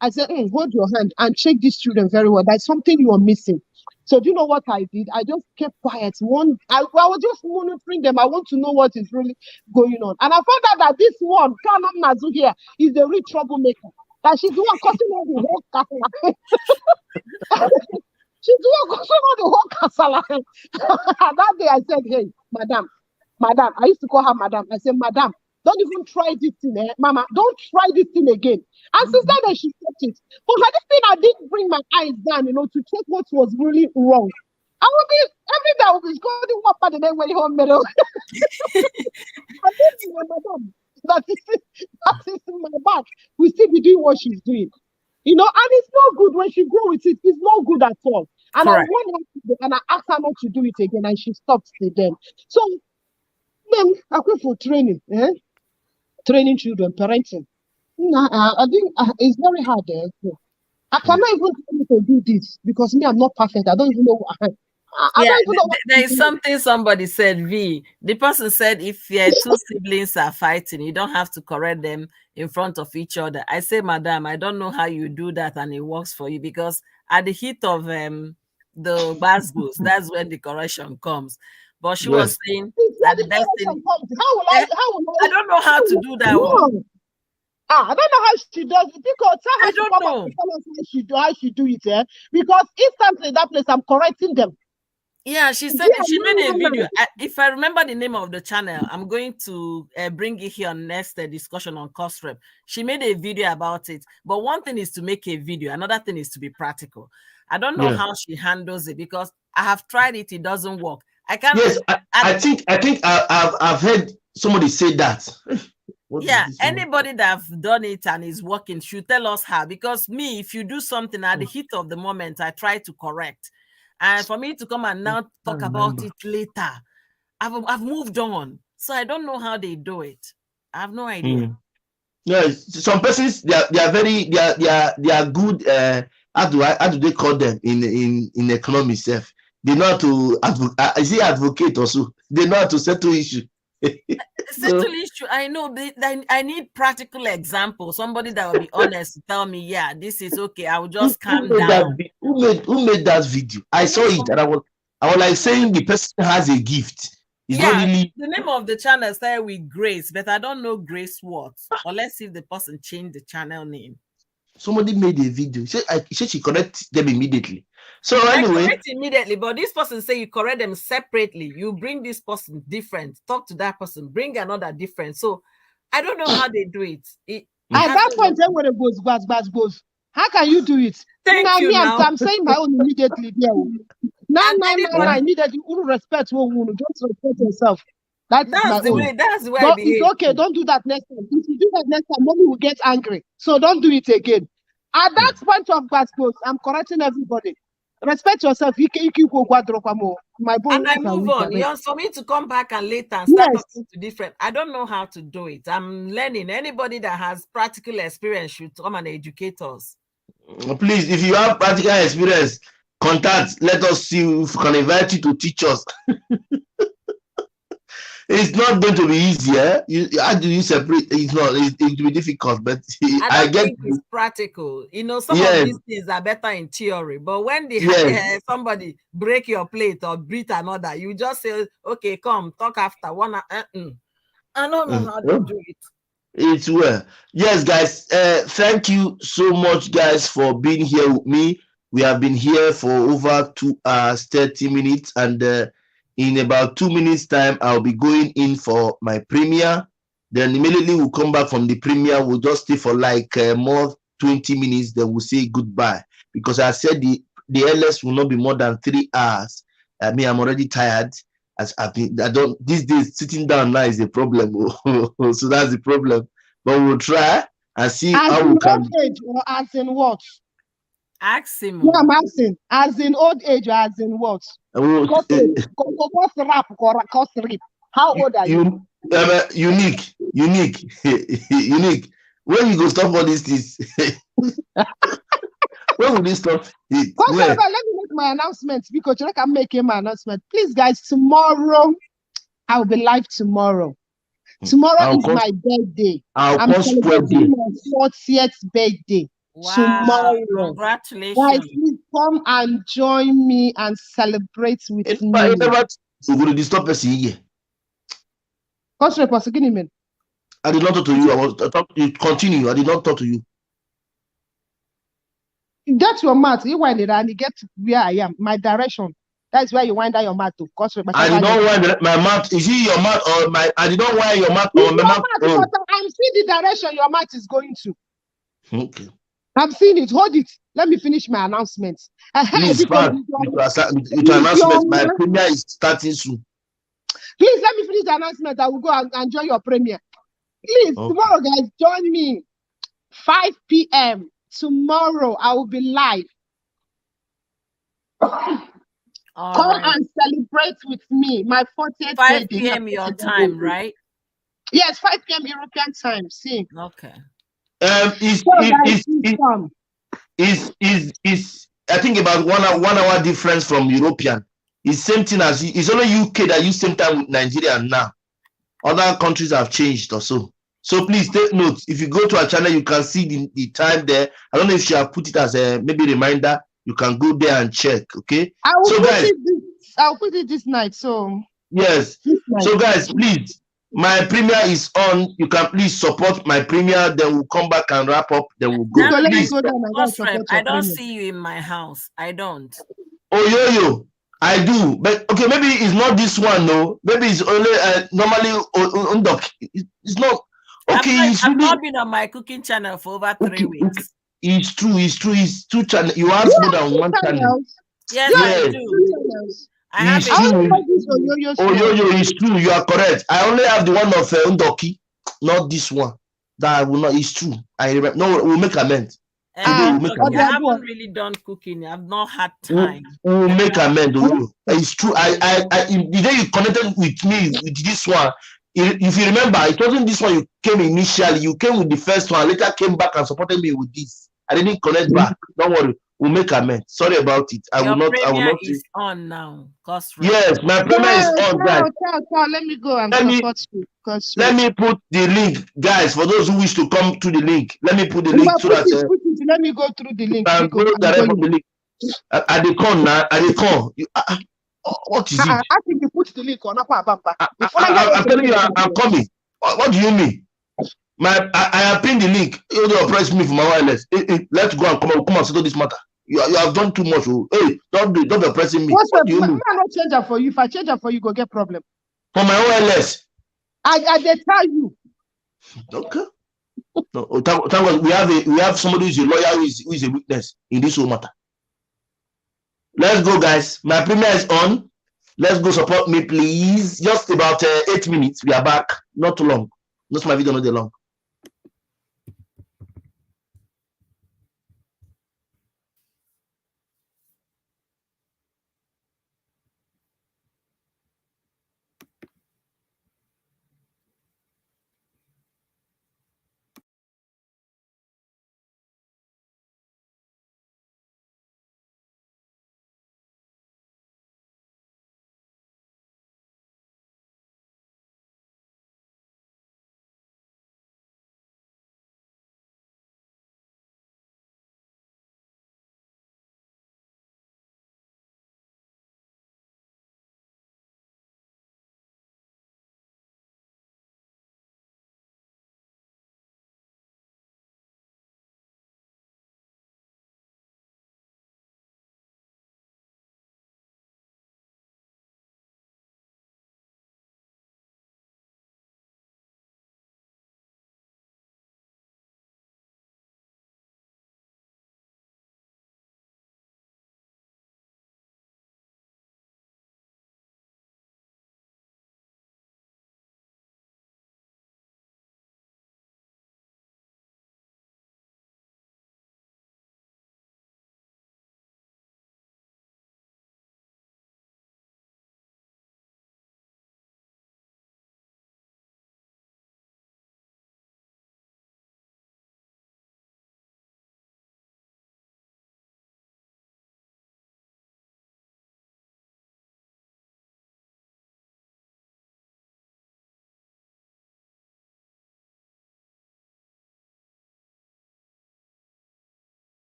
I said, hold your hand and check these children very well. That's something you are missing. So do you know what I did? I just kept quiet. I was just monitoring them. I want to know what is really going on. And I found out that this one, Kanam Nazu here, is the real troublemaker. That she's the one cutting all the whole She's the one the whole castle. That day I said, hey, madam, I used to call her madam. I said, madam, don't even try this thing, Mama, don't try this thing again. And since that day, she stopped it. But for this thing, I didn't bring my eyes down, to check what was really wrong. I would be, every day I would be scolding what part of the way home middle. Madam, that is in my back. We still be doing what she's doing. And it's not good when she grow with it. It's not good at all. And correct. I warned her to do, and I asked her not to do it again, and she stopped it then. So then I go for training, training children, parenting. I think it's very hard. I cannot even tell you to do this because me, I'm not perfect. I don't even know. I don't even know there is something somebody said. The person said, if your two siblings are fighting, you don't have to correct them in front of each other. I say, madam, I don't know how you do that and it works for you, because at the heat of the basgos, that's when the correction comes. But she was saying that the best thing. I don't know how to do that one. I don't know how she does it, because I don't know how she do it, because instantly that place I'm correcting them. Yeah, she said she made a video. If I remember the name of the channel, I'm going to bring it here on next discussion on cost rep. She made a video about it. But one thing is to make a video. Another thing is to be practical. I don't know how she handles it, because I have tried it. It doesn't work. I can't. Yes, I think I've heard somebody say that. Anybody that have done it and is working should tell us how. Because me, if you do something at the heat of the moment, I try to correct. And for me to come and now talk about it later, I've moved on. So I don't know how they do it. I have no idea. Yes, some persons they are good. How do they call them in economy self? They know how to advocate also. They know how to settle issue. Settle issue. I know. I need practical example. Somebody that will be honest to tell me, yeah, this is okay. I will just calm down. Who made that video? I saw it, and I was like saying the person has a gift. It's not really... The name of the channel started with Grace, but I don't know Grace what. Or let's see if the person changed the channel name. Somebody made a video. She correct them immediately. So anyway, I correct immediately, but this person say you correct them separately. You bring this person different, talk to that person, bring another different. So I don't know how they do it. At that point, then when it goes. How can you do it? Thank you. I'm saying my own immediately. No, immediately. Respect. Just respect yourself. That's the way. That's the way. It's okay. Don't do that next time. If you do that next time, mommy will get angry. So don't do it again. At that point of goes, I'm correcting everybody. Respect yourself. My boy, and I move on. For me to come back and later and start talking to different. I don't know how to do it. I'm learning. Anybody that has practical experience should come and educate us. Please, if you have practical experience, contact. Let us see if we can invite you to teach us. It's not going to be easier. How do you separate? It's not. It will be difficult, but I think it's practical. Some of these things are better in theory, but when somebody break your plate or breathe another, you just say, "Okay, come talk after one." I don't know how to do it. It's well. Yes, guys. Thank you so much, guys, for being here with me. We have been here for over 2 hours, 30 minutes, and in about 2 minutes time, I'll be going in for my premiere. Then immediately we'll come back from the premiere. We'll just stay for like more 20 minutes. Then we'll say goodbye, because I said the LS will not be more than 3 hours. I mean, I'm already tired. These days sitting down now is a problem. So that's the problem. But we'll try and see how we can. Old age or as in what? Ask him. No, I'm asking. As in old age or as in what? How old are you? Unique. When you go stop all these things? When will you stop it? Let me make my announcement, because I'm making my announcement. Please, guys, tomorrow I'll be live tomorrow. Tomorrow is my birthday. I'm celebrating my 40th birthday. Wow! Congratulations! Guys, please come and join me and celebrate with me. I never going to disturb us here. What's the possibility? I did not talk to you. I was talking to you. Continue. I did not talk to you. Get your mat. You wind it and you get where I am. My direction. That's where you wind down your mat to. I did not wind my mat. Is it your mat or my? I did not wind your mat or my mat. But I'm seeing the direction your mat is going to. Okay. I'm seeing it. Hold it. Let me finish my announcement. Please, with your announcement, my premiere is starting soon. Please let me finish the announcement. I will go and enjoy your premiere. Please, tomorrow, guys, join me. 5 p.m. Tomorrow, I will be live. Come and celebrate with me. My 40th 5 p.m. your time, right? Yes, 5 p.m. European time. See. Okay. Is I think about 1 hour difference from European. It's same thing as it's only UK that use same time with Nigeria now. Other countries have changed or so. So please take note. If you go to our channel, you can see the time there. I don't know if she have put it as a maybe reminder. You can go there and check. Okay. I'll put it this night. So yes. So guys, please. My premiere is on. You can please support my premiere. Then we'll come back and wrap up. Then we'll go. Please. I don't see you in my house. I don't. Oh, yo. I do. But okay, maybe it's not this one, no. Maybe it's only normally it's not. Okay, I've not been on my cooking channel for over 3 weeks. It's true. It's 2 channels. You have more than 1 channel. Yes, I do. I have Yo, it's true. You are correct. I only have the one of Undoki, not this one. That will not. It's true. I remember. No, we'll make amends. I haven't really done cooking. I've not had time. We'll make amends. It's true. The day you connected with me with this one, if you remember, it wasn't this one you came initially. You came with the first one. Later came back and supported me with this. I didn't connect back. Don't worry. We'll make amends. Sorry about it. I will not. Is on now. Yes, my premiere is on, guys. Let me go and support you. Let me put the link, guys, for those who wish to come to the link. Let me put the link so that let me go through the link. Go direct from the link. At the corner now. At the corner. What is it? I think you put the link on. I'm telling you, I'm coming. What do you mean? I have pinned the link. You oppress me for my wireless. Let's go and come and settle this matter. You have done too much. Hey, don't oppressing me. What do you mean? I'm not change it for you. If I change it for you, go get problem. For my wireless. I tell you. Okay. No, thank God we have somebody who is a lawyer who is a witness in this whole matter. Let's go, guys. My premiere is on. Let's go support me, please. Just about 8 minutes. We are back. Not too long. Not my video, not too long.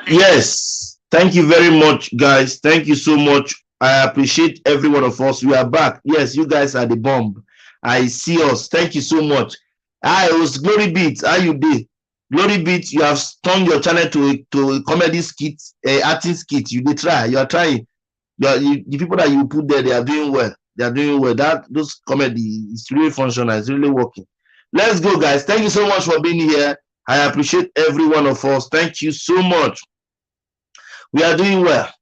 Yes, thank you very much, guys. Thank you so much. I appreciate every one of us. We are back. Yes, you guys are the bomb. I see us. Thank you so much. It was Glory Beat. How you did? Glory Beat, you have turned your channel to a comedy skit, acting skit. You did try. You are trying. The people that you put there, they are doing well. They are doing well. Those comedy is really functional. It's really working. Let's go, guys. Thank you so much for being here. I appreciate every one of us. Thank you so much. We are doing well.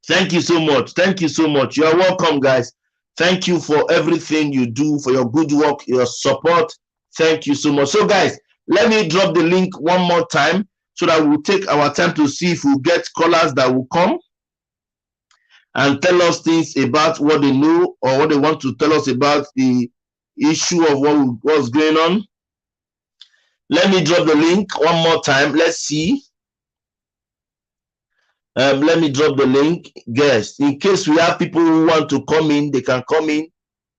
Thank you so much. Thank you so much. You are welcome, guys. Thank you for everything you do, for your good work, your support. Thank you so much. So, guys, let me drop the link one more time so that we'll take our time to see if we'll get callers that will come and tell us things about what they know or what they want to tell us about the issue of what's going on. Let me drop the link one more time. Let's see. Let me drop the link, guys. In case we have people who want to come in, they can come in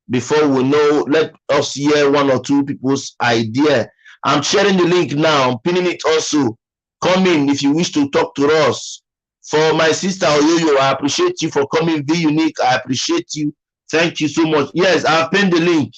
before we know. Let us hear one or two people's idea. I'm sharing the link now. I'm pinning it also. Come in if you wish to talk to us. For my sister Oyoyo, I appreciate you for coming. Be unique. I appreciate you. Thank you so much. Yes, I've pinned the link.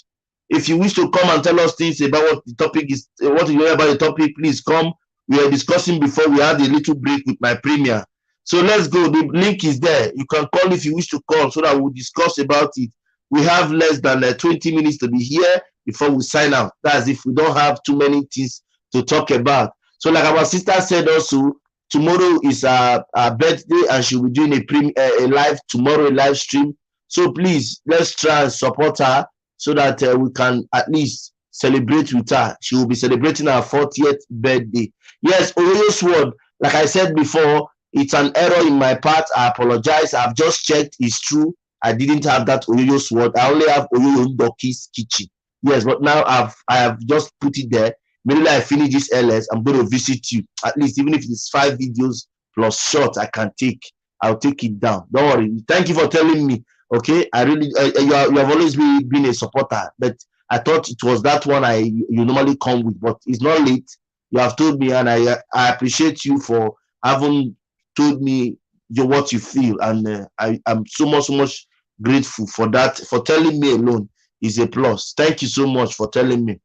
If you wish to come and tell us things about what the topic is, what you know about the topic, please come. We are discussing before we had a little break with my premier. So let's go. The link is there. You can call if you wish to call so that we'll discuss about it. We have less than 20 minutes to be here before we sign out. That's if we don't have too many things to talk about. So like our sister said also, tomorrow is her birthday and she'll be doing a live tomorrow, a live stream. So please, let's try and support her so that we can at least celebrate with her. She will be celebrating her 40th birthday. Yes, Oyoyo's word, like I said before, it's an error in my part. I apologize. I've just checked. It's true. I didn't have that Oyoyo's word. I only have Oyoyo Ndoki's kitchen. Yes, but now I have just put it there. Immediately I finish this LS, I'm going to visit you. At least, even if it's 5 videos plus short, I can take. I'll take it down. Don't worry. Thank you for telling me. Okay, I really you have always been a supporter, but I thought it was that one you normally come with, but it's not late. You have told me, and I appreciate you for having told me what you feel, and I'm so much grateful for that. For telling me alone is a plus. Thank you so much for telling me.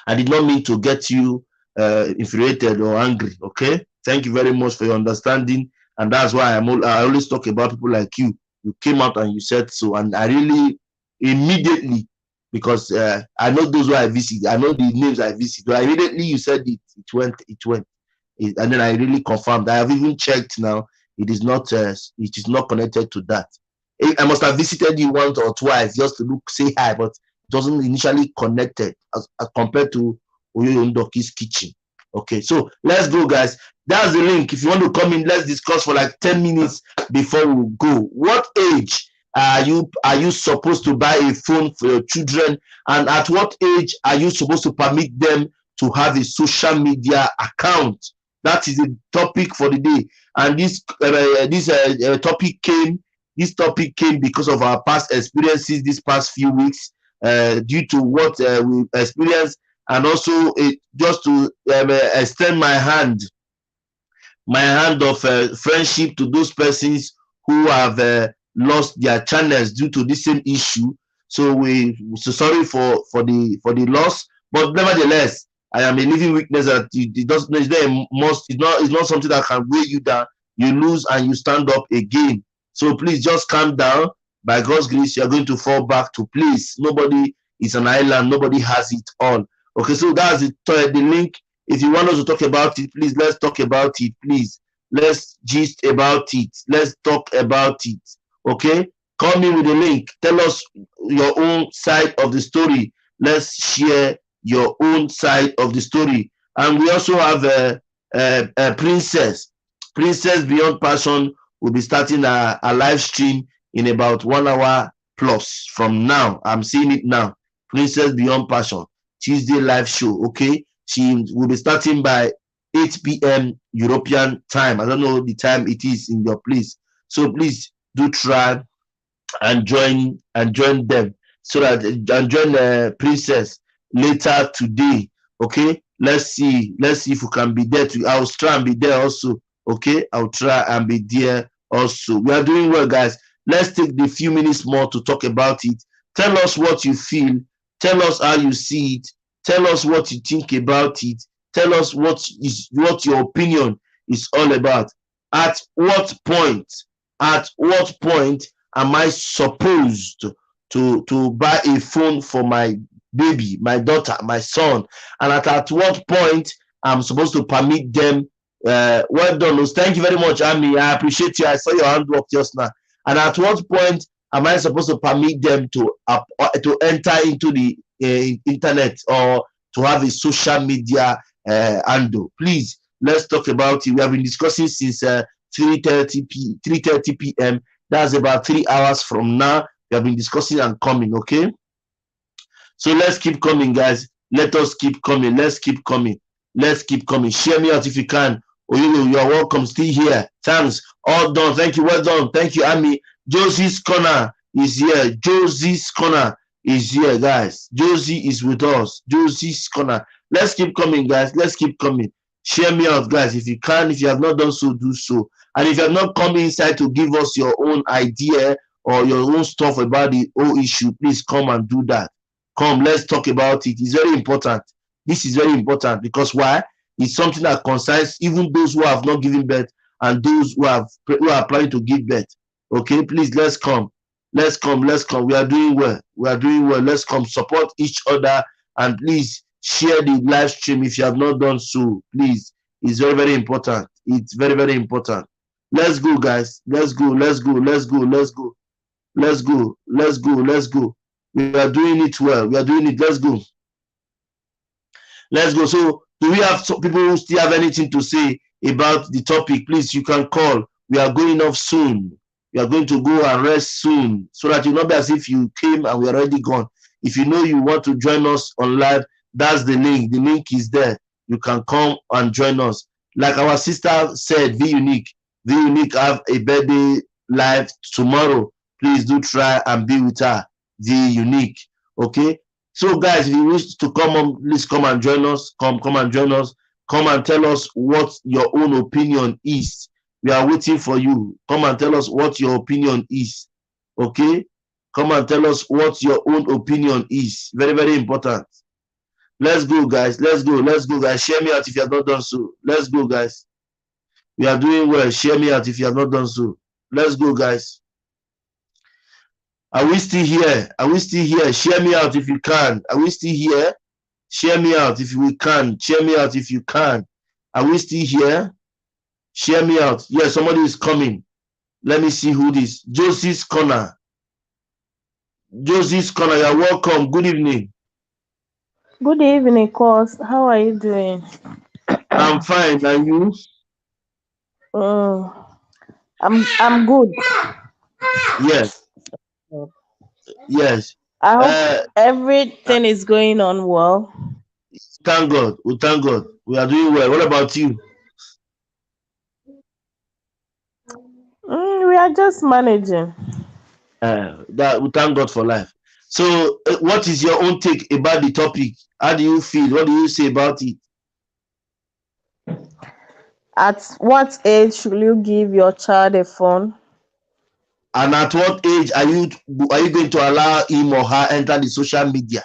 I did not mean to get you infuriated or angry. Okay, thank you very much for your understanding, and that's why I always talk about people like you. You came out and you said so, and I really immediately, because I know those who I visit, I know the names I visit. But immediately you said it went, and then I really confirmed. I have even checked now. It is not connected to that. I must have visited you once or twice just to say hi, but it wasn't initially connected as compared to Oyoyo Ndoki's kitchen. Okay, so let's go, guys. That's the link. If you want to come in, let's discuss for like 10 minutes before we go. What age are you supposed to buy a phone for your children, and at what age are you supposed to permit them to have a social media account? That is the topic for the day. And this topic came because of our past experiences these past few weeks, due to what we experienced, and also just to extend my hand of friendship to those persons who have lost their channels due to this same issue. So so sorry for the loss, but nevertheless, I am a living witness that it's not something that can weigh you down. You lose and you stand up again. So please just calm down. By God's grace, you are going to fall back to place. Nobody is an island. Nobody has it all. Okay, so that's the link. If you want us to talk about it, please, let's talk about it. Please, let's gist about it. Let's talk about it. Okay, come in with the link. Tell us your own side of the story. Let's share your own side of the story. And we also have a Princess Beyond Passion will be starting a live stream in about 1 hour plus from now. I'm seeing it now. Princess Beyond Passion, Tuesday live show. Okay, she will be starting by 8 p.m. European time. I don't know the time it is in your place. So please do try and join them, so that and join Princess later today. Okay, Let's see if we can be there. I'll try and be there also. Okay, I'll try and be there also. We are doing well, guys. Let's take the few minutes more to talk about it. Tell us what you feel. Tell us how you see it. Tell us what you think about it. Tell us what your opinion is all about. At what point am I supposed to buy a phone for my baby, my daughter, my son? And at what point I'm supposed to permit them? Well done. Thank you very much, Ami. I appreciate you. I saw your handwork just now. And at what point am I supposed to permit them to enter into the internet or to have a social media handle? Please, let's talk about it. We have been discussing since 3:30 p.m. That's about 3 hours from now. We have been discussing and coming. Okay, so let's keep coming, guys. Let us keep coming. Let's keep coming. Let's keep coming. Share me out if you can. You are welcome. Still here. Thanks. All done. Thank you. Well done. Thank you, Ami. Josie's Corner is here. Josie's Corner is here, guys. Josie is with us. Josie's Corner. Let's keep coming, guys. Let's keep coming. Share me out, guys. If you can, if you have not done so, do so. And if you have not come inside to give us your own idea or your own stuff about the whole issue, please come and do that. Come, let's talk about it. It's very important. This is very important because why? It's something that concerns even those who have not given birth and those who are planning to give birth. Okay, please, let's come. Let's come. Let's come. We are doing well. We are doing well. Let's come support each other and please share the live stream if you have not done so. Please, it's very, very important. It's very, very important. Let's go, guys. Let's go. Let's go. Let's go. Let's go. Let's go. Let's go. Let's go. We are doing it well. We are doing it. Let's go. Let's go. So, do we have some people who still have anything to say about the topic? Please, you can call. We are going off soon. We are going to go and rest soon so that you not be as if you came and we are already gone. If you know you want to join us on live, that's the link. The link is there. You can come and join us. Like our sister said, Be Unique. Be Unique have a birthday live tomorrow. Please do try and be with her. Be Unique. Okay? So, guys, if you wish to come on, please come and join us. Come and join us. Come and tell us what your own opinion is. We are waiting for you. Come and tell us what your opinion is. Okay? Come and tell us what your own opinion is. Very, very important. Let's go, guys. Let's go. Let's go, guys. Share me out if you have not done so. Let's go, guys. We are doing well. Share me out if you have not done so. Let's go, guys. Are we still here? Are we still here? Share me out if you can. Are we still here? Share me out if we can. Share me out if you can. Are we still here? Share me out. Yes, somebody is coming. Let me see who this. Josie's Corner. Josie's Corner, you're welcome. Good evening. Good evening, Cos. How are you doing? I'm fine. And you? I'm good. Yes. Yes. I hope everything is going on well. Thank God. We thank God. We are doing well. What about you? We are just managing. That we thank God for life. So, what is your own take about the topic? How do you feel? What do you say about it? At what age should you give your child a phone? And at what age are you going to allow him or her enter the social media?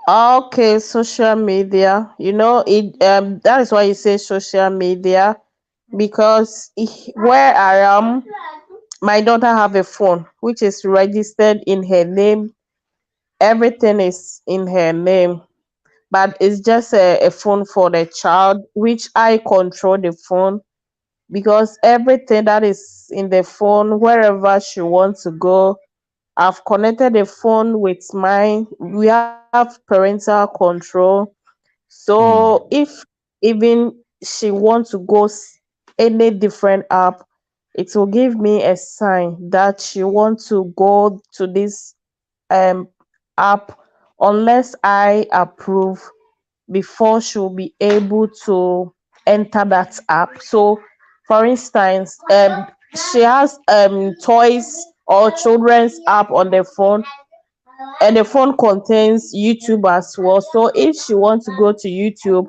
Okay, social media. You know it. That is why you say social media, because where I am, my daughter have a phone which is registered in her name. Everything is in her name, but it's just a phone for the child, which I control the phone, because everything that is in the phone, wherever she wants to go, I've connected the phone with mine. We have parental control. So if even she wants to go any different app, it will give me a sign that she wants to go to this app unless I approve before she'll be able to enter that app. So for instance, she has toys or children's app on the phone. and the phone contains YouTube as well. So if she wants to go to YouTube,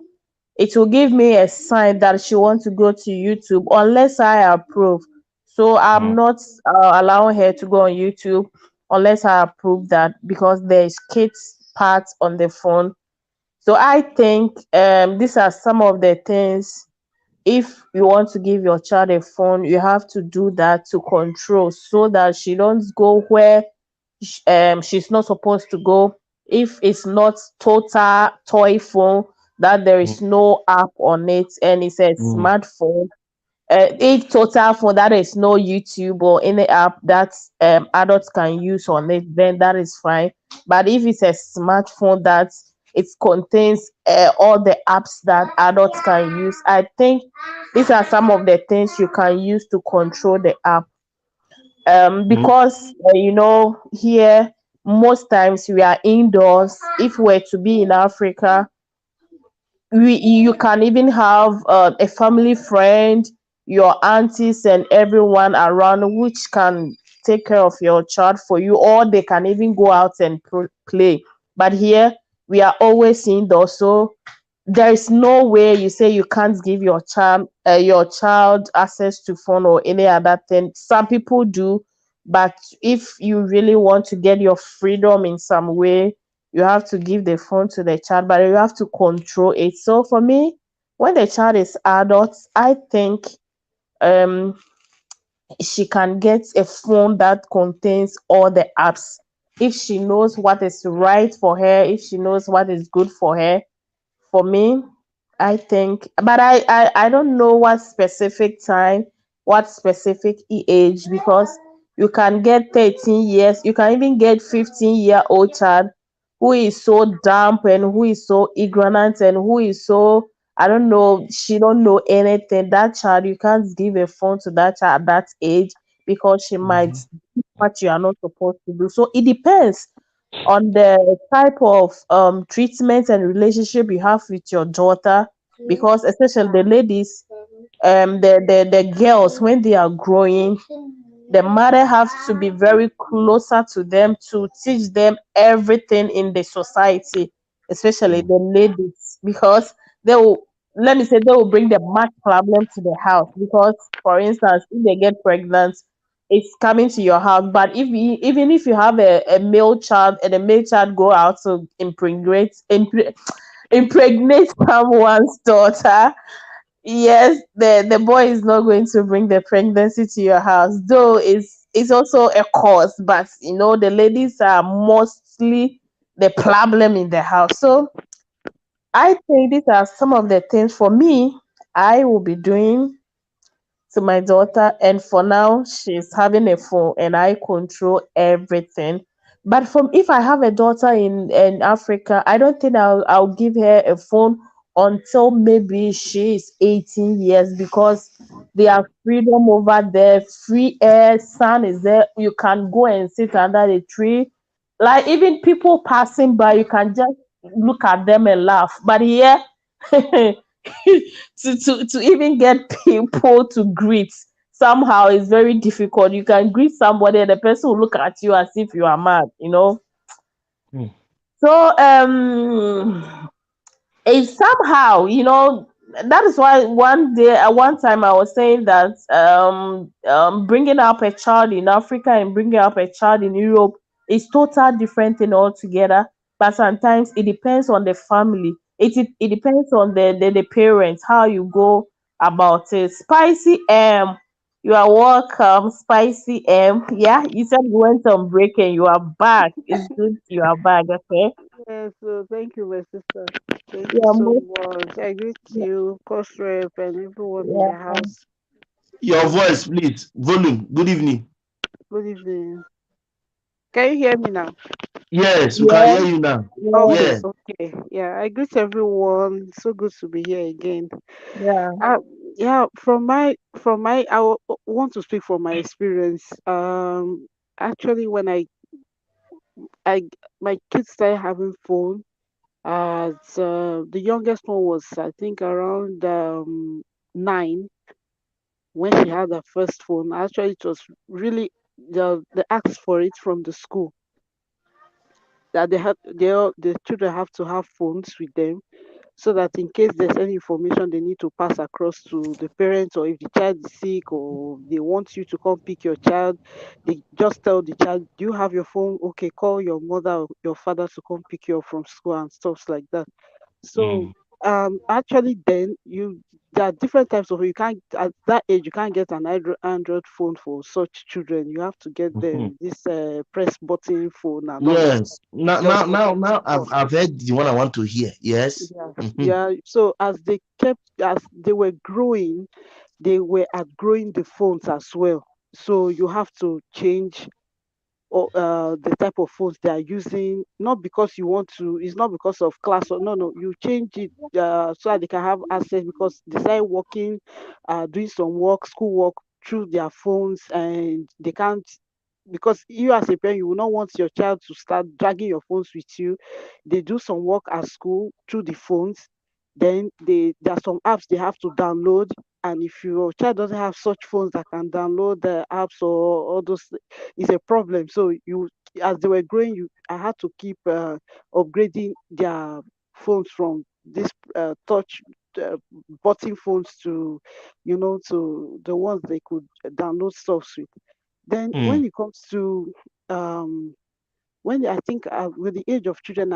it will give me a sign that she wants to go to YouTube unless I approve. So I'm not allowing her to go on YouTube unless I approve that, because there's kids parts on the phone. So I think these are some of the things. If you want to give your child a phone, you have to do that to control, so that she don't go where she's not supposed to go. If it's not total toy phone, that there is no app on it and it's a smartphone, if total phone that is no YouTube or any app that adults can use on it, then that is fine. But if it's a smartphone that it contains all the apps that adults can use, I think these are some of the things you can use to control the app. Because here most times we are indoors. If we're to be in Africa, you can even have a family friend, your aunties and everyone around, which can take care of your child for you, or they can even go out and play. But here we are always indoors, so there is no way you say you can't give your child access to phone or any other thing. Some people do, but if you really want to get your freedom in some way, you have to give the phone to the child, but you have to control it. So for me, when the child is adult, I think um she can get a phone that contains all the apps. If she knows what is right for her, if she knows what is good for her, for me, I think, but I don't know what specific time, what specific age, because you can get 13 years, you can even get 15-year-old child who is so dumb and who is so ignorant and who is so, I don't know, she don't know anything. That child, you can't give a phone to that child at that age, because she might do what you are not supposed to do. So it depends on the type of treatment and relationship you have with your daughter, because especially the ladies, the girls, when they are growing, the mother has to be very closer to them to teach them everything in the society, especially the ladies, because they will, let me say, they will bring the much problem to the house. Because for instance, if they get pregnant, it's coming to your house. But even if you have a male child and a male child go out to impregnate someone's daughter, yes, the boy is not going to bring the pregnancy to your house, though it's also a cause. But the ladies are mostly the problem in the house. So I think these are some of the things for me I will be doing to my daughter. And for now, she's having a phone and I control everything. But from if I have a daughter in Africa, I don't think I'll give her a phone until maybe she is 18 years, because they have freedom over there, free air, sun is there. You can go and sit under the tree. Like even people passing by, you can just look at them and laugh. But here to even get people to greet somehow is very difficult. You can greet somebody and the person will look at you as if you are mad. So it's somehow, that is why one day at one time I was saying that bringing up a child in Africa and bringing up a child in Europe is total different thing altogether. But sometimes it depends on the family. It depends on the parents, how you go about it. Spicy you are welcome. Spicy yeah, you said you went on break and you are back. It's good you are back. Okay. Yeah, so thank you, my sister. Thank you Yeah, so much. I greet you, Coach Rep, and everyone in yeah. the house. Your voice, please. Volume. Good evening. Good evening. Can you hear me now? Yes, we can Yeah, hear you now. Okay, yeah, Yeah. okay. Yeah, I greet everyone. So good to be here again. yeah. Uh, yeah, want to speak from my experience. Actually, when I my kids started having phone, the youngest one was I think around 9 when she had her first phone. Actually, it was really they asked for it from the school. that the children have to have phones with them, so that in case there's any information they need to pass across to the parents, or if the child is sick or they want you to come pick your child, they just tell the child, do you have your phone? Okay, call your mother or your father to come pick you up from school and stuff like that. So actually then there are different types of, you can't at that age you can't get an Android phone for such children. You have to get them this press button phone and all that. Yes. Now, Just now, for now, them to now, talk. I've heard the one I want to hear. Yes. Yeah, yeah. So as they were growing, they were outgrowing the phones as well. So you have to change or the type of phones they are using, not because you want to, it's not because of class, or no, no, you change it so that they can have access, because they start working, doing some work, school work through their phones, and they can't, because you as a parent, you will not want your child to start dragging your phones with you. They do some work at school through the phones, then there are some apps they have to download, and if your child doesn't have such phones that can download the apps or all those, is a problem. So you, as they were growing, I had to keep upgrading their phones from this touch uh, button phones to, to the ones they could download stuff with. Then when it comes to um, when I think with the age of children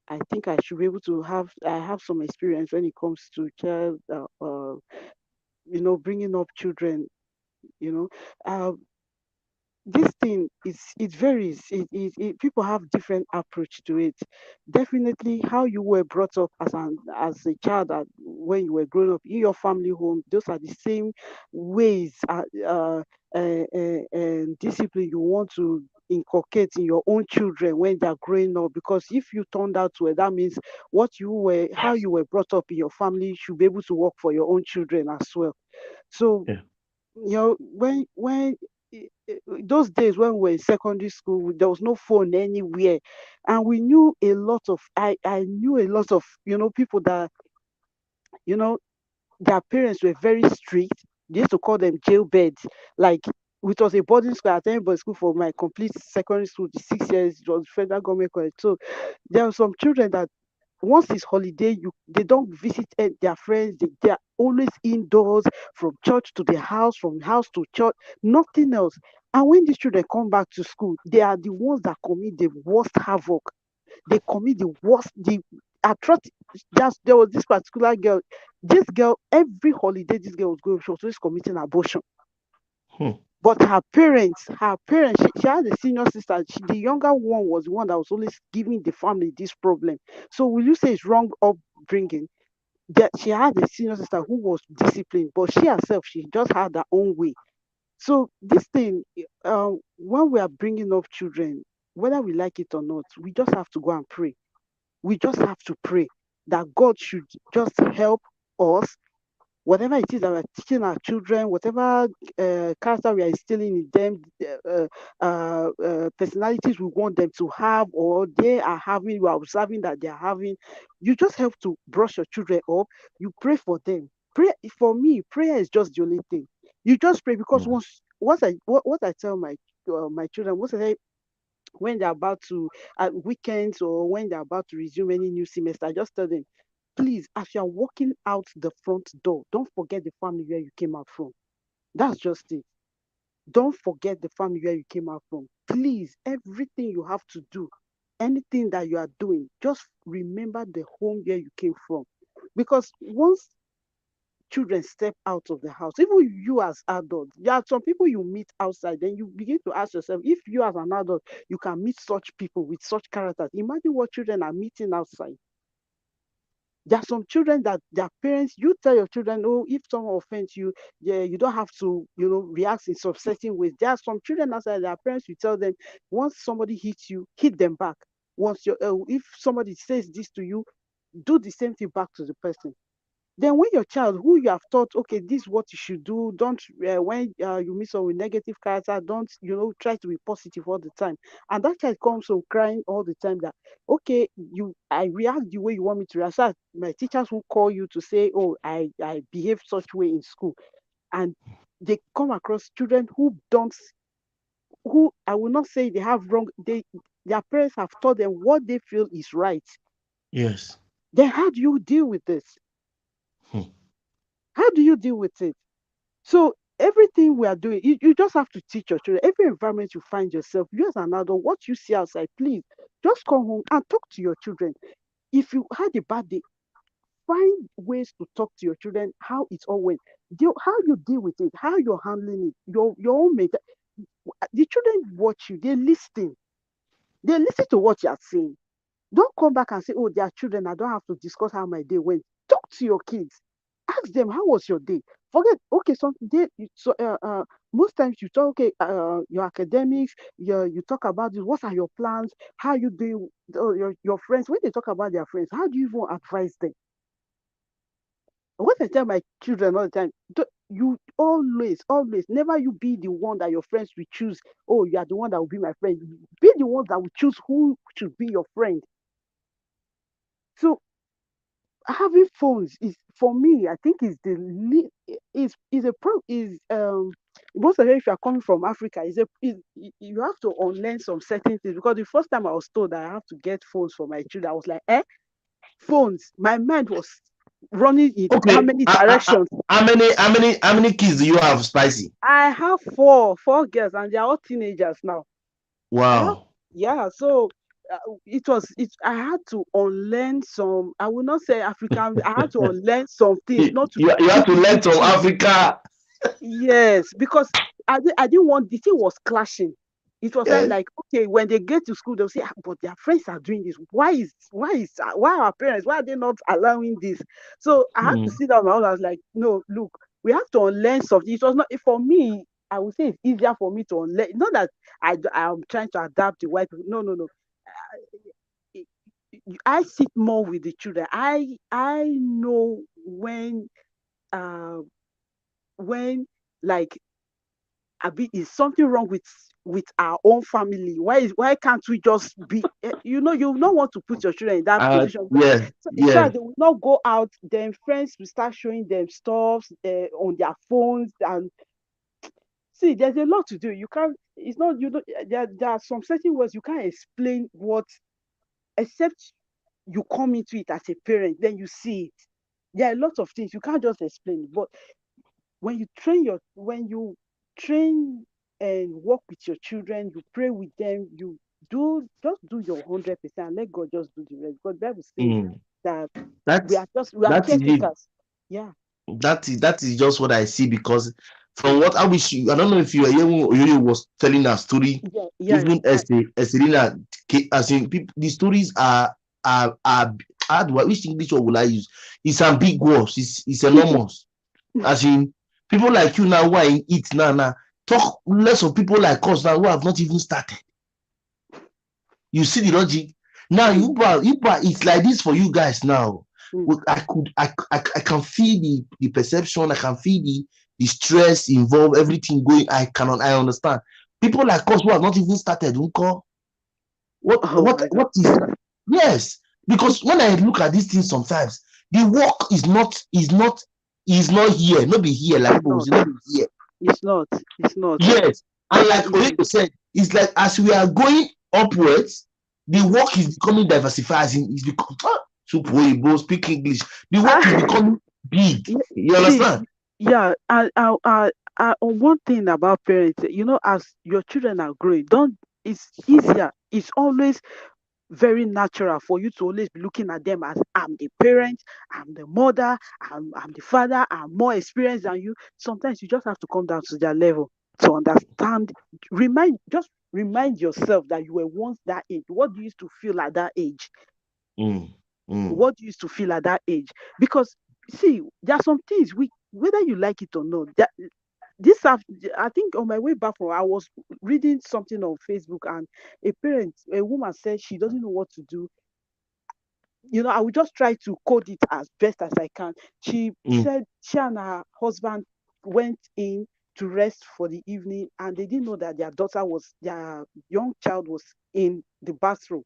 I think I should be able to I have some experience when it comes to child, bringing up children. You know, uh, this thing is, it varies. People have different approach to it. Definitely how you were brought up as a child, when you were growing up in your family home, those are the same ways, and discipline you want to inculcate in your own children when they're growing up. Because if you turned out well, that means how you were brought up in your family should be able to work for your own children as well. So Yeah. when those days when we were in secondary school, there was no phone anywhere, and we knew a lot of I knew a lot of people that you know their parents were very strict. They used to call them jailbirds. Like, it was a boarding school. I attended boarding school for my complete secondary school, the 6 years. It was federal government college. So there are some children that once it's holiday, they don't visit their friends. They are always indoors, from church to their house, from house to church, nothing else. And when these children come back to school, they are the ones that commit the worst havoc. They commit the worst, the atrocity. There was this particular girl. This girl, every holiday, this girl was going, she was always committing abortion. But she had a senior sister. The younger one was the one that was always giving the family this problem. So will you say it's wrong upbringing? That she had a senior sister who was disciplined, but she herself, she just had her own way. So this thing, when we are bringing up children, whether we like it or not, we just have to go and pray. We just have to pray that God should just help us, whatever it is that we're teaching our children, whatever character we are instilling in them, personalities we want them to have, or they are having, we are observing that they are having. You just have to brush your children up. You pray for them. Pray for me. Prayer is just the only thing. You just pray, because what I tell my children, once I say, when they're about to, at weekends, or when they're about to resume any new semester, I just tell them, please, as you're walking out the front door, don't forget the family where you came out from. That's just it. Don't forget the family where you came out from. Please, everything you have to do, anything that you are doing, just remember the home where you came from. Because once children step out of the house, even you as adults, there are some people you meet outside, then you begin to ask yourself, if you as an adult, you can meet such people with such characters, imagine what children are meeting outside. There are some children that their parents, you tell your children, oh, if someone offends you, yeah, you don't have to, react in some certain ways. There are some children outside, their parents will tell them, once somebody hits you, hit them back. If somebody says this to you, do the same thing back to the person. Then when your child, who you have taught, okay, this is what you should do, don't, when you meet someone with negative character, don't, try to be positive all the time. And that child comes home crying all the time that, okay, I react the way you want me to react. So my teachers will call you to say, oh, I behave such way in school. And they come across children who don't, who I will not say they have wrong, their parents have taught them what they feel is right. Yes. Then how do you deal with this? How do you deal with it? So everything we are doing, you just have to teach your children. Every environment you find yourself, you as an adult, what you see outside, please just come home and talk to your children. If you had a bad day, find ways to talk to your children how it all went, how you deal with it, how you're handling it, your own method. The children watch you, they listen to what you are saying. Don't come back and say, oh, they are children, I don't have to discuss how my day went. Talk to your kids. Ask them, how was your day? Forget, okay, most times you talk, okay, your academics, you talk about this, what are your plans, how you do, your friends, when they talk about their friends, how do you even advise them? What I tell my children all the time, you always, never you be the one that your friends will choose. Oh, you are the one that will be my friend. Be the one that will choose who should be your friend. So having phones is, for me, I think is a pro is most of it, if you are coming from Africa, you have to unlearn some certain things, because the first time I was told that I have to get phones for my children, I was like, phones. My mind was running in how many directions. How many kids do you have, Spicy? I have four girls, and they're all teenagers now. Wow. So I had to unlearn some, I will not say African, I had to unlearn some things, not to you have to learn from Africa. Yes, because I didn't want, the thing was clashing. It was like, okay, when they get to school, they'll say, but their friends are doing this. Why our parents, why are they not allowing this? So I had to sit down. I was like, no, look, we have to unlearn something. It was not, for me, I would say it's easier for me to unlearn. Not that I'm trying to adapt the white people. No. I sit more with the children. I know uh when like is something wrong with our own family? Why can't we just be, you don't want to put your children in that position. So they will not go out, then friends will start showing them stuff on their phones. And see, there's a lot to do. You can't, it's not, you don't, there are some certain words you can't explain what, except you come into it as a parent, then you see it. There are a lot of things you can't just explain. But when you train and work with your children, you pray with them, you do your 100%, let God just do the rest. Because the Bible says that we are caretakers. Yeah. That is just what I see, because from what I don't know if you were here when you was telling a story. Even as Serena, as in people, the stories are hard. Which English word will I use? It's ambiguous. It's enormous. As in, people like you now who are in it now talk less of people like us now who have not even started. You see the logic now. It's like this for you guys now. I can feel the perception. I can feel the stress involved, everything going. I understand. People like us who have not even started, what is, yes, because when I look at these things, sometimes the work is not here, not be here, like people will say, not be here. It's not. Yes. And like Oyeko said, it's like as we are going upwards, the work is becoming diversified. It's becoming speak English. The work is becoming big. You understand? Yeah. One thing about parents, as your children are growing, it's easier. It's always very natural for you to always be looking at them as, I'm the parent, I'm the mother, I'm the father, I'm more experienced than you. Sometimes you just have to come down to their level to understand. Just remind yourself that you were once that age. What do you used to feel at that age? What do you used to feel at that age? Because see, there are some things whether you like it or not, I think on my way back from, I was reading something on Facebook, and a woman said she doesn't know what to do. I will just try to code it as best as I can. She said she and her husband went in to rest for the evening, and they didn't know that their young child was in the bathroom.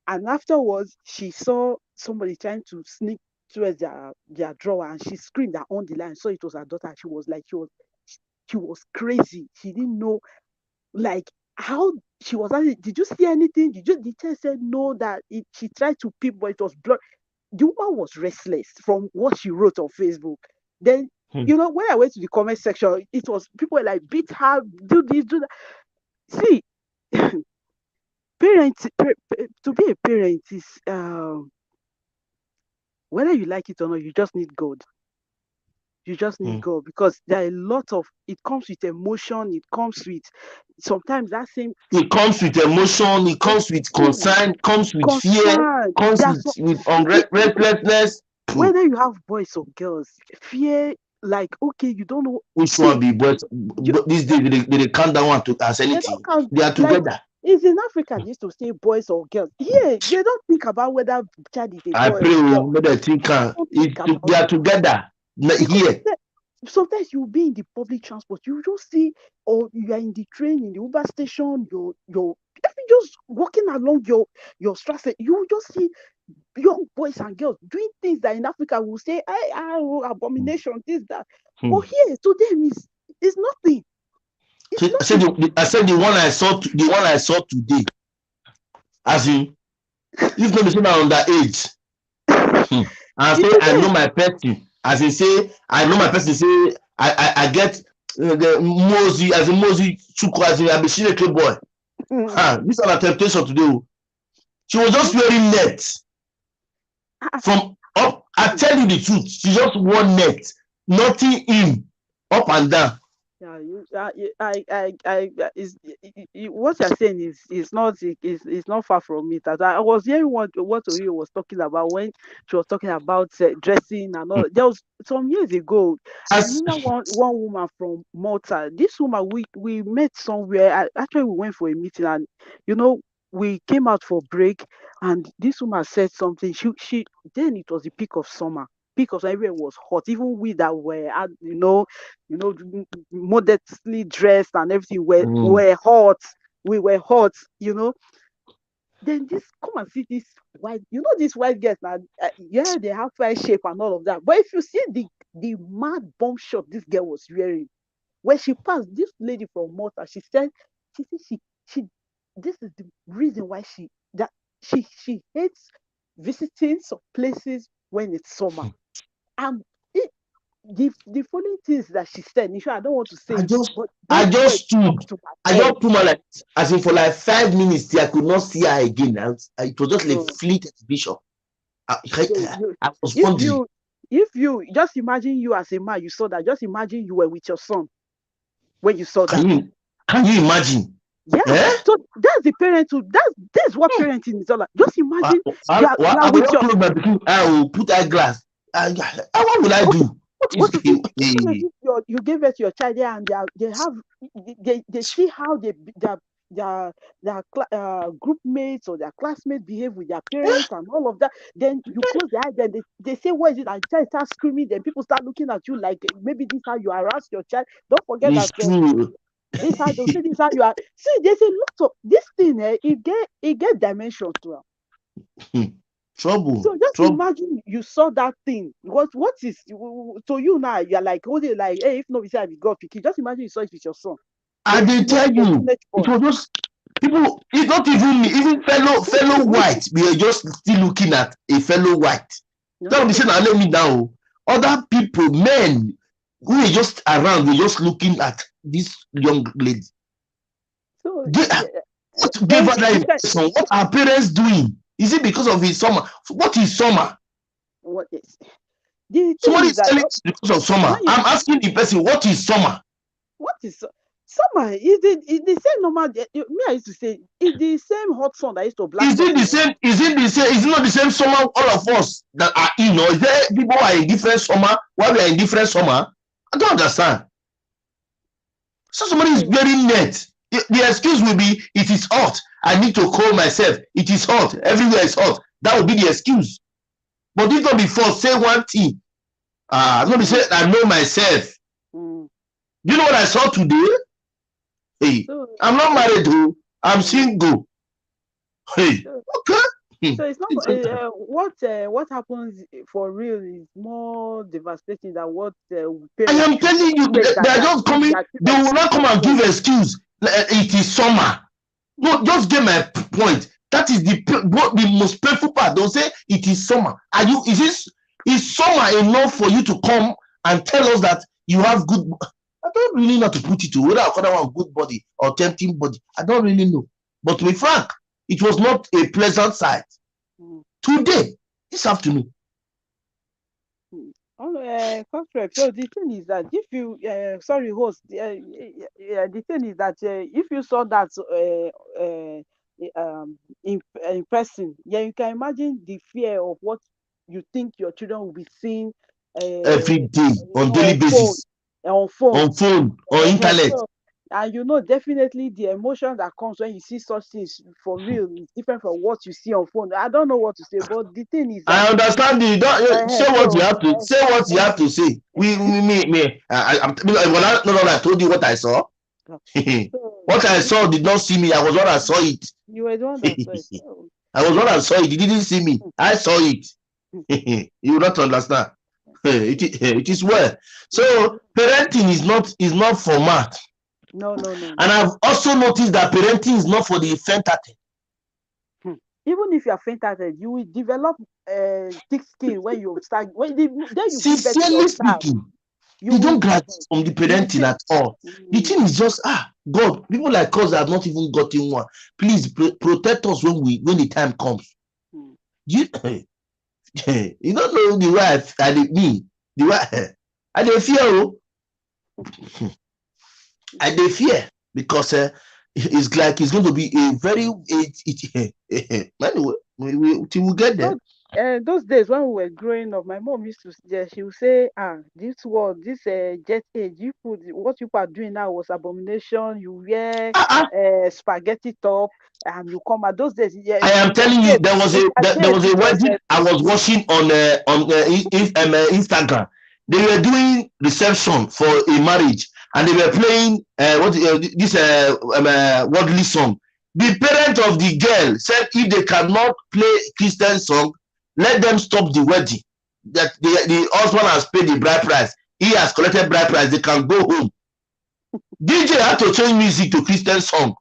And afterwards, she saw somebody trying to sneak towards their drawer, and she screamed her on the line. So it was her daughter. She was crazy. She didn't know, like, how she was asking, did you see anything? The teacher said no, that she tried to peep, but it was blurred. The woman was restless from what she wrote on Facebook. Then, when I went to the comment section, it was people were like, beat her, do this, do that. See, to be a parent is whether you like it or not, you just need God. You just need God, because there are a lot of, it comes with emotion, it comes with sometimes that same. It comes with emotion, it comes with concern, comes with fear, comes with restlessness. Whether you have boys or girls, fear, like, okay, you don't know which one be boys. These days they count that one to as anything. They are together. Like, it's in Africa they used to say boys or girls. Here they don't think about whether child is a boy. I pray they think they are together. Here. Sometimes you'll be in the public transport, you just see, or you are in the train, in the Uber station, you're just walking along your street, you just see young boys and girls doing things that in Africa will say, abomination, this, that. But here, to them, it's nothing. I said the one I saw today. As in, if not be underage. I say I know my person. As in say, I know my person. Say I get the Mozi, as in Mozi Chuku, as in I be she little boy. This is a temptation today. She was just wearing net from up. I tell you the truth. She just wore net, nothing in, up and down. What you're saying is not far from it. As I was hearing what Oyo was talking about when she was talking about dressing and all. There was some years ago. I remember one woman from Malta. This woman we met somewhere. Actually, we went for a meeting, and we came out for break, and this woman said something. She then it was the peak of summer. Because everywhere was hot, even we that were, modestly dressed and everything were hot. We were hot, Then come and see this white, these white girls now. They have fair shape and all of that. But if you see the mad bomb shot this girl was wearing, when she passed, this lady from Malta, she said she this is the reason why she hates visiting some places when it's summer. And the following things that she said, Nisha, I don't want to say, I just put my like, as in for like 5 minutes, I could not see her again. It was just like fleet exhibition. I was wondering. If you just imagine you as a man, you saw that. Just imagine you were with your son when you saw that. Can you imagine? Yeah. So that's the parenting. That's what parenting is all about. Just imagine you are with your. I will put eyeglass. What will I do? You gave it to your child there, and they see how their group mates or their classmates behave with their parents and all of that. Then you close the eye, then they say, what is it? And the child starts screaming, then people start looking at you like maybe this is how you harass your child. Don't forget it's true. This how they say this how you are. See, there's a lot of this thing, it get dimensions to it. Trouble. So just imagine you saw that thing. What is to you now? You're like holding like, hey, if not, we say I be God picky. Just imagine you saw it with your son. I did tell you, it was just people. It's not even me, even fellow white. We are just still looking at a fellow white. Don't be saying, "I let me down." Other people, men who are just around, we're just looking at this young lady. So, what gave her that impression? What are parents doing? Is it because of his summer? What is summer? What is? Somebody is telling us because of summer. I'm asking the person, what is summer? What is summer? Is the same normal? Me, I used to say, it's the same hot sun that I used to black. Is it the same? Is it not the same summer? All of us that are in, or is there people who are in different summer while we are in different summer? I don't understand. So somebody is wearing net. The excuse will be, it is hot. I need to cool myself. It is hot. Everywhere is hot. That would be the excuse. But if not before, say one thing. I'm going to say, I know myself. You know what I saw today? Hey, I'm not married, though. I'm single. Hey, okay. So it's not what happens for real is more devastating than what I am telling you, they are just coming. They will not come and give excuse. It is summer. No, just get my point. That is the most painful part. They'll say it is summer. Is summer enough for you to come and tell us that you have good? I don't really know how to put it to whether I call that one good body or tempting body. I don't really know. But to be frank, it was not a pleasant sight. Today, this afternoon. Correct. So the thing is that if you, sorry, host, the thing is that if you saw that in person, you can imagine the fear of what you think your children will be seeing every day on daily basis, on phone, on internet. So, and definitely the emotion that comes when you see such things for real is different from what you see on phone. I don't know what to say, but the thing is that I understand you. Don't say what you have to say. What you have to say. I'm I told you what I saw. What I saw did not see me. I was one that saw it. You were the one that saw it. I was one that saw it. He didn't see me. I saw it. You will not understand. It is well. So parenting is not for math. No. And I've also noticed that parenting is not for the faint-hearted. Even if you are faint-hearted, you will develop thick skin when you start. Sincerely speaking, you don't graduate from the parenting at all. The thing is just God. People like us have not even gotten one. Please protect us when the time comes. You don't know the way I mean. The way I fear. I fear because it's like it's going to be a very anyway, till we get there. Those days when we were growing up, my mom used to she would say, this jet age, what you are doing now was abomination. You wear spaghetti top and you come at those days. I am telling you, there was a wedding I was watching on Instagram. They were doing reception for a marriage and they were playing this worldly song. The parent of the girl said if they cannot play Christian song, let them stop the wedding. That the husband has paid the bride price. He has collected bride price. They can go home. DJ had to change music to Christian song.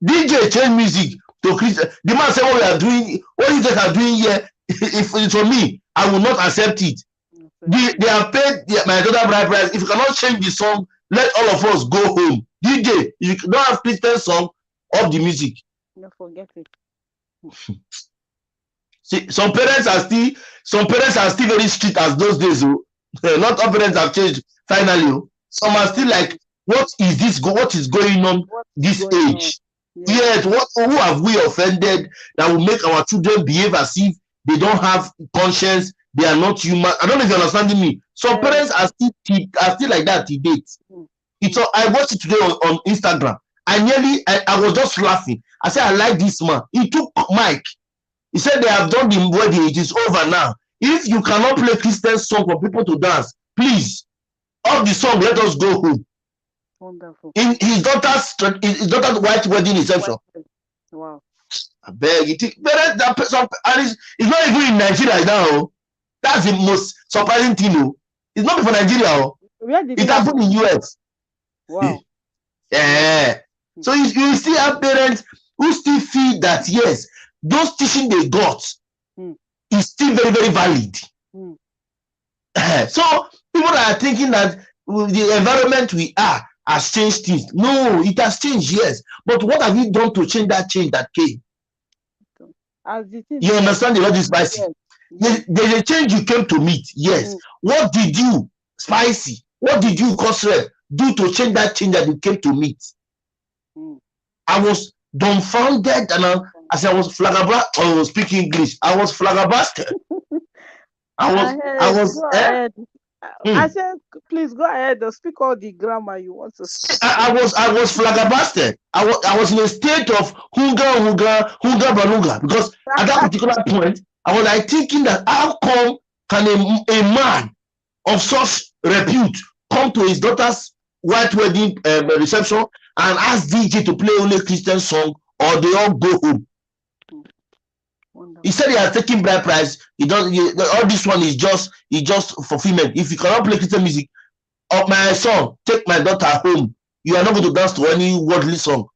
DJ changed music to Christian. The man said, what you guys are doing here, if it's for me, I will not accept it. They have paid my daughter bride price. If you cannot change the song, let all of us go home. DJ, if you don't have Christian song, off the music. No, forget it. See, some parents are still very strict as those days. Not all parents have changed finally. Some are still like, what is this? What is going on this age? Yes, who have we offended that will make our children behave as if they don't have conscience? They are not human. I don't know if you're understanding me. Some parents are still like that to date. I watched it today on Instagram. I was just laughing. I said, I like this man. He took Mike. He said, they have done the wedding. It is over now. If you cannot play Christian song for people to dance, please, off the song, let us go home. Wonderful. In his daughter's white wedding reception. Wow. I beg it. It's not even in Nigeria now. That's the most surprising thing. It's not for Nigeria. It happened in US. Wow. Yeah. So you still have parents who still feel that yes, those teaching they got is still very, very valid. So people are thinking that the environment we are has changed things. No, it has changed, yes. But what have you done to change that came? You understand the logic, Spicy? Yes. There's a change you came to meet, yes. What did you, Spicy, what did you, Cosred, do to change that you came to meet? I was dumbfounded and as I was flabbergasted, I was speaking English. I was flabbergasted. I said, please go ahead and speak all the grammar you want to speak. I was flabbergasted. I was in a state of hunger balunga, because at that particular point, I was like thinking that how come can a man of such repute come to his daughter's white wedding reception and ask DJ to play only Christian song, or they all go home? He said he has taken bride price. All this one is just fulfillment. If you cannot play Christian music, my son, take my daughter home. you are not going to dance to any worldly song.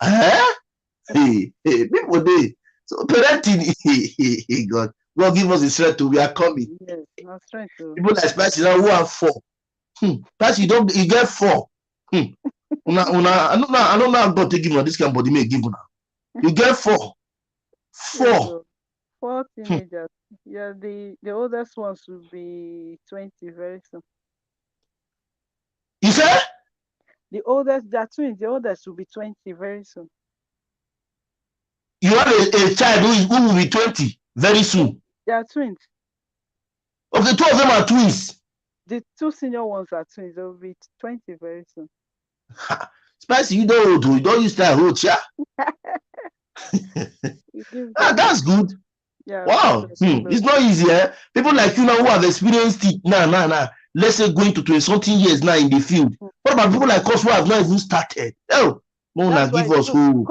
Hey, people they. So parenting, God give us the strength to. We are coming. Yes, no strength to. People like Spicy now who have 4. That's you get 4. I don't know how God take give on this kind of body may give now. You get 4. 4. 4 teenagers. Yeah, the oldest ones will be 20 very soon. You said? The oldest, they are twins. The oldest will be 20 very soon. You have a child who will be 20 very soon. They are twins. Okay, 2 of them are twins. The 2 senior ones are twins. They will be 20 very soon. Spicy, you don't use that road, yeah. That's good. Yeah. Wow. It's not easy, eh? People like you now who have experienced it. Nah. Let's say going to 20-something years now in the field. What about people like us who have not even started? Oh, no, give us who.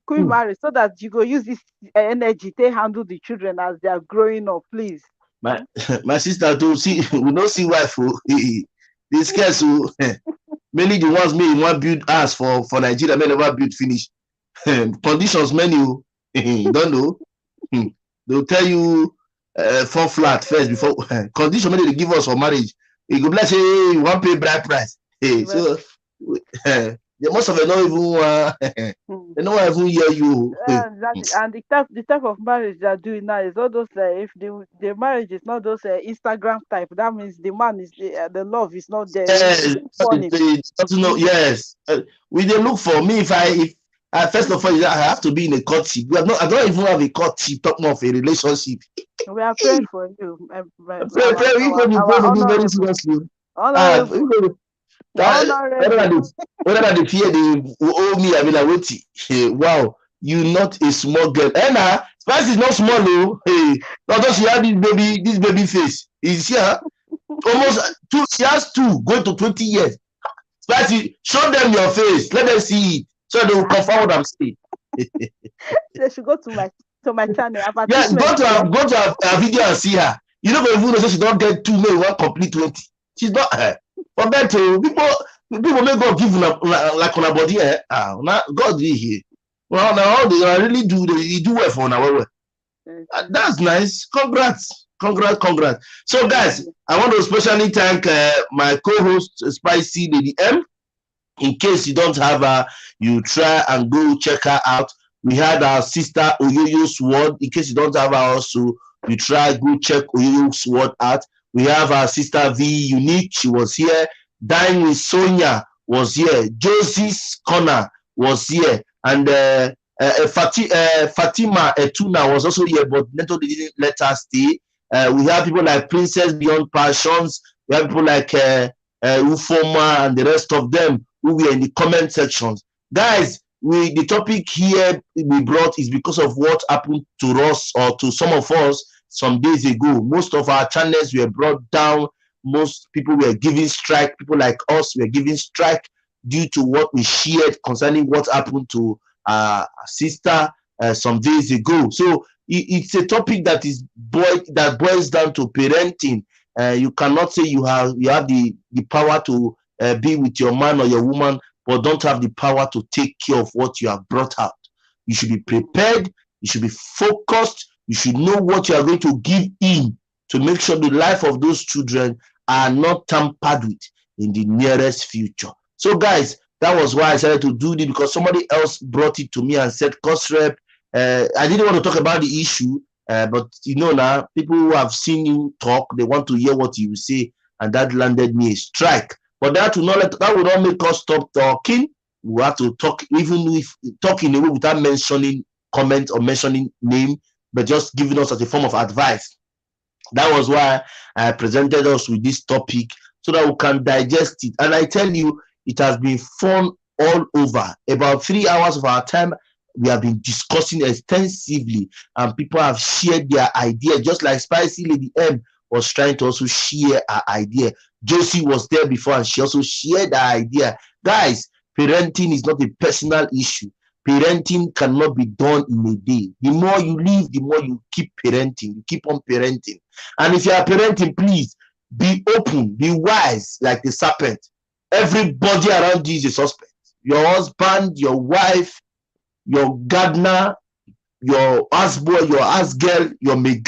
Could marry so that you go use this energy to handle the children as they are growing up, please. My sister too. See, we don't see wife who these guys who mainly the ones me want build house for Nigeria, may never build finish. Conditions menu, don't know. They'll tell you 4 flat first before condition many they give us for marriage. You go bless, hey, you want pay bride price. Hey, so most of them don't even they don't even hear you. And the type of marriage they are doing now is all those if the marriage is not those Instagram type, that means the man is the love is not there. Yes, yes. We they look for me if first of all I have to be in a courtship. I don't even have a courtship, talk more of a relationship. We are praying for you. Pray very seriously. Whether they fear they owe me, I mean, like, wait, wow, you not a small girl. Anna, Spice is not small, though. Hey, not just she had this baby face. Is here almost 2? She has 2 going to 20 years. Spice, show them your face. Let them see it, so they will confirm what I'm saying. They should go to my channel. Yes, go to her video and see her. You know, even though she don't get 2, maybe 1 complete 20. She's not her. For that, people may God give like on a body. God is here. Well, now they really do. They do well for now. That's nice. Congrats. So, guys, I want to especially thank my co-host Spicy Lady M. In case you don't have her, you try and go check her out. We had our sister Oyoyo Sword. In case you don't have her also, you try go check Oyoyo Sword out. We have our sister V Unique. She was here. Dine with Sonia was here. Josie's Corner was here. And Fatima Etuna was also here, but Neto didn't let her stay. We have people like Princess Beyond Passions. We have people like Ufoma and the rest of them who were in the comment sections. Guys, the topic here we brought is because of what happened to us or to some of us some days ago. Most of our channels were brought down. Most people were giving strike. People like us were giving strike due to what we shared concerning what happened to our sister some days ago. So it's a topic that boils down to parenting. You cannot say you have the power to be with your man or your woman, but don't have the power to take care of what you have brought out. You should be prepared. You should be focused. You should know what you are going to give in to make sure the life of those children are not tampered with in the nearest future. So, guys, that was why I decided to do this, because somebody else brought it to me and said, "Cosrep, I didn't want to talk about the issue, but you know now, people who have seen you talk, they want to hear what you say, and that landed me a strike. But that will not make us stop talking. We have to talk, even if talking away without mentioning comment or mentioning name, but just giving us as a form of advice. That was why I presented us with this topic so that we can digest it. And I tell you, it has been fun all over. About 3 hours of our time, we have been discussing extensively, and people have shared their idea, just like Spicy Lady M was trying to also share her idea. Josie was there before, and she also shared her idea. Guys, parenting is not a personal issue. Parenting cannot be done in a day. The more you live, the more you keep parenting. You keep on parenting. And if you are parenting, please be open, be wise like the serpent. Everybody around you is a suspect. Your husband, your wife, your gardener, your houseboy, your house girl, your maid,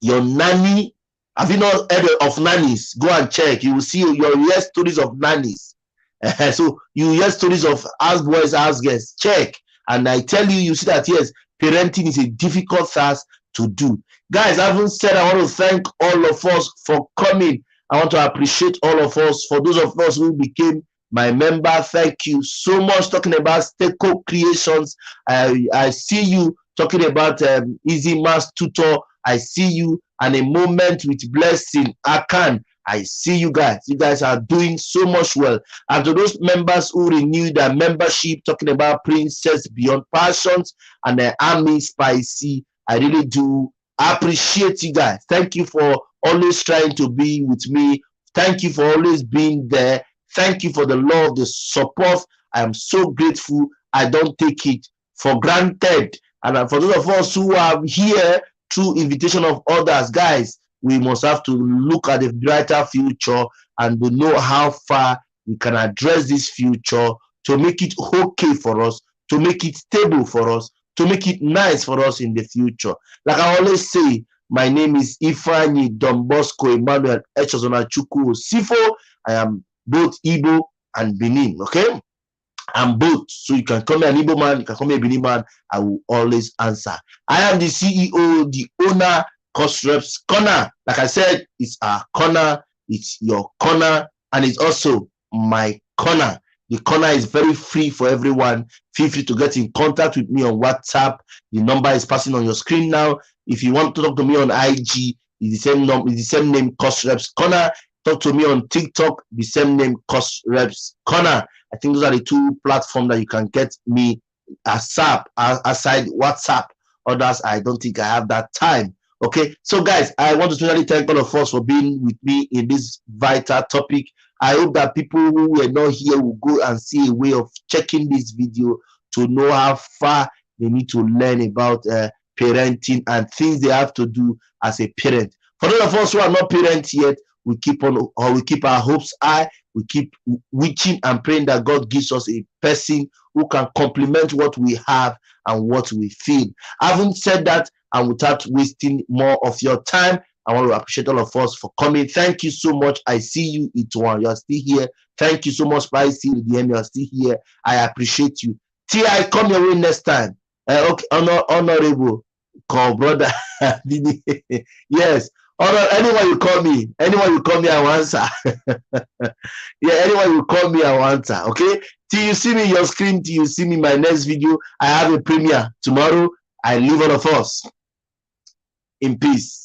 your nanny. Have you not heard of nannies? Go and check. You will see your hear stories of nannies. So you hear stories of houseboys, house girls. Check. And I tell you, you see that yes, parenting is a difficult task to do. Guys, I haven't said I want to thank all of us for coming. I want to appreciate all of us. For those of us who became my member, thank you so much. Talking about Steko Creations, I see you. Talking about Easy Mass Tutor, I see you. And a moment with blessing, I see you guys. You guys are doing so much well. And to those members who renewed their membership, talking about Princess Beyond Passions and the Army Spicy, I really do appreciate you guys. Thank you for always trying to be with me. Thank you for always being there. Thank you for the love, the support. I am so grateful. I don't take it for granted. And for those of us who are here through invitation of others, guys, we must have to look at the brighter future and to know how far we can address this future to make it okay for us, to make it stable for us, to make it nice for us in the future. Like I always say, my name is Ifeanyi Don Bosco Emmanuel Echozonachukwu Sifo. I am both Igbo and Benin, okay? I'm both. So you can call me an Igbo man, you can call me a Benin man. I will always answer. I am the CEO, the owner, Cost Reps Corner. Like I said, it's our corner, it's your corner, and it's also my corner. The corner is very free for everyone. Feel free to get in contact with me on WhatsApp. The number is passing on your screen now. If you want to talk to me on IG, it's the same name, Cost Reps Corner. Talk to me on TikTok, the same name, Cost Reps Corner. I think those are the two platforms that you can get me aside WhatsApp. Others, I don't think I have that time. Okay, so guys, I want to especially thank all of us for being with me in this vital topic. I hope that people who were not here will go and see a way of checking this video to know how far they need to learn about parenting and things they have to do as a parent. For those of us who are not parents yet, we keep our hopes high. We keep wishing and praying that God gives us a person who can complement what we have and what we feel. Having said that, and without wasting more of your time, I want to appreciate all of us for coming. Thank you so much. I see you, Ituan. You are still here. Thank you so much, Spicy. You are still here. I appreciate you. T.I., come your way next time. Okay, honorable, call brother. Yes. Anyone you call me, I will answer. Yeah, anyone you call me, I will answer. Okay. Till you see me your screen, till you see me my next video. I have a premiere tomorrow. I leave all of us in peace.